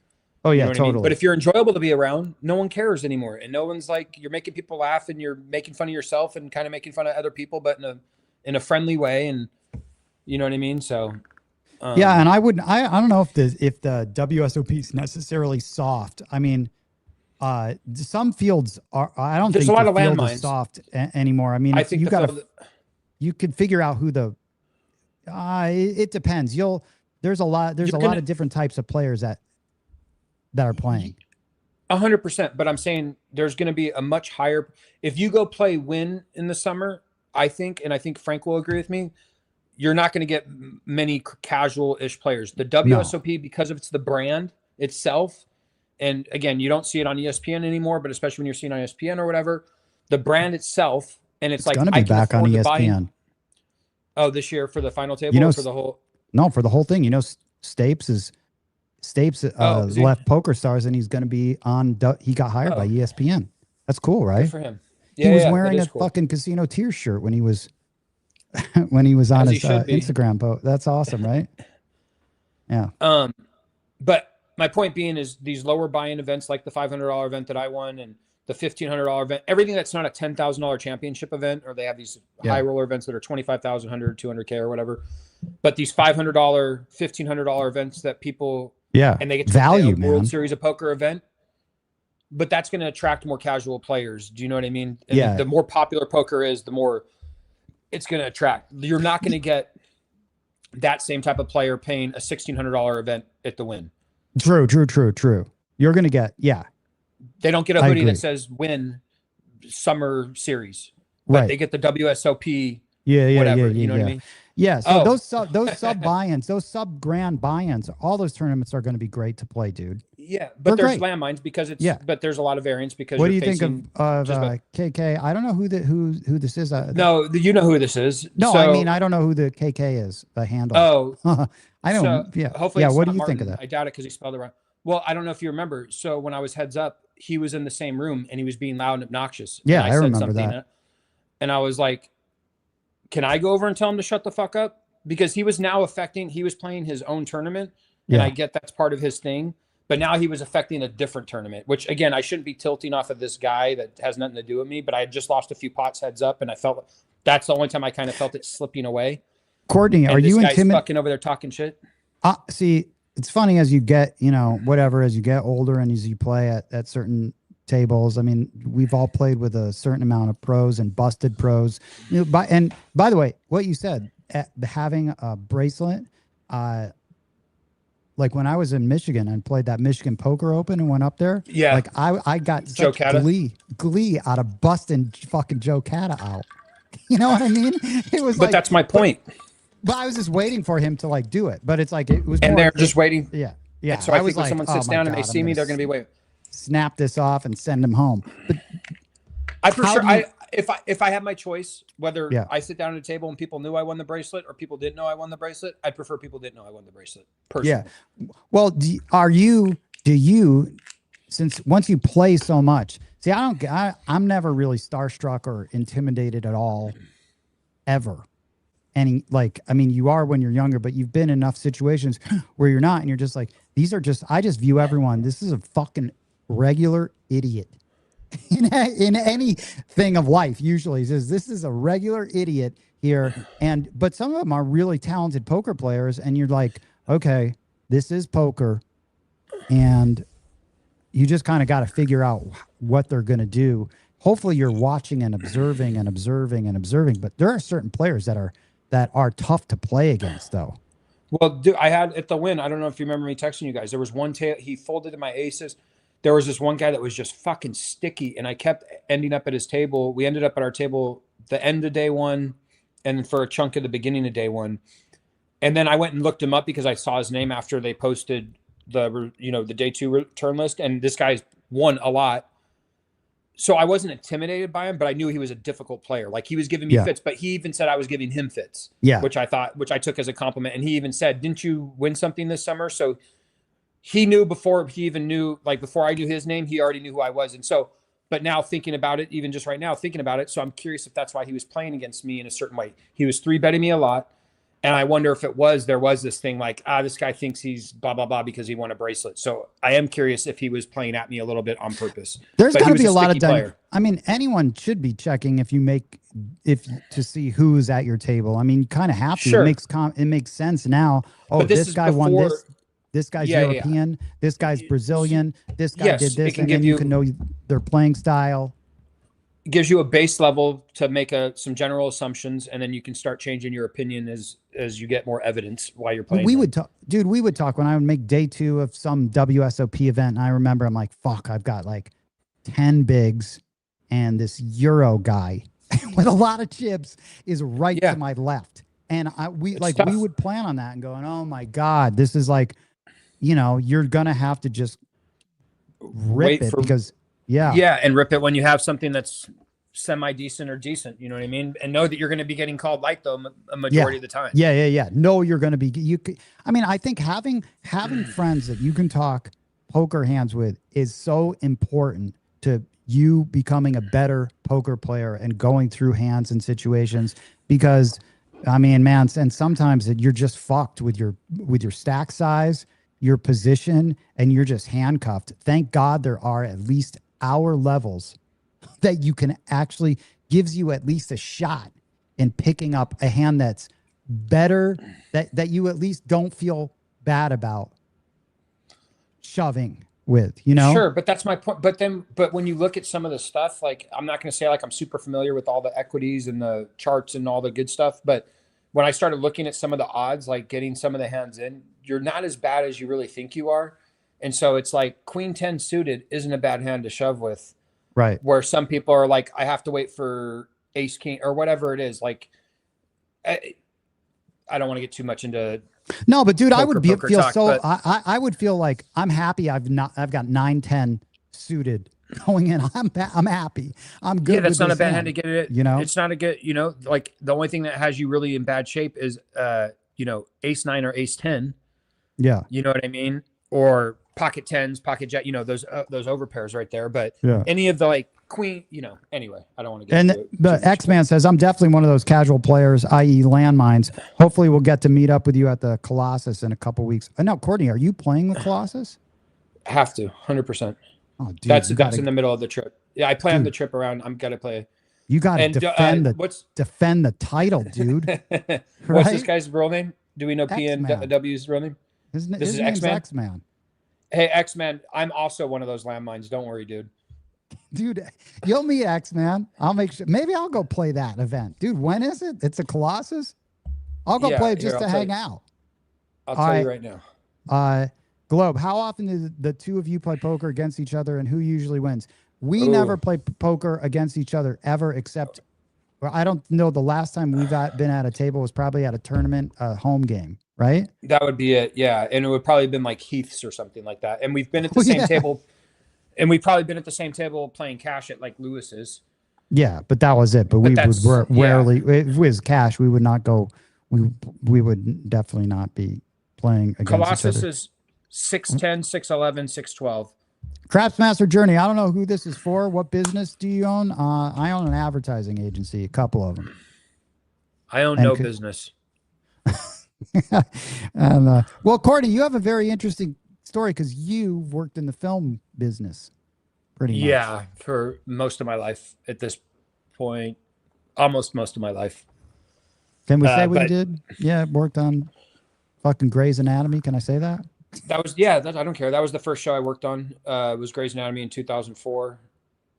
Oh yeah,
you know
totally.
I mean? But if you're enjoyable to be around, no one cares anymore, and no one's like, you're making people laugh and you're making fun of yourself and kind of making fun of other people, but in a friendly way, and you know what I mean. So
yeah, and I don't know if the WSOP is necessarily soft. I mean, some fields are. I don't
There's
think
a lot
the
of
field
landmines
is soft anymore. I mean,
I think
you could figure out who the. It depends. There's a lot of different types of players that are playing.
100%. But I'm saying there's going to be a much higher. If you go play win in the summer, I think Frank will agree with me, you're not going to get many casual-ish players. The WSOP, because of it's the brand itself, and again, you don't see it on ESPN anymore, but especially when you're seeing on ESPN or whatever, the brand itself, and it's like
going to be back on ESPN.
Oh, this year for the final table, or for the whole?
No, for the whole thing. Stapes left Poker Stars, and he's going to be on. He got hired by ESPN. That's cool, right?
Good for him.
Yeah, he was wearing a fucking Casino Tears shirt when he was on his Instagram post. That's awesome, right? Yeah.
But my point being is these lower buy-in events like the $500 event that I won and the $1,500 event, everything that's not a $10,000 championship event, or they have these high roller events that are $25,000, $100,000, $200K or whatever. But these $500, $1,500 events that people, and they get to
value,
play a World Series of Poker event, but that's going to attract more casual players. Do you know what I mean? And the more popular poker is, the more it's going to attract. You're not going to get that same type of player paying a $1,600 event at the Win.
True. You're going to get,
They don't get a hoodie that says Win Summer Series, but they get the WSOP whatever. You know what I mean?
Yeah. So
Oh.
those sub buy-ins, those sub grand buy-ins, all those tournaments are going to be great to play, dude.
Yeah, but
They're
there's
great.
landmines because it's.
Yeah.
But there's a lot of variance because
What do
you're
you think
facing
of
just about-
KK? I don't know who this is.
No, you know who this is.
No,
So,
I mean I don't know who the KK is. The handle.
Oh,
I don't.
so
Yeah.
hopefully,
Yeah.
it's
What do
not
you think of
Martin.
that?
I doubt it because he spelled it wrong. Well, I don't know if you remember. So when I was heads up, he was in the same room and he was being loud and obnoxious.
Yeah,
and
I remember that.
And I was like, "Can I go over and tell him to shut the fuck up?" Because he was now affecting. He was playing his own tournament, and
Yeah.
I get that's part of his thing. But now he was affecting a different tournament, which again, I shouldn't be tilting off of this guy that has nothing to do with me. But I had just lost a few pots heads up, and I felt that's the only time I kind of felt it slipping away.
Courtney,
And
are you
this guy's
intimidated?
fucking over there talking shit?
See, it's funny as you get, whatever, as you get older and as you play at certain tables. I mean, we've all played with a certain amount of pros and busted pros. And by the way, what you said, having a bracelet, like when I was in Michigan and played that Michigan Poker Open and went up there,
Yeah.
like I got
Joe
such
Catta?
glee out of busting fucking Joe Catta out. You know what I mean? It was
But that's my point.
But I was just waiting for him to like do it. But it's like it was
And
more,
they're just waiting.
yeah. Yeah.
So I think
was
when
like,
someone
oh
sits
my
down and they
God,
see me, they're going to be waiting.
snap this off and send him home. But
I for
How
sure.
do you-
If I have my choice, whether
Yeah.
I sit down at a table and people knew I won the bracelet or people didn't know I won the bracelet, I'd prefer people didn't know I won the bracelet. Personally.
yeah. Well, do you, since once you play so much, see, I'm never really starstruck or intimidated at all, ever. And I mean, you are when you're younger, but you've been in enough situations where you're not, and you're just like, I just view everyone, this is a fucking regular idiot. In anything of life, usually says this is a regular idiot here, but some of them are really talented poker players, and you're like, okay, this is poker, and you just kind of got to figure out what they're going to do. Hopefully, you're watching and observing and observing and observing. But there are certain players that are tough to play against, though.
Well, dude, I had at the win. I don't know if you remember me texting you guys. There was one tail. He folded to my aces. There was this one guy that was just fucking sticky, and I kept ending up at his table. We ended up at our table the end of day one, and for a chunk of the beginning of day one. And then I went and looked him up because I saw his name after they posted the day two return list, and this guy's won a lot. So I wasn't intimidated by him, but I knew he was a difficult player. Like he was giving me fits, but he even said I was giving him fits.
Yeah,
which I took as a compliment. And he even said, "Didn't you win something this summer?" So he knew before he even knew, like before I knew his name, he already knew who I was. And so, but now thinking about it, even just right now thinking about it, so I'm curious if that's why he was playing against me in a certain way. He was 3-betting me a lot. And I wonder if there was this thing like, this guy thinks he's blah, blah, blah because he won a bracelet. So I am curious if he was playing at me a little bit on purpose.
There's got to be a lot of
player.
I mean, anyone should be checking to see who's at your table. I mean, you kind of have to.
Sure.
It makes sense now. Oh, this guy won this. This guy's European. Yeah. This guy's Brazilian. This guy did this, and then you can know their playing style.
It gives you a base level to make some general assumptions, and then you can start changing your opinion as you get more evidence while you're playing.
We would talk when I would make day two of some WSOP event, and I remember I'm like, fuck, I've got like 10 bigs, and this Euro guy with a lot of chips is right to my left, and we would plan on that and going, oh my God, this is like, you're gonna have to just rip it because. Yeah,
and rip it when you have something that's semi-decent or decent, you know what I mean? And know that you're going to be getting called light, though, a majority of the time.
Yeah. No, you're going to be, I think having friends that you can talk poker hands with is so important to you becoming a better poker player and going through hands and situations, because, I mean, man, and sometimes you're just fucked with your stack size, your position, and you're just handcuffed. Thank God there are at least hour levels that you can actually gives you at least a shot in picking up a hand that's better, that you at least don't feel bad about shoving with,
Sure, but that's my point. But when you look at some of the stuff, like, I'm not going to say like I'm super familiar with all the equities and the charts and all the good stuff, but when I started looking at some of the odds, like getting some of the hands in, you're not as bad as you really think you are. And so it's like Queen 10 suited isn't a bad hand to shove with.
Right.
Where some people are like, I have to wait for Ace King or whatever it is. Like, I don't want to get too much into.
No, but dude, I would
poker
feel
talk,
so.
but-
I would feel like I'm happy. I've got 9-10 suited going in. I'm happy. I'm good.
Yeah, that's
with
not a
this
bad
hand,
hand to get it.
You know,
it's not a good. You know, like the only thing that has you really in bad shape is ace 9 or ace 10.
Yeah.
You know what I mean? Or pocket tens, pocket jack. You know those overpairs right there. But
Yeah.
any of the like queen. You know. Anyway, I don't want to get
And
into it.
the X-Man says, I'm definitely one of those casual players, i.e. landmines. Hopefully we'll get to meet up with you at the Colossus in a couple weeks. Now, Courtney, are you playing the Colossus?
Have to 100%.
Oh, dude,
that's in the middle of the trip. Yeah, I planned the
Dude.
trip around. I'm gonna play.
You got to defend the title, dude.
What's
Right?
this guy's real name? Do we know PNW's real name?
His
is
name's
X-Man?
X-Man.
Hey, X-Man, I'm also one of those landmines. Don't worry, dude.
Dude, you'll meet X-Man. I'll make sure. Maybe I'll go play that event. Dude, when is it? It's a Colossus? I'll go play just to hang out.
I'll tell you right now.
Globe, how often do the two of you play poker against each other, and who usually wins? We never play poker against each other ever, except I don't know. The last time we've been at a table was probably at a tournament, a home game, right?
That would be it. Yeah. And it would probably been like Heath's or something like that. And we've been at the same table, and we've probably been at the same table playing cash at like Lewis's.
Yeah, but that was it. But we would rarely, if it was cash, we would not go. We would definitely not be playing against
Colossus
each other.
is 6'10", 6'11", 6'12".
Craftsmaster Journey. I don't know who this is for. What business do you own? I own an advertising agency, a couple of them.
I own no business.
And well, Courtney, you have a very interesting story because you've worked in the film business pretty much.
Yeah, for most of my life at this point, almost most of my life.
Can we say what you did? Yeah, worked on fucking Grey's Anatomy. Can I say that?
That was, I don't care. That was the first show I worked on. It was Grey's Anatomy in 2004.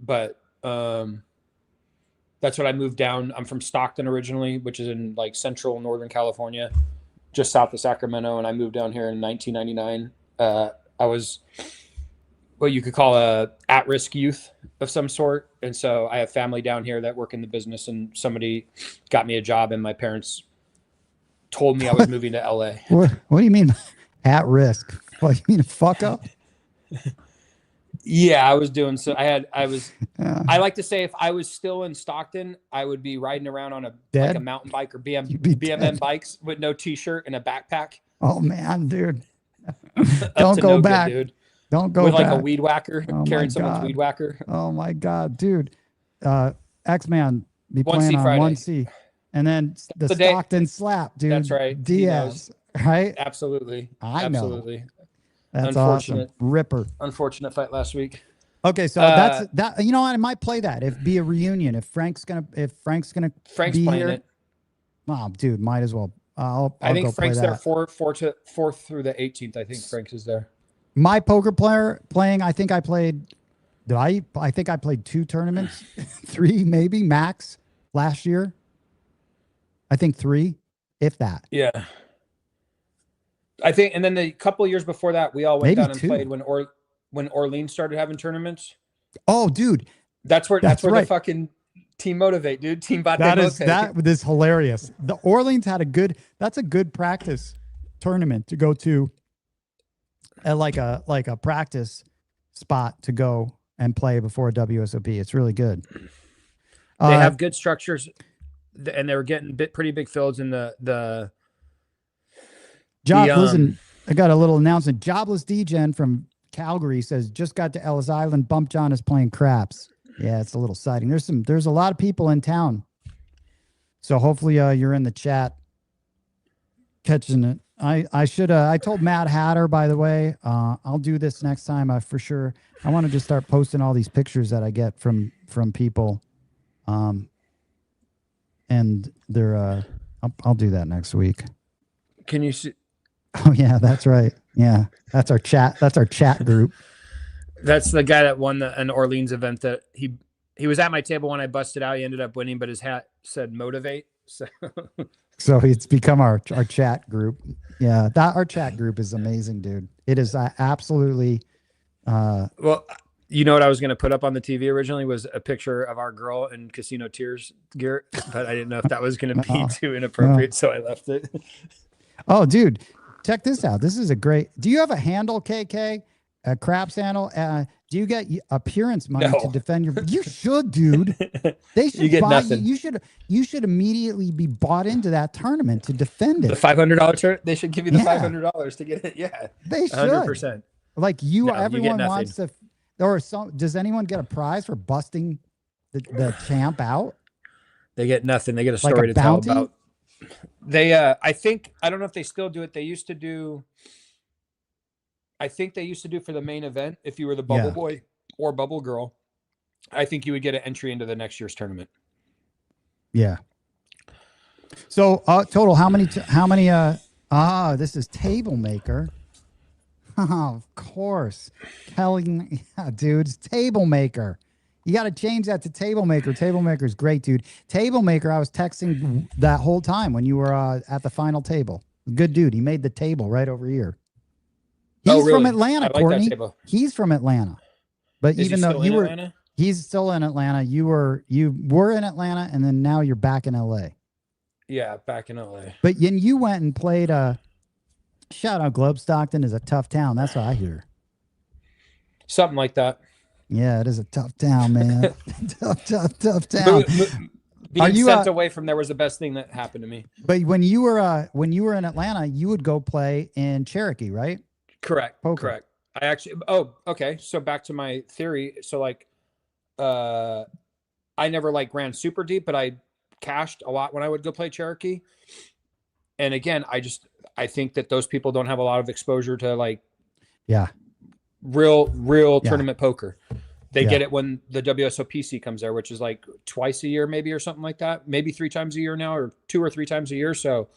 But that's when I moved down. I'm from Stockton originally, which is in like central Northern California, just south of Sacramento. And I moved down here in 1999. I was what you could call a at-risk youth of some sort. And so I have family down here that work in the business, and somebody got me a job, and my parents told me I was moving to LA.
What do you mean at risk? What, you mean fuck up?
Yeah, I was doing so. I like to say if I was still in Stockton, I would be riding around on like a mountain bike or BMM bikes with no t-shirt and a backpack.
Oh man, dude. Don't go back.
Good, dude.
Don't go
with
back.
like a weed whacker, carrying someone's weed whacker.
Oh my God, dude. X-Man be
1C
playing on
Friday.
1C. And then the Stockton slap, dude.
That's right.
Diaz, right?
Absolutely.
I know.
Absolutely.
That's awesome. Ripper.
Unfortunate fight last week.
Okay, so that's that. You know what? I might play that. If be a reunion. If Frank's gonna
Frank's
be
playing
here,
it.
Oh, dude, might as well.
I think
go
Frank's
play
there
that.
4th through the 18th. I think Frank's is there.
My poker playing. I think I played. I think I played 2 tournaments, 3 maybe max last year. I think 3, if that.
Yeah. I think, and then the couple of years before that, we all went
Maybe
down and
2.
played when Orleans started having tournaments.
Oh, dude,
that's where
right.
the fucking Team Motivate, dude. Team Bate
that is hilarious. The Orleans had that's a good practice tournament to go to, at like a practice spot to go and play before a WSOP. It's really good.
They have good structures, and they were getting pretty big fields in the
listen, I got a little announcement. Jobless DGen from Calgary says, just got to Ellis Island. Bump John is playing craps. Yeah, it's a little sighting. There's a lot of people in town. So hopefully you're in the chat catching it. I told Matt Hatter, by the way, I'll do this next time for sure. I want to just start posting all these pictures that I get from people. And they're I'll do that next week.
Can you see?
Oh yeah, that's right. Yeah, that's our chat. That's our chat group.
That's the guy that won an Orleans event. That he was at my table when I busted out. He ended up winning, but his hat said Motivate.
So it's become our chat group. Yeah, our chat group is amazing, dude. It is absolutely.
Well,
You know what I was going to put up on the TV originally was a picture of our girl in Casino Tears gear, but I didn't know if that was going to be too inappropriate, so I left it.
Oh, dude, check this out. This is a great. Do you have a handle, KK? A craps handle? Do you get appearance money to defend your? You should, dude. They should
get
buy
nothing.
You should immediately be bought into that tournament to defend it.
The $500 tournament. They should give you the $500 to get it. Yeah,
they should.
100%.
Like everyone wants to. Or does anyone get a prize for busting the champ out?
They get nothing. They get a story to tell about. They, I don't know if they still do it. They used to do. I think they used to do for the main event. If you were the bubble boy or bubble girl, I think you would get an entry into the next year's tournament.
Yeah. So total, how many? This is Table Maker. Oh, of course. Kelly, dude, it's Table Maker. You got to change that to Table Maker. Table Maker is great, dude. Table Maker, I was texting that whole time when you were at the final table. Good dude. He made the table right over here. He's from Atlanta, Courtney. He's from Atlanta. But even though you were, Atlanta? He's still in Atlanta. You were in Atlanta, and then now you're back in LA.
Yeah, back in LA.
But then you went and played shout out Globe Stockton is a tough town. That's what I hear.
Something like that.
Yeah, it is a tough town, man. tough town.
Being sent away from there was the best thing that happened to me.
But when you were in Atlanta, you would go play in Cherokee, right?
Correct.
Poker.
Correct. I actually. Oh, okay. So back to my theory. So like, I never like ran super deep, but I cashed a lot when I would go play Cherokee. And again, I think that those people don't have a lot of exposure to like, real tournament poker. They get it when the WSOPC comes there, which is like twice a year, maybe, or something like that. Maybe 3 times a year now, or 2 or 3 times a year. So,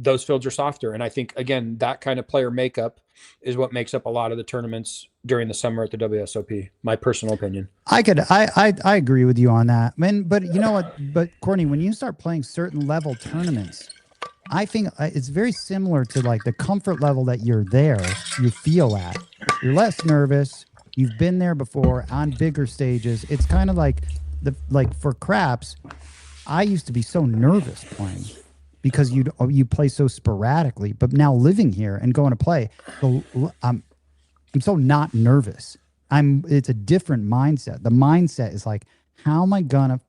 those fields are softer. And I think, again, that kind of player makeup is what makes up a lot of the tournaments during the summer at the WSOP. My personal opinion.
I agree with you on that. But you know what? But Courtney, when you start playing certain level tournaments, I think it's very similar to like the comfort level that you feel at. You're less nervous. You've been there before on bigger stages. It's kind of like for craps, I used to be so nervous playing because you play so sporadically. But now living here and going to play, I'm so not nervous. It's a different mindset. The mindset is like, how am I gonna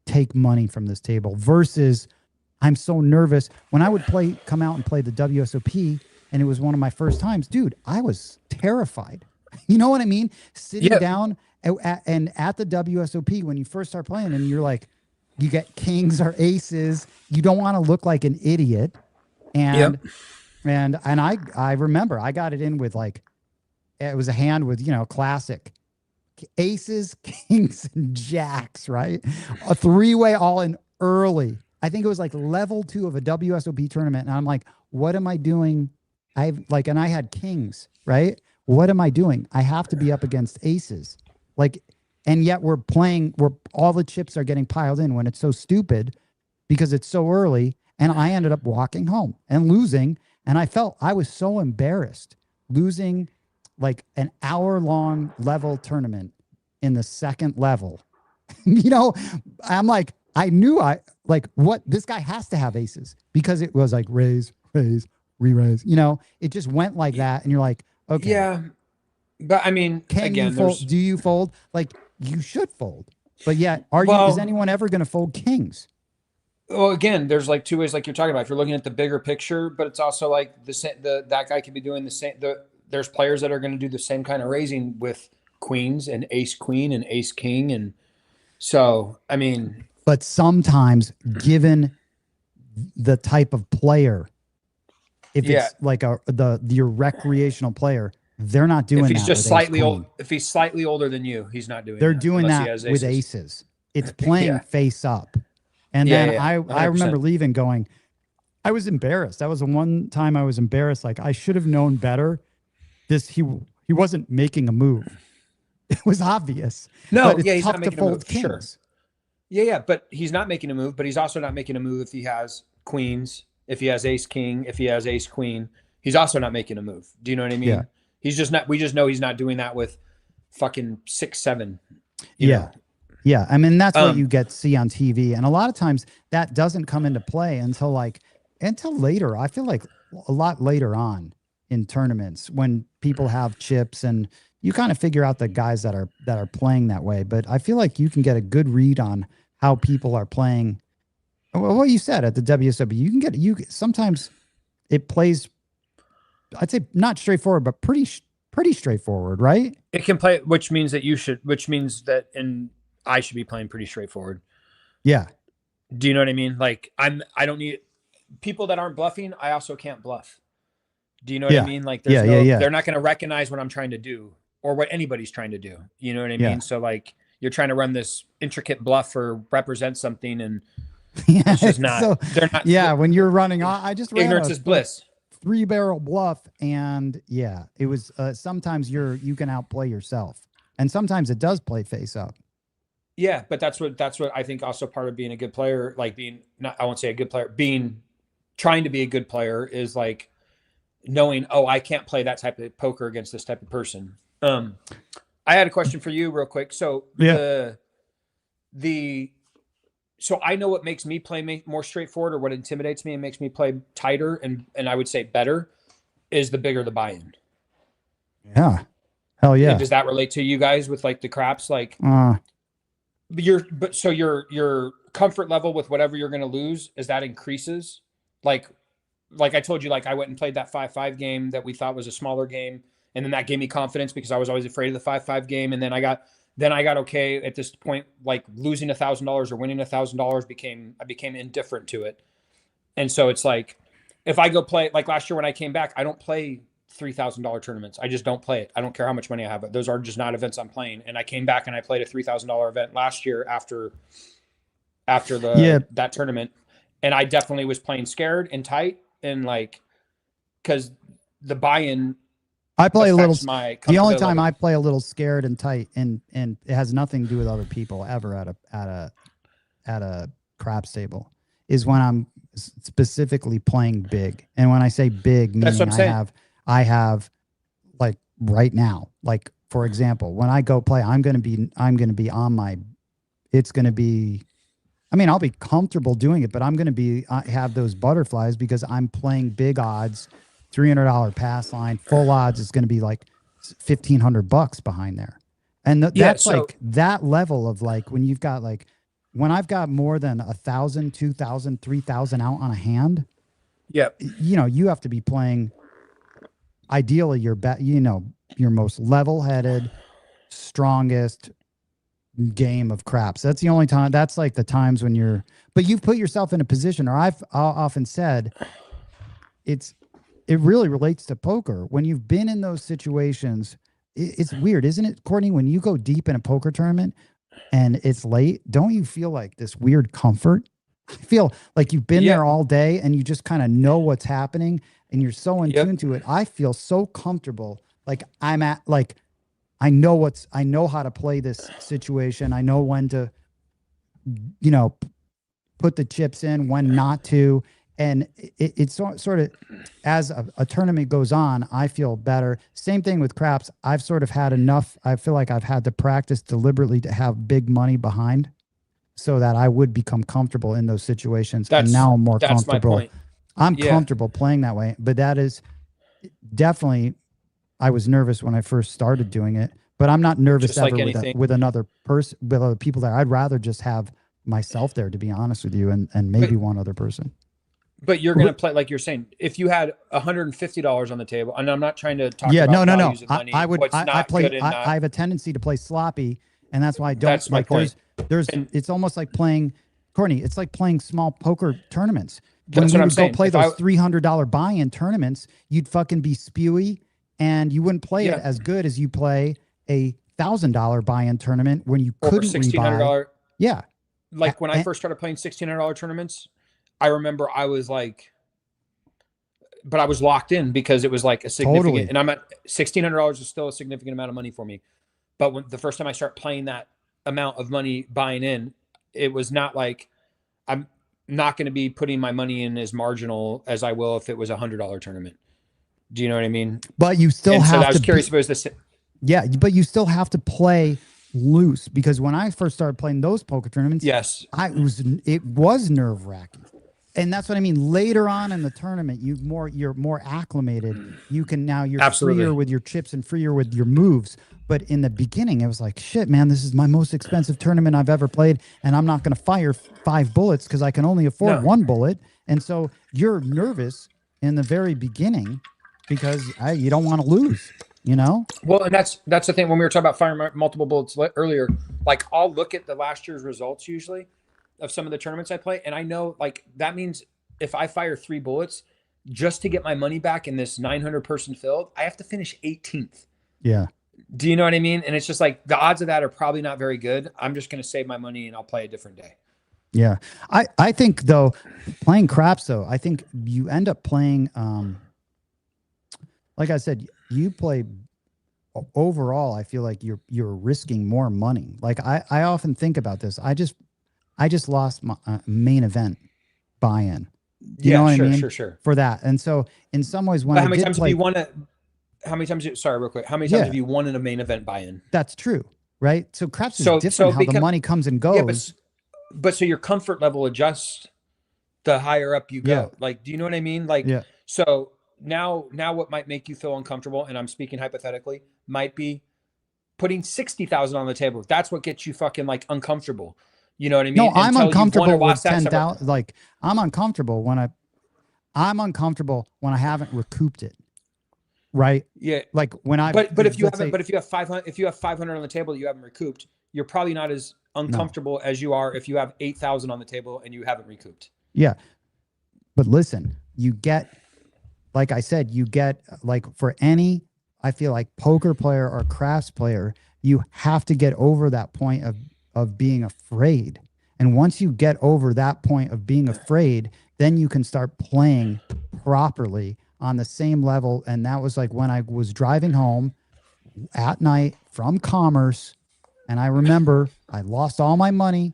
take money from this table versus I'm so nervous. When I would come out and play the WSOP, and it was one of my first times, dude, I was terrified. You know what I mean? Sitting down and at the WSOP, when you first start playing and you're like, you get kings or aces, you don't want to look like an idiot. And I remember I got it in with like, it was a hand with, classic aces, kings, and jacks, right? A 3-way all in early. I think it was like level 2 of a WSOP tournament. And I'm like, what am I doing? And I had kings, right? What am I doing? I have to be up against aces. And yet we're playing where all the chips are getting piled in when it's so stupid because it's so early. And I ended up walking home and losing. And I was so embarrassed losing like an hour-long level tournament in the second level. I'm like, I knew this guy has to have aces because it was like raise, re-raise, it just went like that. And you're like, okay. Yeah.
But I mean,
do you fold? Like you should fold, but yet is anyone ever going to fold kings?
Well, again, there's like 2 ways, like you're talking about. If you're looking at the bigger picture, but it's also like that guy could be doing the same. There's players that are going to do the same kind of raising with queens and ace queen and ace king. And so, I mean,
but sometimes given the type of player, if it's like your recreational player, they're not doing that.
If he's just slightly old, if he's slightly older than you, he's not doing
They're doing that with aces. It's playing face up. And then I remember leaving going, I was embarrassed. That was the one time I was embarrassed. Like I should have known better. He wasn't making a move. It was obvious.
No,
but
he's not making a move.
Kings.
Sure. Yeah, but he's not making a move, but he's also not making a move if he has queens, if he has ace king, if he has ace queen. He's also not making a move. Do you know what I mean?
Yeah.
He's just not. We just know he's not doing that with fucking 6'7".
Yeah. Yeah. I mean, that's what you get to see on TV. And a lot of times that doesn't come into play until later. I feel like a lot later on in tournaments when people have chips and you kind of figure out the guys that are playing that way. But I feel like you can get a good read on how people are playing. Well, what you said at the WSW, sometimes it plays, I'd say not straightforward, but pretty straightforward, right?
It can play, which means that I should be playing pretty straightforward.
Yeah.
Do you know what I mean? Like I don't need people that aren't bluffing. I also can't bluff. Do you know what I mean? Like they're not going to recognize what I'm trying to do or what anybody's trying to do. You know what I mean? So like you're trying to run this intricate bluff or represent something and it's just not, they're not.
Yeah. When you're running, I just ran
ignorance is bliss.
3-barrel bluff. And yeah, it was, sometimes you can outplay yourself and sometimes it does play face up.
Yeah, but that's what I think also part of being a good player, like I won't say a good player, trying to be a good player is like knowing, oh, I can't play that type of poker against this type of person. I had a question for you real quick. So so I know what makes me play more straightforward or what intimidates me and makes me play tighter and I would say better is the bigger the buy-in.
Yeah. Hell yeah.
And does that relate to you guys with like the craps? Like, so your comfort level with whatever you're going to lose, as that increases, like I told you, like I went and played that 5-5 game that we thought was a smaller game. And then that gave me confidence because I was always afraid of the 5-5 game. And then I got okay at this point, like losing $1,000 or winning $1,000 I became indifferent to it. And so it's like, if I go play, like last year when I came back, I don't play $3,000 tournaments. I just don't play it. I don't care how much money I have, but those are just not events I'm playing. And I came back and I played a $3,000 event last year after that tournament. And I definitely was playing scared and tight and like, cause the buy-in,
I play a little, the only time I play a little scared and tight and it has nothing to do with other people ever at a craps table is when I'm specifically playing big. And when I say big, meaning I have like right now, like for example, when I go play, I'm going to be on my, it's going to be, I mean, I'll be comfortable doing it, but I'm going to have those butterflies because I'm playing big odds, $300 pass line, full odds is going to be like $1,500 behind there. And that's like that level of like, when you've got like, when I've got more than 1,000, 2,000, 3,000 out on a hand, you have to be playing ideally your most level-headed, strongest game of craps. That's the only time. That's like the times when but you've put yourself in a position, or I've often said, it really relates to poker. When you've been in those situations, it's weird, isn't it, Courtney? When you go deep in a poker tournament and it's late, don't you feel like this weird comfort? I feel like you've been there all day and you just kind of know what's happening and you're so in tune to it. I feel so comfortable. Like I know how to play this situation. I know when to, put the chips in, when not to. And it's sort of, as a tournament goes on, I feel better. Same thing with craps. I've sort of had enough. I feel like I've had to practice deliberately to have big money behind so that I would become comfortable in those situations. And now I'm more comfortable. My point. I'm comfortable playing that way. But that is definitely, I was nervous when I first started doing it, but I'm not nervous ever with another person, with other people there. I'd rather just have myself there, to be honest with you, and maybe one other person.
But you're going to play, like you're saying, if you had $150 on the table, and I'm not trying to talk
about
no.
Money, I have a tendency to play sloppy, and that's why I don't.
That's my point.
It's almost like playing, Courtney, it's like playing small poker tournaments.
When we would
go play those $300 buy-in tournaments, you'd fucking be spewy, and you wouldn't play it as good as you play a $1,000 buy-in tournament when you couldn't rebuy. Yeah.
Like when I first started playing $1,600 tournaments, I remember I was like, but I was locked in because it was like a significant, and I'm at $1,600 is still a significant amount of money for me. But when the first time I start playing that amount of money buying in, it was not like, I'm not going to be putting my money in as marginal as I will if it was $100 tournament. Do you know what I mean?
But you still
And
have
so I was
to
curious if it was the same.
yeah, but you still have to play loose, because when I first started playing those poker tournaments,
Yes.
it was nerve wracking. And that's what I mean. Later on in the tournament, you're more acclimated. You can now you're
Absolutely.
freer with your chips and freer with your moves. But in the beginning, it was like, shit, man, this is my most expensive tournament I've ever played, and I'm not going to fire 5 bullets because I can only afford
No.
1 bullet. And so you're nervous in the very beginning because you don't want to lose, you know?
Well, and that's the thing when we were talking about firing multiple bullets earlier. Like, I'll look at the last year's results usually of some of the tournaments I play, and I know, like, that means if I fire 3 bullets just to get my money back in this 900 person field, I have to finish 18th.
Yeah.
Do you know what I mean? And it's just like the odds of that are probably not very good. I'm just going to save my money and I'll play a different day.
Yeah. I think though, playing craps though, I think you end up playing, like I said, you play overall. I feel like you're risking more money. Like I often think about this. I just lost my main event buy-in. You know what I mean?
Sure.
For that. And so in some ways, when
but
how
many times have you won it? How many times? Sorry, real quick. How many times have you won in a main event buy-in?
That's true, right? So craps is different how the money comes and goes.
Yeah, but so your comfort level adjusts the higher up you go.
Yeah.
Like, do you know what I mean? Like, so now what might make you feel uncomfortable, and I'm speaking hypothetically, might be putting 60,000 on the table. That's what gets you fucking like uncomfortable. You know what I mean?
No, I'm uncomfortable with 10,000. Like, I'm uncomfortable when I haven't recouped it. Right.
Yeah.
Like when I,
but if you have 500 on the table that you haven't recouped, you're probably not as uncomfortable as you are if you have 8,000 on the table and you haven't recouped.
Yeah. But listen, you get, like I said, like for any, I feel like poker player or crafts player, you have to get over that point of being afraid. And once you get over that point of being afraid, then you can start playing properly on the same level. And that was like when I was driving home at night from Commerce, and I remember I lost all my money,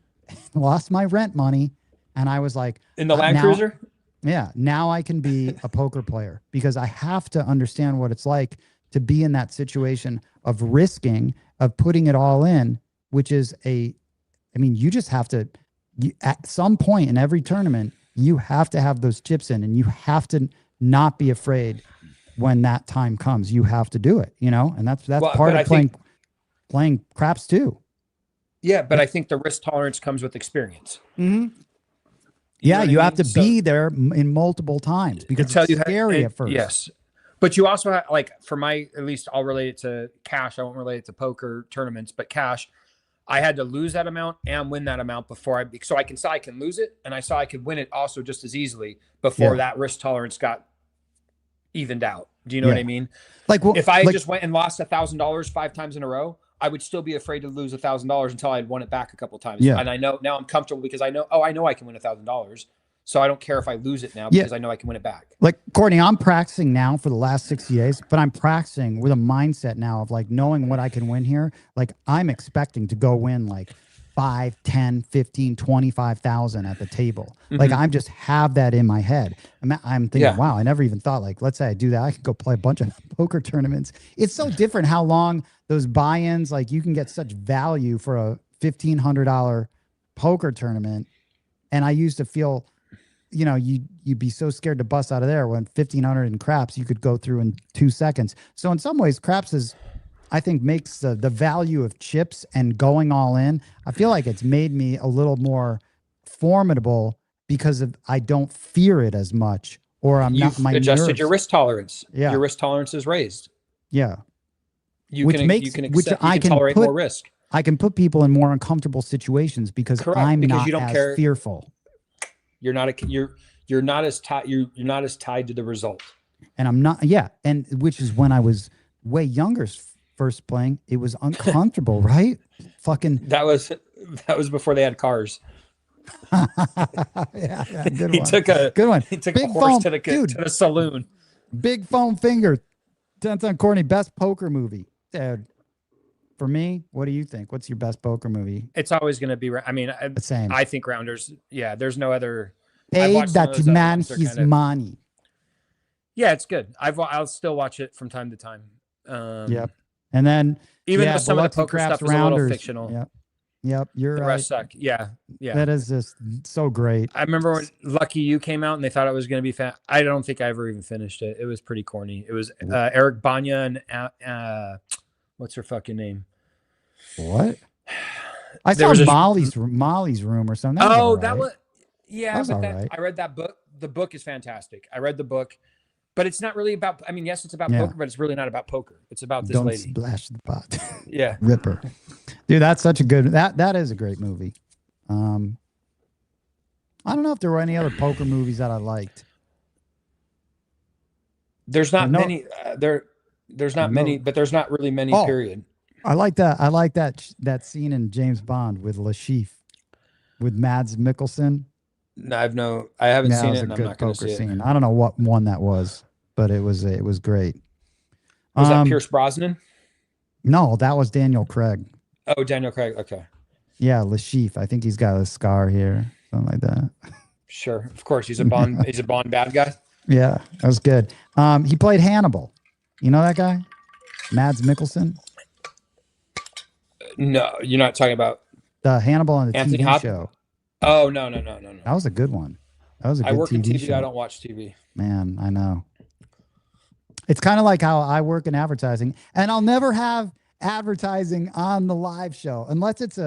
lost my rent money, and I was like,
in the Land Cruiser?
Yeah, now I can be a poker player, because I have to understand what it's like to be in that situation of risking, of putting it all in, which is you just have to, at some point in every tournament, you have to have those chips in, and you have to not be afraid when that time comes. You have to do it, you know, and that's part of playing craps too.
Yeah, but I think the risk tolerance comes with experience.
Mm-hmm. You have to be there in multiple times, because it's scary at first.
Yes, but you also have, like, for my, at least I'll relate it to cash. I won't relate it to poker tournaments, but cash, I had to lose that amount and win that amount before so I can lose it, and I saw I could win it also just as easily before that risk tolerance got evened out. Do you know what I mean?
Like,
if I just went and lost $1,000 5 times in a row, I would still be afraid to lose $1,000 until I had won it back a couple of times.
Yeah.
And I know now I'm comfortable because I know I can win $1,000. So I don't care if I lose it now because I know I can win it back.
Like, Courtney, I'm practicing now for the last 60 days, but I'm practicing with a mindset now of like knowing what I can win here. Like, I'm expecting to go win like 5, 10, 15, 25,000 at the table. Mm-hmm. Like, I just have that in my head. I'm thinking, wow, I never even thought, like, let's say I do that, I could go play a bunch of poker tournaments. It's so different how long those buy-ins, like, you can get such value for a $1,500 poker tournament. And I used to feel, you know, you'd be so scared to bust out of there, when 1,500 in craps you could go through in 2 seconds. So in some ways, craps is, I think, makes the value of chips and going all in. I feel like it's made me a little more formidable because I don't fear it as much, or
You've adjusted your risk tolerance.
Yeah,
your risk tolerance is raised.
Yeah,
you can tolerate more risk.
I can put people in more uncomfortable situations because I'm not
you don't
as
care.
fearful.
You're not as tied to the result.
And I'm not. Yeah, and which is when I was way younger. First playing, it was uncomfortable, right? Fucking.
That was before they had cars.
yeah, good one.
Good one. He took
Big
a horse
foam,
to the saloon.
Big foam finger. 10th on Courtney, best poker movie. Dude, for me, what do you think? What's your best poker movie?
It's always going to be. I mean,
the same.
I think Rounders. Yeah, there's no other.
Paid that man his money.
Yeah, it's good. I'll still watch it from time to time.
Yep. And then
Even though
yeah,
some of the
Biloxi
poker
Crafts
stuff is a little
Rounders.
fictional.
Yep. Yep. You're
The
right.
rest suck. Yeah. Yeah.
That is just so great.
I remember when Lucky You came out and they thought it was going to be fat. I don't think I ever even finished it. It was pretty corny. It was Eric Banya and what's her fucking name?
What? I saw Molly's Room or something.
That
was
was yeah.
That was
but
right.
I read that book. The book is fantastic. I read the book, but it's not really about. I mean, yes, it's about poker, but it's really not about poker. It's about this lady.
Splash the pot.
Yeah,
Ripper. Dude, that's such a good. That is a great movie. I don't know if there were any other poker movies that I liked.
There's not many. There's not many, but there's not really many. Period.
I like that. I like that scene in James Bond with Lashif, with Mads Mikkelsen.
No, I haven't seen it. And I'm not going to see it.
I don't know what one that was, but it was great.
Was that Pierce Brosnan?
No, that was Daniel Craig.
Oh, Daniel Craig. Okay.
Yeah, Lashif. I think he's got a scar here, something like that.
Sure, of course. He's a Bond. He's a Bond bad guy.
Yeah, that was good. He played Hannibal. You know that guy, Mads Mikkelsen.
No, you're not talking about
the Hannibal on the
Anthony
TV show.
Oh no. That
was a good one. That was a good
I work in TV.
show.
I don't watch TV.
Man, I know. It's kind of like how I work in advertising, and I'll never have advertising on the live show unless it's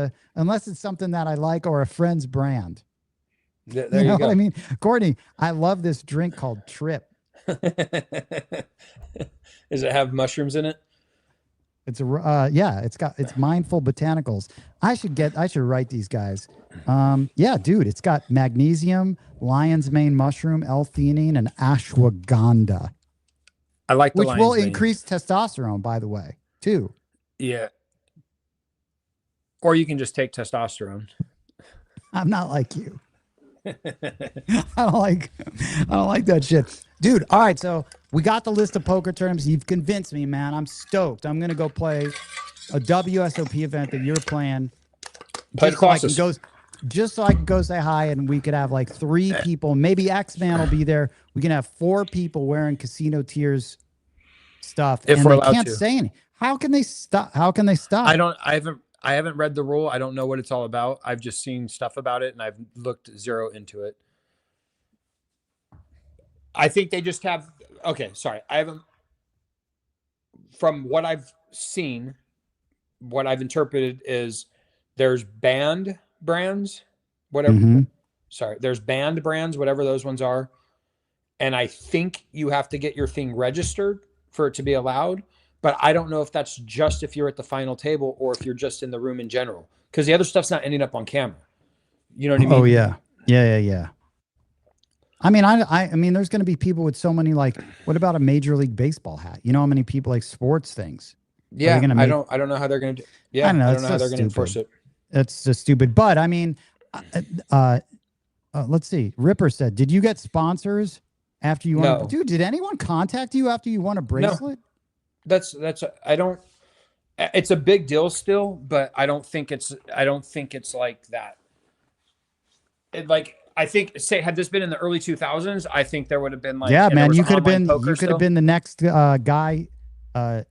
something that I like or a friend's brand.
There
you know
go.
what I mean? Courtney, I love this drink called Trip.
Does it have mushrooms in it?
It's it's mindful botanicals. I should write these guys. Yeah, dude, it's got magnesium, lion's mane mushroom, L-theanine, and ashwagandha.
I like the
which will increase testosterone, by the way, too.
Yeah. Or you can just take testosterone.
I'm not like you. I don't like that shit. Dude, all right, so we got the list of poker terms. You've convinced me, man. I'm stoked. I'm gonna go play a WSOP event that you're playing. Just so I can go say hi, and we could have like 3 people. Maybe X-Man will be there. We can have 4 people wearing Casino Tears stuff.
If we're allowed to.
Can't say anything. How can they stop?
I haven't read the rule. I don't know what it's all about. I've just seen stuff about it, and I've looked zero into it. I think they just have. Okay, sorry. I haven't. From what I've seen, what I've interpreted is there's banned brands, whatever.
Mm-hmm.
Sorry, there's banned brands, whatever those ones are, and I think you have to get your thing registered for it to be allowed. But I don't know if that's just if you're at the final table or if you're just in the room in general, because the other stuff's not ending up on camera. You know what I mean?
Oh yeah. I mean, I mean, there's going to be people with so many, like, what about a Major League Baseball hat? You know how many people like sports things?
Yeah, I don't know how they're going to. Yeah, I don't know how they're going to enforce it.
It's just stupid. But I mean, let's see. Ripper said, "Did you get sponsors after you won?" Dude, did anyone contact you after you won a bracelet?
No. I don't. It's a big deal still, but I don't think it's like that. I think, had this been in the early 2000s, I think there would have been like,
yeah, man, you could have been the next guy. What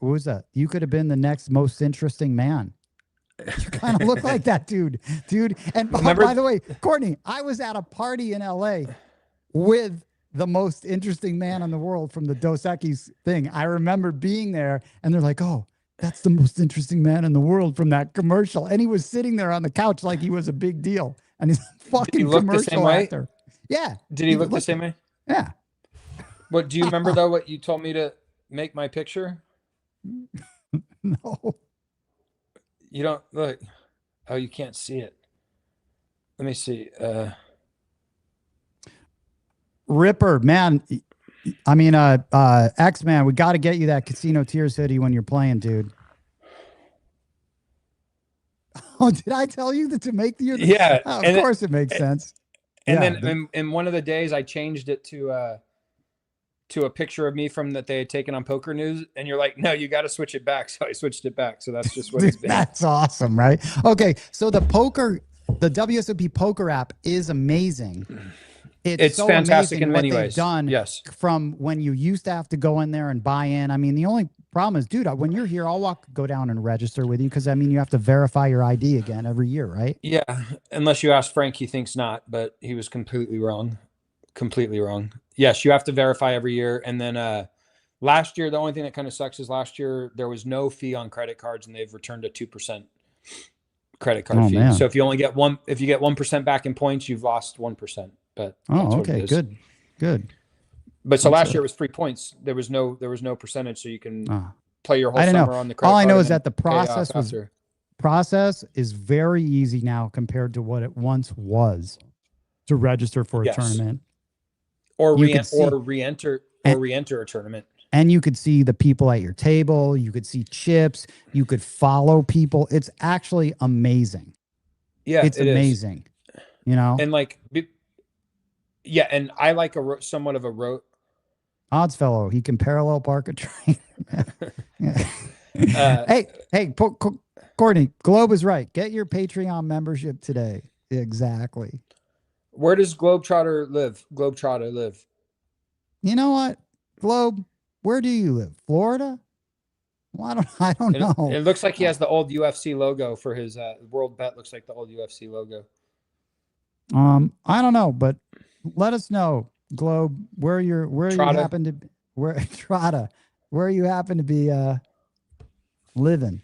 was that? You could have been the next most interesting man. You kind of look like that dude. And by the way, Courtney, I was at a party in LA with the most interesting man in the world from the Dos Equis thing. I remember being there, and they're like, "Oh, that's the most interesting man in the world from that commercial." And he was sitting there on the couch like he was a big deal. And he's a fucking commercial actor. Yeah.
Did he look the same way?
Yeah.
What do you remember though? What you told me to make my picture?
No.
You don't look. Oh, you can't see it. Let me see.
Ripper, man. I mean, X-Man, we got to get you that Casino Tears hoodie when you're playing, dude. Oh, did I tell you that to make the?
Yeah,
of course it makes sense.
And then in one of the days, I changed it to a picture of me from that they had taken on Poker News, and you're like, no, you got to switch it back. So I switched it back. So that's just what it's been.
That's awesome, right? Okay, so the WSOP poker app is amazing.
It's
so
fantastic
amazing
in
what
many
they've
ways.
done
Yes.
from when you used to have to go in there and buy in. I mean, the only problem is, dude, when you're here, I'll go down and register with you because I mean, you have to verify your ID again every year, right?
Yeah, unless you ask Frank, he thinks not, but he was completely wrong. Completely wrong. Yes, you have to verify every year. And then last year, the only thing that kind of sucks is last year there was no fee on credit cards, and they've returned a 2% credit card fee.
Man.
So if you get 1% back in points, you've lost 1%. But that's what it is.
Good.
But so last year it was 3 points. There was no percentage, so you can play your whole summer on the credit
card. All I know
is
that the process is very easy now compared to what it once was to register for a tournament.
Or re-enter a tournament.
And you could see the people at your table. You could see chips. You could follow people. It's actually amazing.
Yeah,
it's amazing. You know,
and like, yeah, and I like somewhat of a road.
Odds fellow, he can parallel park a train. Hey, Courtney, Globe is right. Get your Patreon membership today. Exactly.
Where does Globetrotter live?
You know what, Globe? Where do you live? Florida? Well, I don't know.
It looks like he has the old UFC logo for his World Bet. Looks like the old UFC logo.
I don't know, but let us know, Globe, where you happen to living.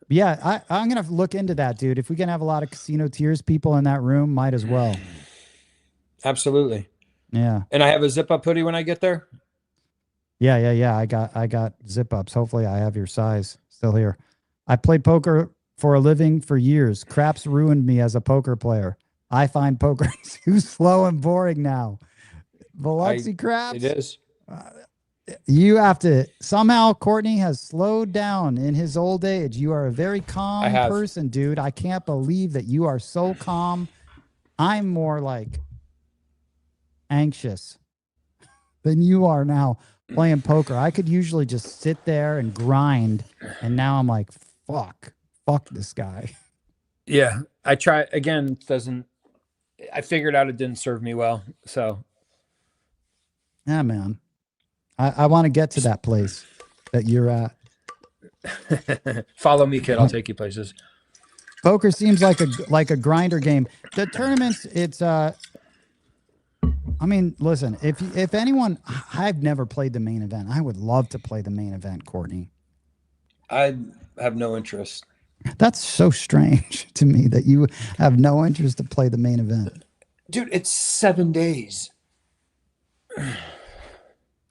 Yeah, I'm gonna look into that, dude. If we can have a lot of Casino Tears people in that room, might as well.
Absolutely.
Yeah.
And I have a zip up hoodie when I get there.
Yeah. I got zip ups. Hopefully I have your size still here. I played poker for a living for years. Craps ruined me as a poker player. I find poker too slow and boring now. Biloxi Craps.
It is.
You have to somehow. Courtney has slowed down in his old age. You are a very calm person, dude. I can't believe that you are so calm. I'm more like anxious than you are now playing poker. I could usually just sit there and grind, and now I'm like, fuck this guy.
Yeah, I try again. I figured out it didn't serve me well. So,
yeah, man. I want to get to that place that you're at.
Follow me, kid. I'll take you places.
Poker seems like a grinder game. The tournaments, it's I mean, listen, if anyone, I've never played the main event. I would love to play the main event, Courtney.
I have no interest.
That's so strange to me that you have no interest to play the main event.
Dude, it's 7 days.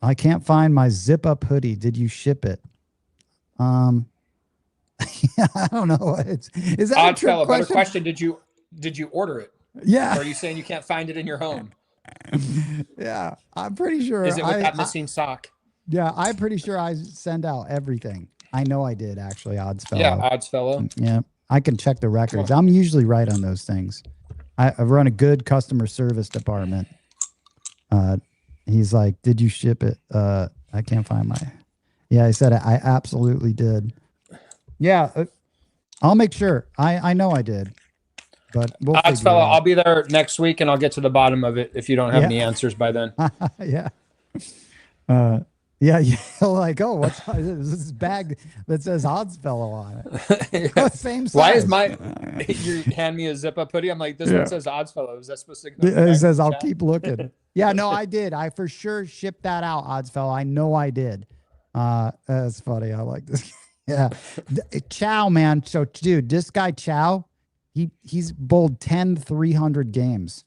I can't find my zip up hoodie. Did you ship it? Yeah, I don't know. Is that
Odd fellow, better question. Did you order it?
Yeah.
Or are you saying you can't find it in your home?
Yeah, I'm pretty sure.
Is it with that missing sock?
Yeah, I'm pretty sure I send out everything. I know I did, actually, Odds fellow.
Yeah, Odds fellow.
Yeah, I can check the records. I'm usually right on those things. I run a good customer service department. He's like, did you ship it? I can't find my. Yeah, I said I absolutely did. Yeah, I'll make sure. I know I did. But we'll
Odds fellow, I'll be there next week and I'll get to the bottom of it if you don't have any answers by then.
Yeah. Yeah, like, oh, what's this bag that says Odds fellow on it?
Yeah.
Same size.
Why is you hand me a zip up hoodie? I'm like, this one says Odds fellow. Is that supposed to go?
It says I'll keep looking. Yeah, no, I did. I for sure shipped that out, Odds fellow. I know I did. That's funny. I like this. Yeah. Chow, man. So, dude, this guy Chow, he's bowled 10 300 games.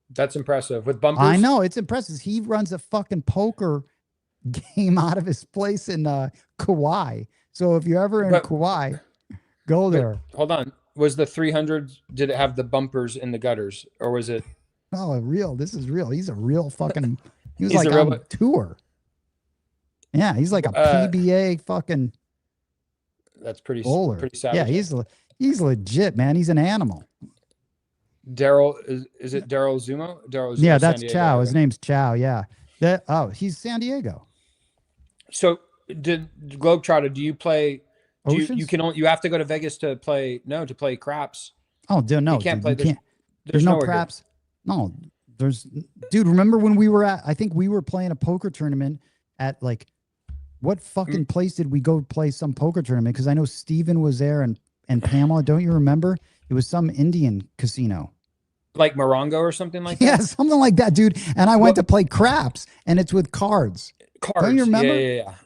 That's impressive. With bumpers?
I know, it's impressive. He runs a fucking poker game out of his place in Kauai. So if you're ever in Kauai, go there.
Hold on. Was the 300, did it have the bumpers in the gutters, or was it?
Oh, real. This is real. He's a real fucking, he was like on tour. Yeah, he's like a PBA fucking
that's pretty
bowler.
Pretty savage.
Yeah, he's legit, man. He's an animal.
Daryl, is it Daryl Zumo?
Yeah, that's Chow. His name's Chow. Yeah. He's San Diego.
So did Globetrotter, do you play you have to go to Vegas to play craps?
Oh, no.
You can't play.
There's no craps. No, dude, remember when I think we were playing a poker tournament at like, what fucking place did we go play some poker tournament? Because I know Steven was there and Pamela, don't you remember? It was some Indian casino.
Like Morongo or something like that?
Yeah, something like that, dude. And I went to play craps, and it's with cards. Don't you remember?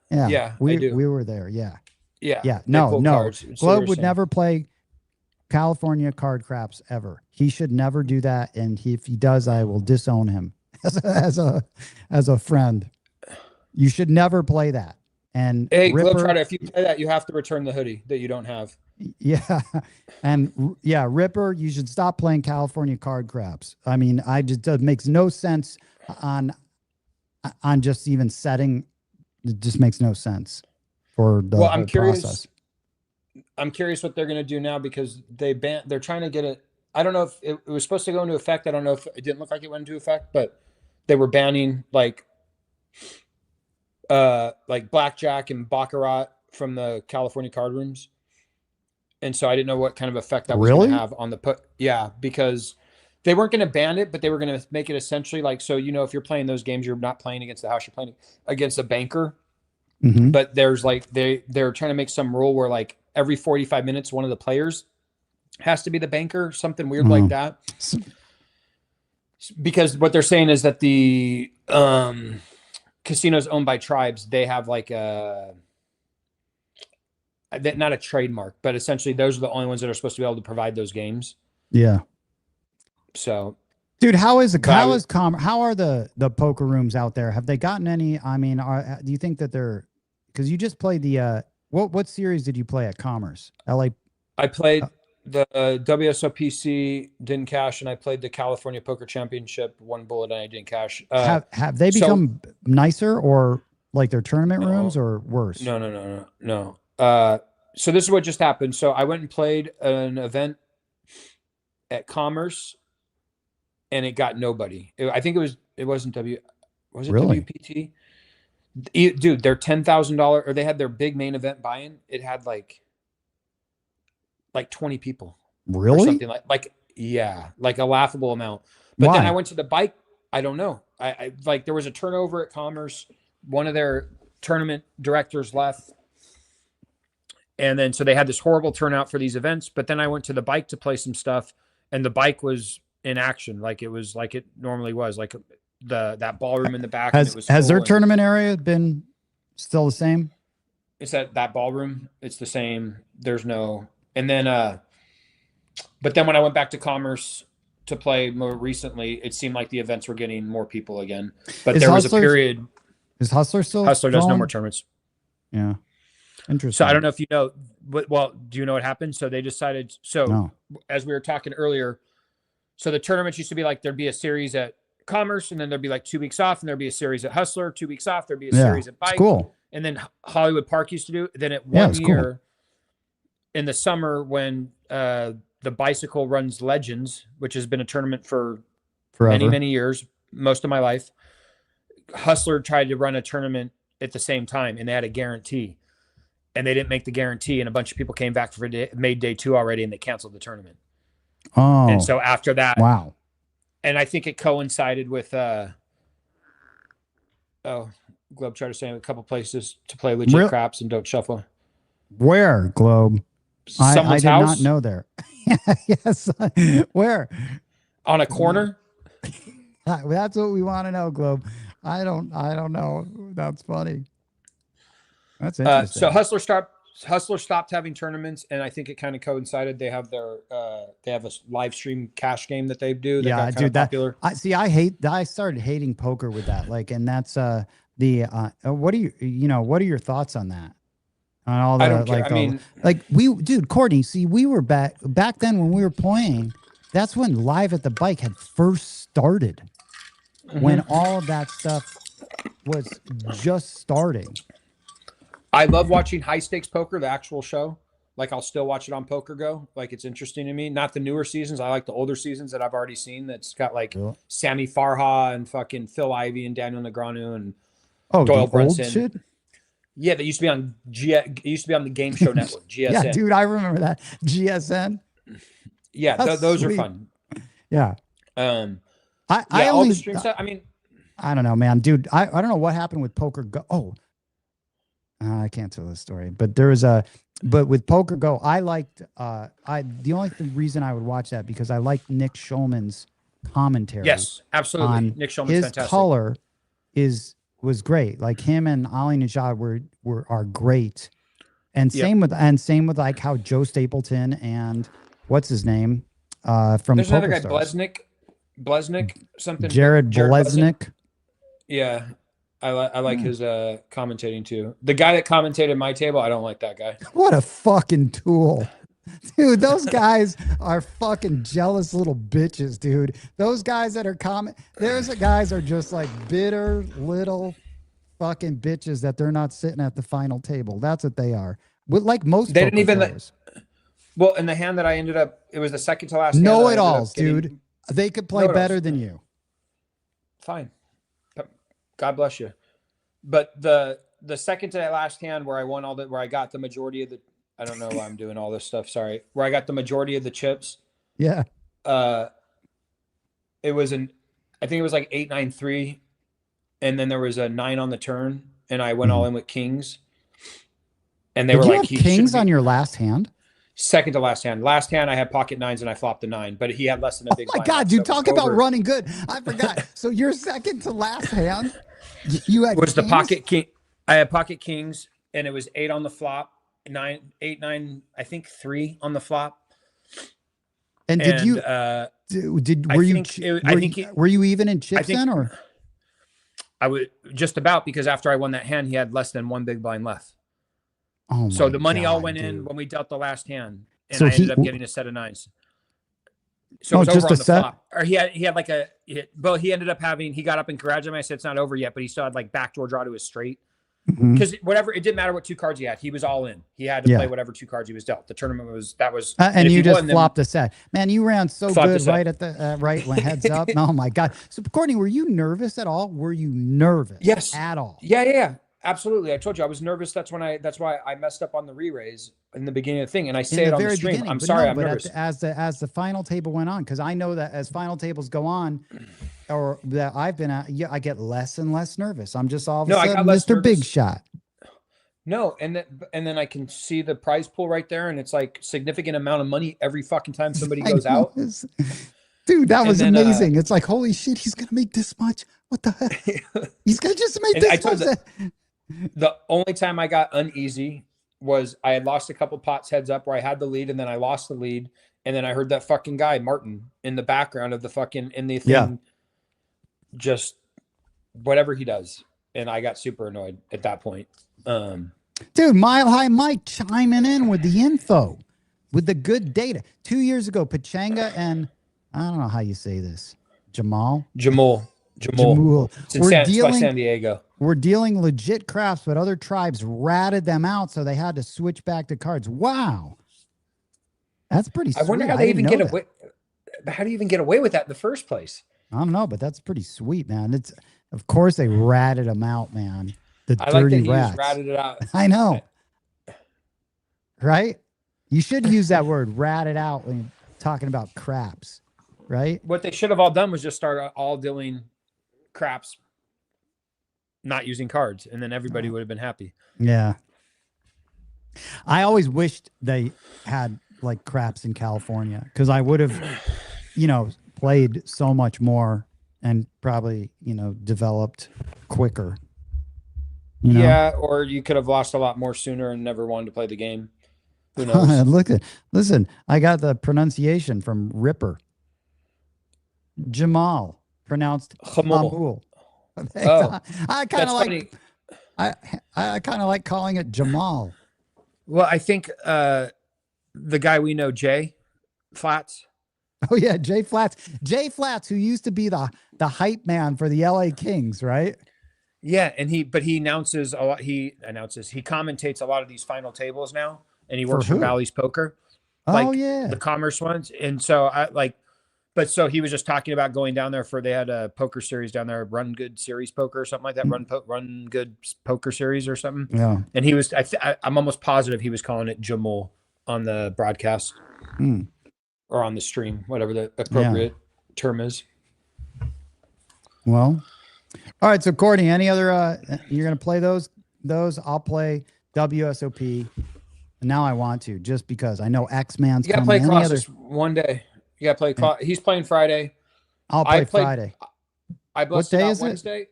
Yeah,
we were there, yeah.
Yeah.
No.
Cards.
Globe would never play California card craps ever. He should never do that, and if he does, I will disown him as a friend. You should never play that. And
hey, Globetrotter, if you play that, you have to return the hoodie that you don't have.
Yeah, and yeah, Ripper, you should stop playing California card craps. I mean, it makes no sense on just even setting. It just makes no sense for the whole process.
I'm curious what they're going to do now because they're trying to get it. I don't know if it was supposed to go into effect. I don't know if it didn't look like it went into effect, but they were banning like blackjack and baccarat from the California card rooms. And so I didn't know what kind of effect that was going to have on the Yeah, because they weren't going to ban it, but they were going to make it essentially like, so, if you're playing those games, you're not playing against the house, you're playing against a banker.
Mm-hmm.
But there's like, they're trying to make some rule where like every 45 minutes, one of the players has to be the banker, something weird like that. Because what they're saying is that the casinos owned by tribes, they have like not a trademark, but essentially those are the only ones that are supposed to be able to provide those games.
Yeah.
So,
dude, how are the poker rooms out there? Have they gotten any? I mean, do you think that because you just played the what series did you play at Commerce? LA.
I played the WSOPC, didn't cash, and I played the California Poker Championship, one bullet, and I didn't cash.
Have they become nicer or like their tournament rooms or worse?
No. So this is what just happened. So I went and played an event at Commerce, and it got nobody. I think it wasn't
really?
WPT? Dude, their $10,000, or they had their big main event buy-in. It had like 20 people.
Really?
Or something like a laughable amount. But
Why?
then I went to the bike. I don't know. I like there was a turnover at Commerce. One of their tournament directors left. And then so they had this horrible turnout for these events. But then I went to the bike to play some stuff, and the bike was in action, like it was like it normally was, like that ballroom in the back.
Has their tournament area been still the same?
It's that ballroom. It's the same. There's no. And then, but then when I went back to Commerce to play more recently, it seemed like the events were getting more people again. But there was a period.
Is Hustler still?
Hustler does no more tournaments.
Yeah. Interesting.
So I don't know if you know, but do you know what happened? So they decided. So as we were talking earlier, so the tournaments used to be like there'd be a series at Commerce, and then there'd be like 2 weeks off, and there'd be a series at Hustler, 2 weeks off. There'd be a series at Bike.
Cool.
And then Hollywood Park used to do. Then at 1 year in the summer when the Bicycle runs Legends, which has been a tournament for forever. many years, most of my life. Hustler tried to run a tournament at the same time, and they had a guarantee, and they didn't make the guarantee, and a bunch of people came back made day 2 already, and they canceled the tournament.
Oh,
and so after that,
wow.
And I think it coincided with Globetrotter saying a couple places to play legit craps and don't shuffle.
Where, Globe? I did not know there. Yes. Where?
On a corner?
That's what we want to know, Globe. I don't know. That's funny. That's interesting.
So Hustler stopped having tournaments, and I think it kind of coincided. They have a live stream cash game that they do. That got dude, popular.
I started hating poker with that. Like, and that's what are your thoughts on that? On all the, I don't care. I mean, Courtney, see, we were back then when we were playing. That's when Live at the Bike had first started. Mm-hmm. When all of that stuff was just starting.
I love watching High Stakes Poker, the actual show. Like, I'll still watch it on Poker Go. Like, it's interesting to me. Not the newer seasons. I like the older seasons that I've already seen. That's got like Sammy Farha and fucking Phil Ivey and Daniel Negreanu and Doyle Brunson. Old shit? Yeah, that used to be on it used to be on the Game Show Network, GSN.
Yeah, dude, I remember that. GSN.
Yeah, those are fun.
Yeah. I
all
only
the stream stuff. I mean,
I don't know, man, dude. I don't know what happened with Poker Go. Oh, I can't tell this story, but but with Poker Go, I liked the only reason I would watch that because I liked Nick Schulman's commentary.
yes, absolutely.
On
Nick Schulman's
his
fantastic.
color was great. Like him and Ali Najad are great. And same with like how Joe Stapleton and what's his name from
There's another guy,
PokerStars.
Blesnick, something.
Jared Blesnick.
Yeah, I like his commentating too. The guy that commentated my table, I don't like that guy.
What a fucking tool. Dude, those guys are fucking jealous little bitches, dude. Those guys that are there's guys are just like bitter little fucking bitches that they're not sitting at the final table. That's what they are. With like most
they didn't even
players.
Well, in the hand that I ended up, it was the second to last.
Know-it-alls, dude. They could play better than you.
Fine. God bless you. But the second to that last hand where I won where I got the majority of the, I don't know why I'm doing all this stuff. Sorry. Where I got the majority of the chips.
Yeah.
It was I think it was like 8-9-3. And then there was a 9 on the turn. And I went all in with kings. And they were like,
you have kings on your last hand?
Second to last hand. Last hand, I had pocket 9s and I flopped the 9, but he had less than a big.
Oh my God, dude! Talk about running good. I forgot. So your second to last hand, you had
was kings? The pocket king. I had pocket kings, and it was 8 on the flop, 9, 8, 9. I think 3 on the flop.
And were you even in chips then, or?
I would just about, because after I won that hand, he had less than 1 big blind left.
Oh,
so the money all went in when we dealt the last hand, and I ended up getting a set of 9s. So it was over on the flop. Or he had like he ended up having, he got up and congratulated me. I said it's not over yet, but he still had like backdoor draw to his straight. Because whatever, it didn't matter what 2 cards he had. He was all in. He had to play whatever 2 cards he was dealt. The tournament was
and you just flopped the set. Man, you ran so good right at the right when heads up. Oh my God. So Courtney, were you nervous at all? Were you nervous?
Yes.
At all?
Yeah. Absolutely. I told you I was nervous. That's why I messed up on the re-raise in the beginning of the thing. And I say it on the stream. I'm sorry, I'm nervous.
As the final table went on, because I know that as final tables go on, or that I've been at, I get less and less nervous. I'm just all of a sudden Mr. Big Shot.
No, and then I can see the prize pool right there, and it's like significant amount of money every fucking time somebody goes out.
Dude, that was amazing. It's like, holy shit, he's gonna make this much. What the heck? He's gonna just make this much.
The only time I got uneasy was I had lost a couple pots heads up where I had the lead, and then I lost the lead, and then I heard that fucking guy Martin in the background of the fucking thing, just whatever he does, and I got super annoyed at that point.
Dude, Mile High Mike chiming in with the info, with the good data. 2 years ago, Pachanga and I don't know how you say this, Jamal.
It's by San Diego.
We're dealing legit craps, but other tribes ratted them out, so they had to switch back to cards. Wow, that's pretty sweet.
I wonder how they even get away. How do you even get away with that in the first place?
I don't know, but that's pretty sweet, man. It's of course they ratted them out, man.
I like that he ratted it out.
I know, right? You should use that word, ratted out, when talking about craps, right?
What they should have all done was just start all dealing craps, not using cards, and then everybody would have been happy.
Yeah. I always wished they had like craps in California, because I would have, played so much more and probably, developed quicker.
Yeah, or you could have lost a lot more sooner and never wanted to play the game. Who knows?
Listen, I got the pronunciation from Ripper. Jamal, pronounced Hamul.
Oh,
I kind of like. I kind of like calling it Jamal.
Well, I think the guy we know, Jay Flats.
Oh yeah, Jay Flats. Jay Flats, who used to be the hype man for the LA Kings, right?
Yeah, and he announces a lot. He commentates a lot of these final tables now, and he works for Bally's Poker. The commerce ones. And so so he was just talking about going down there they had a poker series down there, Run Good Series Poker or something like that, Run Good Poker Series or something.
Yeah.
And he was, I'm almost positive he was calling it Jamal on the broadcast or on the stream, whatever the appropriate term is.
Well, all right. So Courtney, any other, you're going to play those, I'll play WSOP. And now I want to, just because I know X-Man's
You got to
coming.
play
Any other?
Colossus one day. You got to play. He's playing Friday.
I'll play Friday.
I
What day
out
is
Wednesday.
it?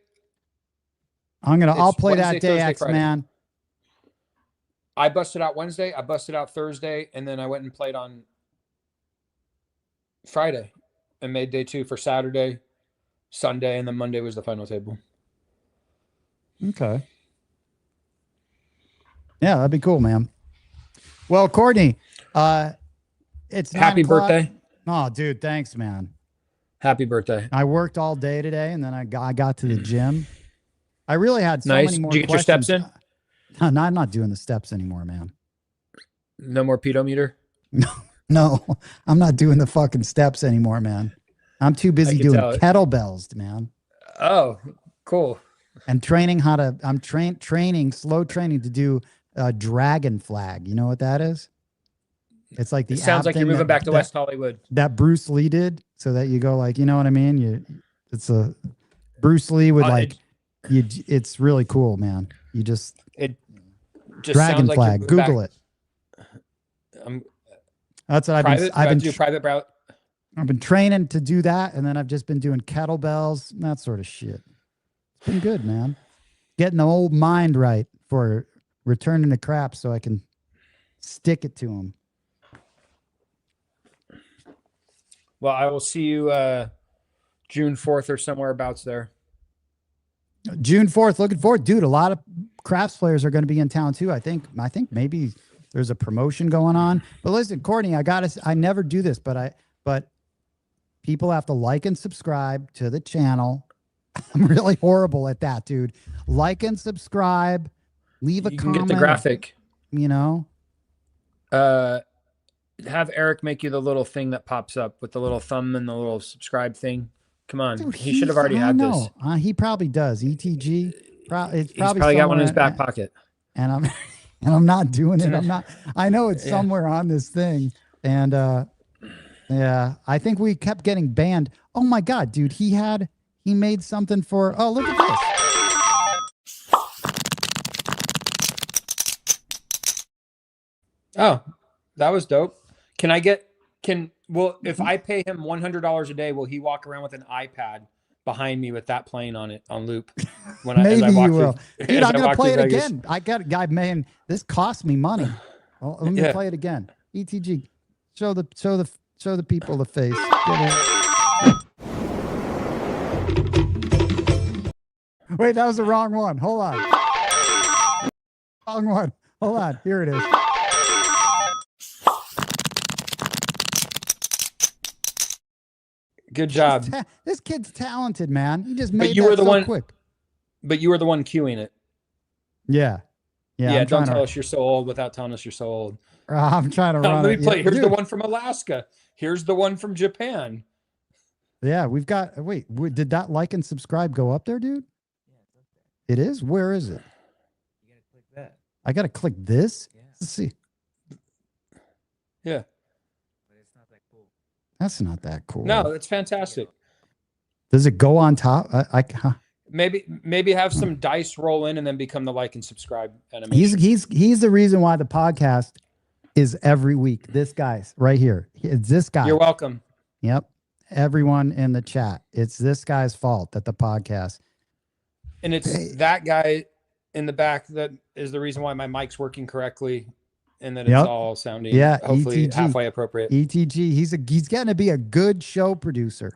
I'll play
Wednesday,
that day,
Thursday,
X-Man.
I busted out Wednesday. I busted out Thursday, and then I went and played on Friday and made day 2 for Saturday, Sunday, and then Monday was the final table.
Okay. Yeah, that'd be cool, man. Well, Courtney, it's
Happy
9 o'clock.
birthday.
Oh, dude, thanks, man.
Happy birthday.
I worked all day today, and then I got to the gym. I really had so
Nice.
many more
Did you get
questions.
your steps in?
No, I'm not doing the steps anymore, man.
No more pedometer?
No, I'm not doing the fucking steps anymore, man. I'm too busy doing kettlebells, man.
Oh, cool.
And training I'm training slow training to do a dragon flag. You know what that is? It's like
It sounds like you're moving back to West Hollywood.
That Bruce Lee did, so that you go like, you know what I mean? It's a Bruce Lee would it's really cool, man. It just dragon flag. Like Google it. That's what I've been training to do that, and then I've just been doing kettlebells and that sort of shit. It's been good, man. Getting the old mind right for returning to crap so I can stick it to them.
Well, I will see you June 4th or somewhere abouts there.
June 4th, looking forward. Dude, a lot of crafts players are going to be in town too. I think maybe there's a promotion going on. But listen, Courtney, I never do this, but people have to like and subscribe to the channel. I'm really horrible at that, dude. Like and subscribe. Leave a comment. You can get the
graphic.
You know?
Have Eric make you the little thing that pops up with the little thumb and the little subscribe thing. Come on. Dude, he should have already had this.
He probably does. ETG. He's
probably got one in his back pocket.
And I'm not doing it. I know it's somewhere on this thing. And yeah, I think we kept getting banned. Oh my God, dude. He made something for, oh, look at this.
Oh, that was dope. If I pay him $100 a day, will he walk around with an iPad behind me with that playing on it on loop?
Maybe you will. Dude, I'm going to play it again. I got a guy, man, this cost me money. Well, let me play it again. ETG, show the people the face. Wait, that was the wrong one. Hold on. Wrong one. Hold on. Here it is.
Good job.
This kid's talented, man. He just made that so quick.
But you were the one cueing it.
Yeah.
Yeah. Don't tell us you're so old without telling us you're so old.
I'm trying to run.
Let me play. Here's the one from Alaska. Here's the one from Japan.
Yeah, we've got. Wait, did that like and subscribe go up there, dude? Yeah, it's up there. It is. Where is it? You gotta click that. I gotta click this. Yeah. Let's see.
Yeah.
That's not that cool.
No, it's fantastic.
Does it go on top?
Maybe have some dice roll in and then become the like and subscribe animation.
He's the reason why the podcast is every week. This guy's right here. It's this guy.
You're welcome.
Yep. Everyone in the chat. It's this guy's fault that the podcast.
And it's that guy in the back that is the reason why my mic's working correctly. And that it's all sounding hopefully halfway appropriate.
ETG, he's getting to be a good show producer.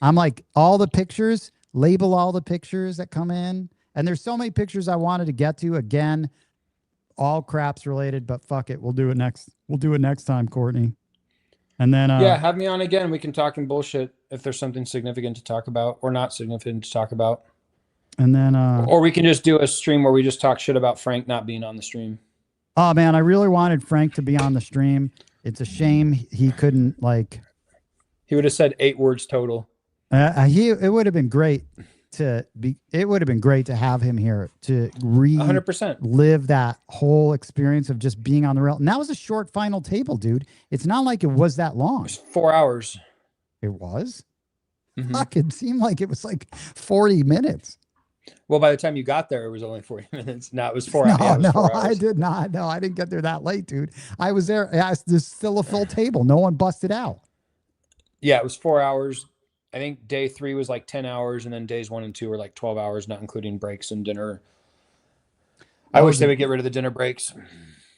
I'm like, all the pictures, label all the pictures that come in. And there's so many pictures I wanted to get to. Again, all craps related, but fuck it. We'll do it next time, Courtney. And then
have me on again. We can talk in bullshit if there's something significant to talk about or not significant to talk about.
And then
or we can just do a stream where we just talk shit about Frank not being on the stream.
Oh man, I really wanted Frank to be on the stream. It's a shame he couldn't.
He would have said 8 words total.
It would have been great to be. It would have been great to have him here to
100%
live that whole experience of just being on the rail. And that was a short final table, dude. It's not like it was that long.
It was 4 hours.
It was.
Mhm.
Fuck, it seemed like it was like 40 minutes.
Well, by the time you got there, it was only 40 minutes. No, it was 4
No,
hours. Yeah, it was 4
I
hours.
did not. No, I didn't get there that late, dude. I was there. There's still a full table. No one busted out.
Yeah, it was 4 hours. I think day 3 was like 10 hours, and then days 1 and 2 were like 12 hours, not including breaks and dinner. I wish they would get rid of the dinner breaks.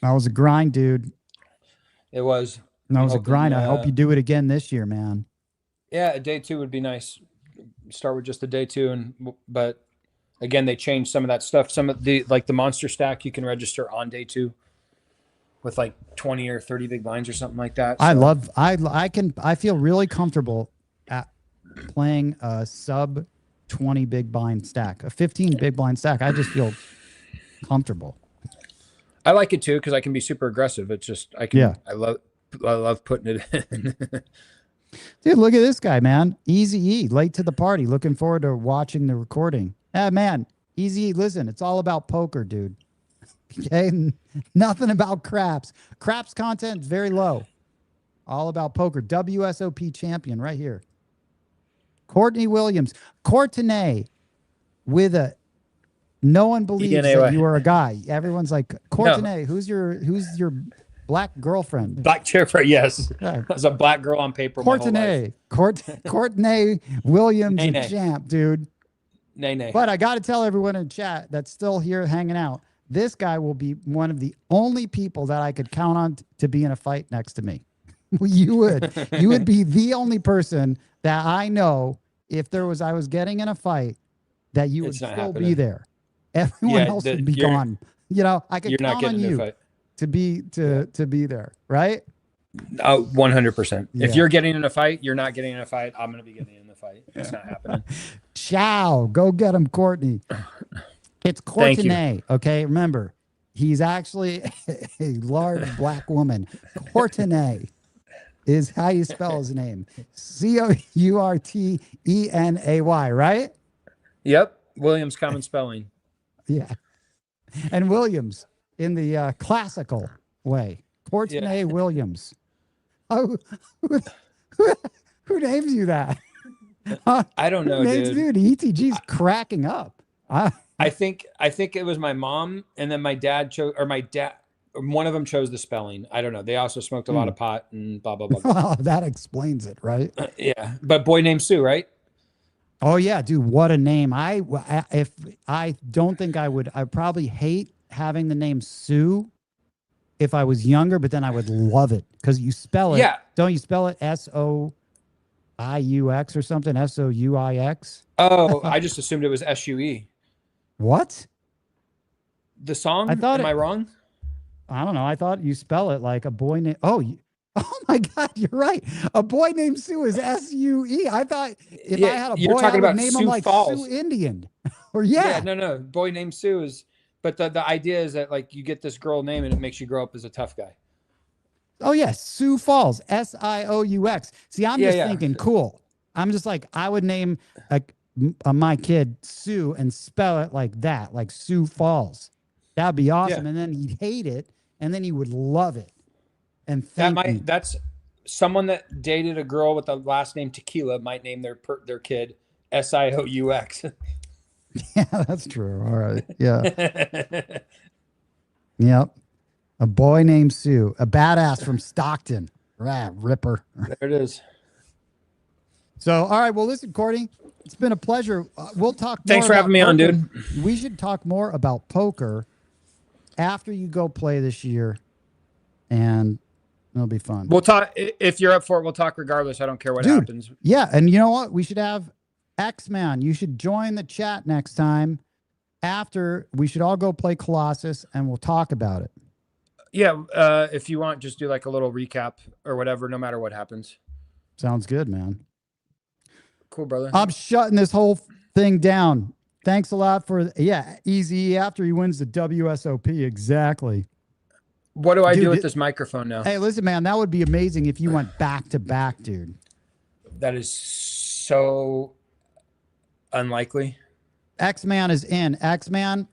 That was a grind, dude.
It was.
That was a
hoping,
grind. I hope you do it again this year, man.
Yeah, day 2 would be nice. Start with just the day 2, but again, they changed some of that stuff. Some of the like the monster stack you can register on day 2 with like 20 or 30 big blinds or something like that. So.
I feel really comfortable at playing a sub 20 big blind stack, a 15 big blind stack. I just feel comfortable.
I like it too because I can be super aggressive. It's just I love putting it in.
Dude, look at this guy, man. Easy E, late to the party. Looking forward to watching the recording. Man, Easy E, listen, it's all about poker, dude. Okay, nothing about craps. Craps content is very low. All about poker. WSOP champion right here. Courtney Williams. Courtenay with a. No one believes that you are a guy. Everyone's like, Courtenay, who's your black girlfriend?
Black chair for yes. As a black girl on paper.
Courtenay. Courtenay Williams and champ, dude.
Nay.
But I got to tell everyone in chat that's still here hanging out. This guy will be one of the only people that I could count on to be in a fight next to me. You would be the only person that I know if I was getting in a fight that you would still be there. Everyone else would be gone. You know, I could count on you to be there, right?
100%.
Yeah.
If you're getting in a fight, you're not getting in a fight. I'm going to be getting in the fight. It's not happening.
Ciao. Go get him, Courtney. It's Courtenay. Okay, remember, he's actually a large black woman. Courtenay is how you spell his name. Courtenay, right?
Yep. Williams common spelling.
Yeah. And Williams in the classical way. Courtenay Williams. Oh, who names you that?
I don't know, dude.
ETG's cracking up.
I think it was my mom, and then my dad chose, or one of them chose the spelling. I don't know. They also smoked a lot of pot and blah blah blah.
Well, that explains it, right?
Yeah, but boy named Sue, right?
Oh yeah, dude, what a name! I don't think I would. I probably hate having the name Sue if I was younger, but then I would love it because you spell it. Yeah. Don't you spell it SOIUX or something? SOUIX?
Oh, I just assumed it was SUE.
What?
The song? Am I wrong?
I don't know. I thought you spell it like a boy named. Oh my God, you're right. A boy named Sue is SUE. I thought if I had a boy, I would name him like Sue Indian. Or
no. Boy named Sue is. But the idea is that like you get this girl name and it makes you grow up as a tough guy.
Oh yes, Sioux Falls, SIOUX. See, I'm just thinking cool. I'm just like I would name my kid Sue and spell it like that, like Sioux Falls. That'd be awesome. And then he'd hate it, and then he would love it. And
that's someone that dated a girl with the last name Tequila might name their kid SIOUX.
Yeah, that's true. All right. Yeah. Yep. A boy named Sue, a badass from Stockton. Right, Ripper.
There it is.
So, all right. Well, listen, Courtney, it's been a pleasure. We'll talk more.
Thanks for having me on, dude.
We should talk more about poker after you go play this year, and it'll be fun.
We'll talk. If you're up for it, we'll talk regardless. I don't care what happens.
Yeah. And you know what? We should have X-Man. You should join the chat next time. After we should all go play Colossus, and we'll talk about it.
Yeah, if you want, just do like a little recap or whatever, no matter what happens.
Sounds good, man.
Cool, brother.
I'm shutting this whole thing down. Thanks a lot for, Easy after he wins the WSOP. Exactly.
What do I do with this microphone now?
Hey, listen, man, that would be amazing if you went back to back, dude.
That is so unlikely.
X-Man is in. X-Man,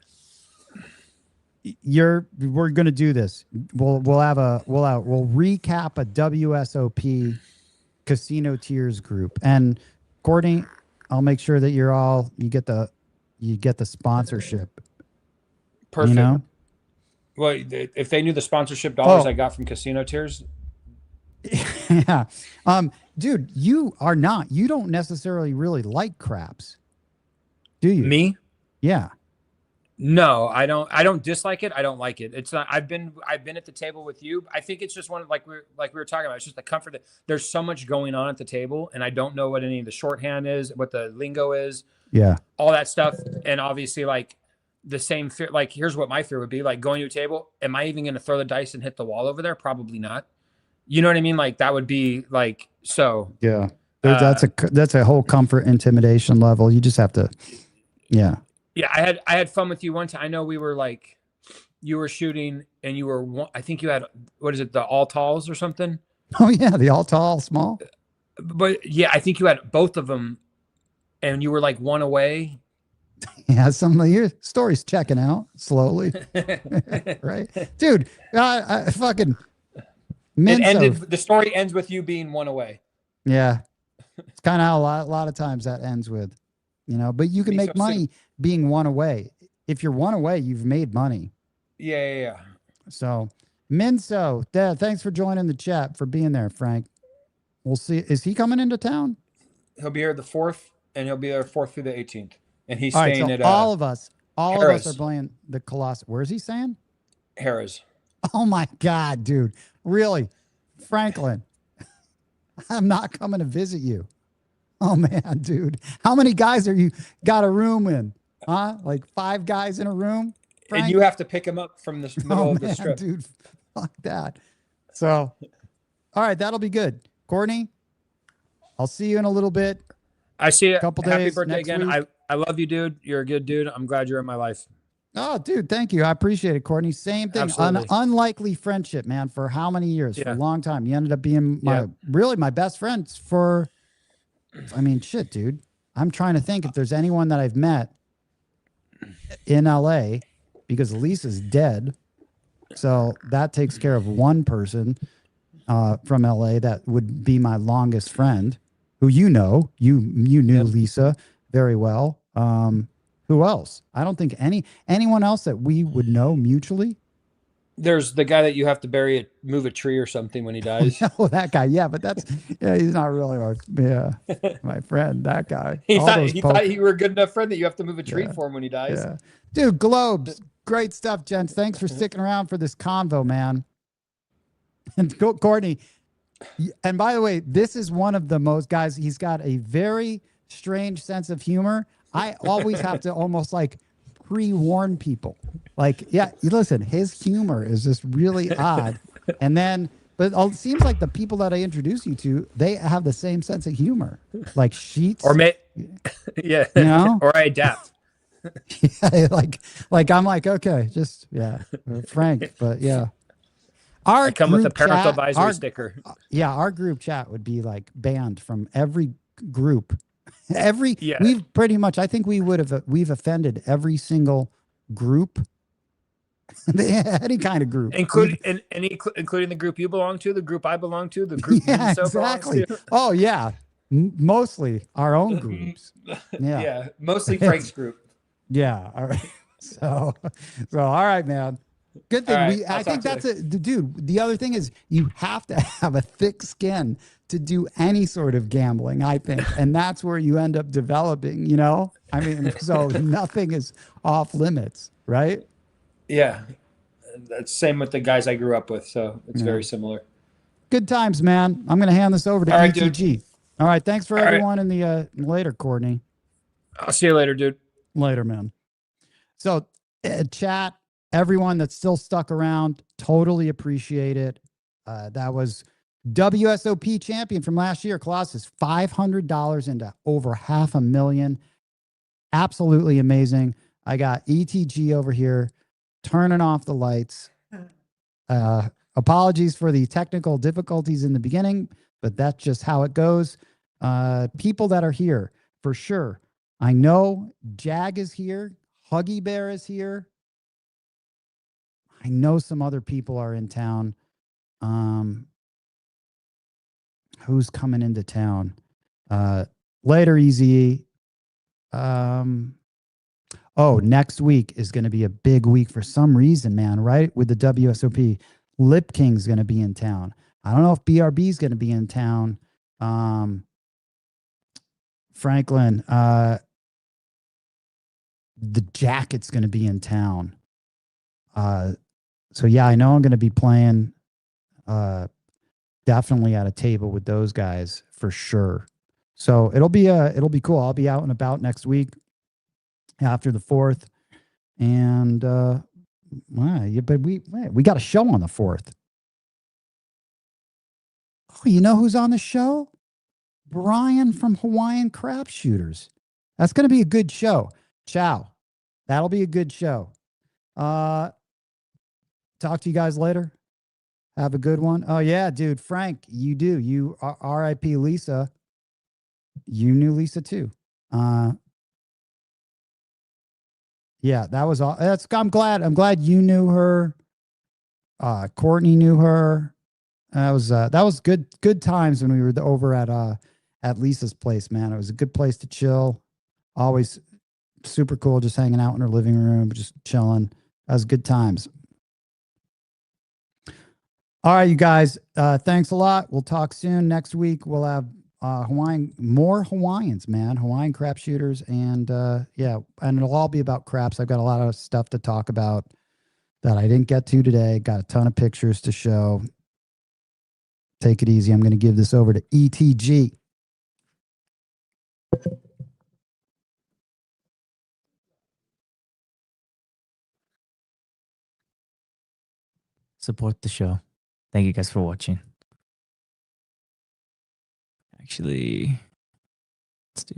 we're gonna do this. We'll recap a WSOP casino tiers group, and Courtney, I'll make sure that you get the sponsorship.
Perfect.
You know?
Well, if they knew the sponsorship dollars I got from Casino Tiers.
Yeah. Dude, you don't necessarily really like craps. Do you?
Me?
Yeah.
No, I don't dislike it. I don't like it. It's not. I've been at the table with you. I think it's just one of, like we were talking about. It's just the comfort that there's so much going on at the table, and I don't know what any of the shorthand is, what the lingo is.
Yeah.
All that stuff, and obviously, like the same fear. Like, here's what my fear would be: like going to a table. Am I even going to throw the dice and hit the wall over there? Probably not. You know what I mean? Like that would be like so.
Yeah. That's a whole comfort intimidation level. You just have to. Yeah.
Yeah, I had fun with you one time. I know we were like, you were shooting and you were, I think you had, what is it, the all talls or something?
Oh yeah, the all tall, small.
But yeah, I think you had both of them, and you were like one away.
Yeah, some of your stories checking out slowly, right, dude? I fucking.
The story ends with you being one away.
Yeah, it's kind of how a lot of times that ends with, but you can make money being one away. If you're one away, you've made money.
Yeah.
So, Minso, thanks for joining the chat, for being there, Frank. We'll see. Is he coming into town?
He'll be here the 4th, and he'll be there 4th through the 18th. And he's
all right,
staying
so
at
all of us
Harrah's.
are playing the Colossus. Where's he saying?
Harrah's.
Oh my God, dude. Really? Franklin, I'm not coming to visit you. Oh man, dude. How many guys are you got a room in? Huh? Like 5 guys in a room? Frank?
And you have to pick him up from the middle of the strip.
Dude, fuck that. So, all right, that'll be good. Courtney, I'll see you in a little bit.
I see you.
Couple
Happy
days,
birthday
next
again.
week.
I love you, dude. You're a good dude. I'm glad you're in my life.
Oh, dude, thank you. I appreciate it, Courtney. Same thing. An unlikely friendship, man, for how many years? For a long time. You ended up being my best friend for, I mean, shit, dude. I'm trying to think if there's anyone that I've met in LA, because Lisa's dead. So that takes care of one person from LA that would be my longest friend, who you knew Lisa very well. Who else? I don't think anyone else that we would know mutually.
There's the guy that you have to move a tree or something when he dies.
Oh, that guy. Yeah, but he's not really my friend. That guy.
He thought you were a good enough friend that you have to move a tree for him when he dies.
Yeah. Dude, Globes. Great stuff, gents. Thanks for sticking around for this convo, man. And Courtney, and by the way, this is one of the most guys. He's got a very strange sense of humor. I always have to almost like pre-warn people. Like, yeah, listen, his humor is just really odd. And then, but it seems like the people that I introduce you to, they have the same sense of humor. Like Sheets.
Or yeah. Or I adapt.
Yeah, like I'm like, okay, just Frank, but yeah.
I come with a parental advisory sticker.
Yeah, our group chat would be like banned from every group. We've pretty much, I think we've offended every single group, any kind of group,
including the group you belong to, the group I belong to, the group
exactly. Oh yeah, mostly our own groups.
Yeah, mostly Frank's group.
Yeah. All right. So all right, man. Good thing
right,
I think that's dude. The other thing is you have to have a thick skin to do any sort of gambling, I think. And that's where you end up developing, I mean, so nothing is off limits, right?
Yeah. That's same with the guys I grew up with. So it's very similar.
Good times, man. I'm going to hand this over to ETG. All right. Thanks for everyone in the later, Courtney.
I'll see you later, dude.
Later, man. So chat, everyone that's still stuck around, totally appreciate it. That was WSOP champion from last year, Colossus, $500 into over $500,000. Absolutely amazing. I got ETG over here turning off the lights. Apologies for the technical difficulties in the beginning, but that's just how it goes. People that are here, for sure. I know Jag is here. Huggy Bear is here. I know some other people are in town. Who's coming into town? Later, Easy. Oh, next week is going to be a big week for some reason, man, right? With the WSOP. Lip King's going to be in town. I don't know if BRB is going to be in town. Franklin, the Jacket's going to be in town. So yeah, I know I'm going to be playing definitely at a table with those guys for sure. So it'll be cool. I'll be out and about next week after the 4th. And yeah, but we got a show on the 4th. Oh, you know who's on the show? Brian from Hawaiian Crap Shooters. That's going to be a good show. Ciao. That'll be a good show. Talk to you guys later. Have a good one. Oh yeah, dude, Frank, you do. You R.I.P. Lisa. You knew Lisa too. Yeah, that was all. I'm glad you knew her. Courtney knew her. That was good times when we were over at Lisa's place, man. It was a good place to chill. Always super cool, just hanging out in her living room, just chilling. That was good times. All right, you guys. Thanks a lot. We'll talk soon. Next week we'll have more Hawaiians, man. Hawaiian crap shooters, and yeah, and it'll all be about craps. I've got a lot of stuff to talk about that I didn't get to today. Got a ton of pictures to show. Take it easy. I'm going to give this over to ETG.
Support the show. Thank you guys for watching. Actually, let's do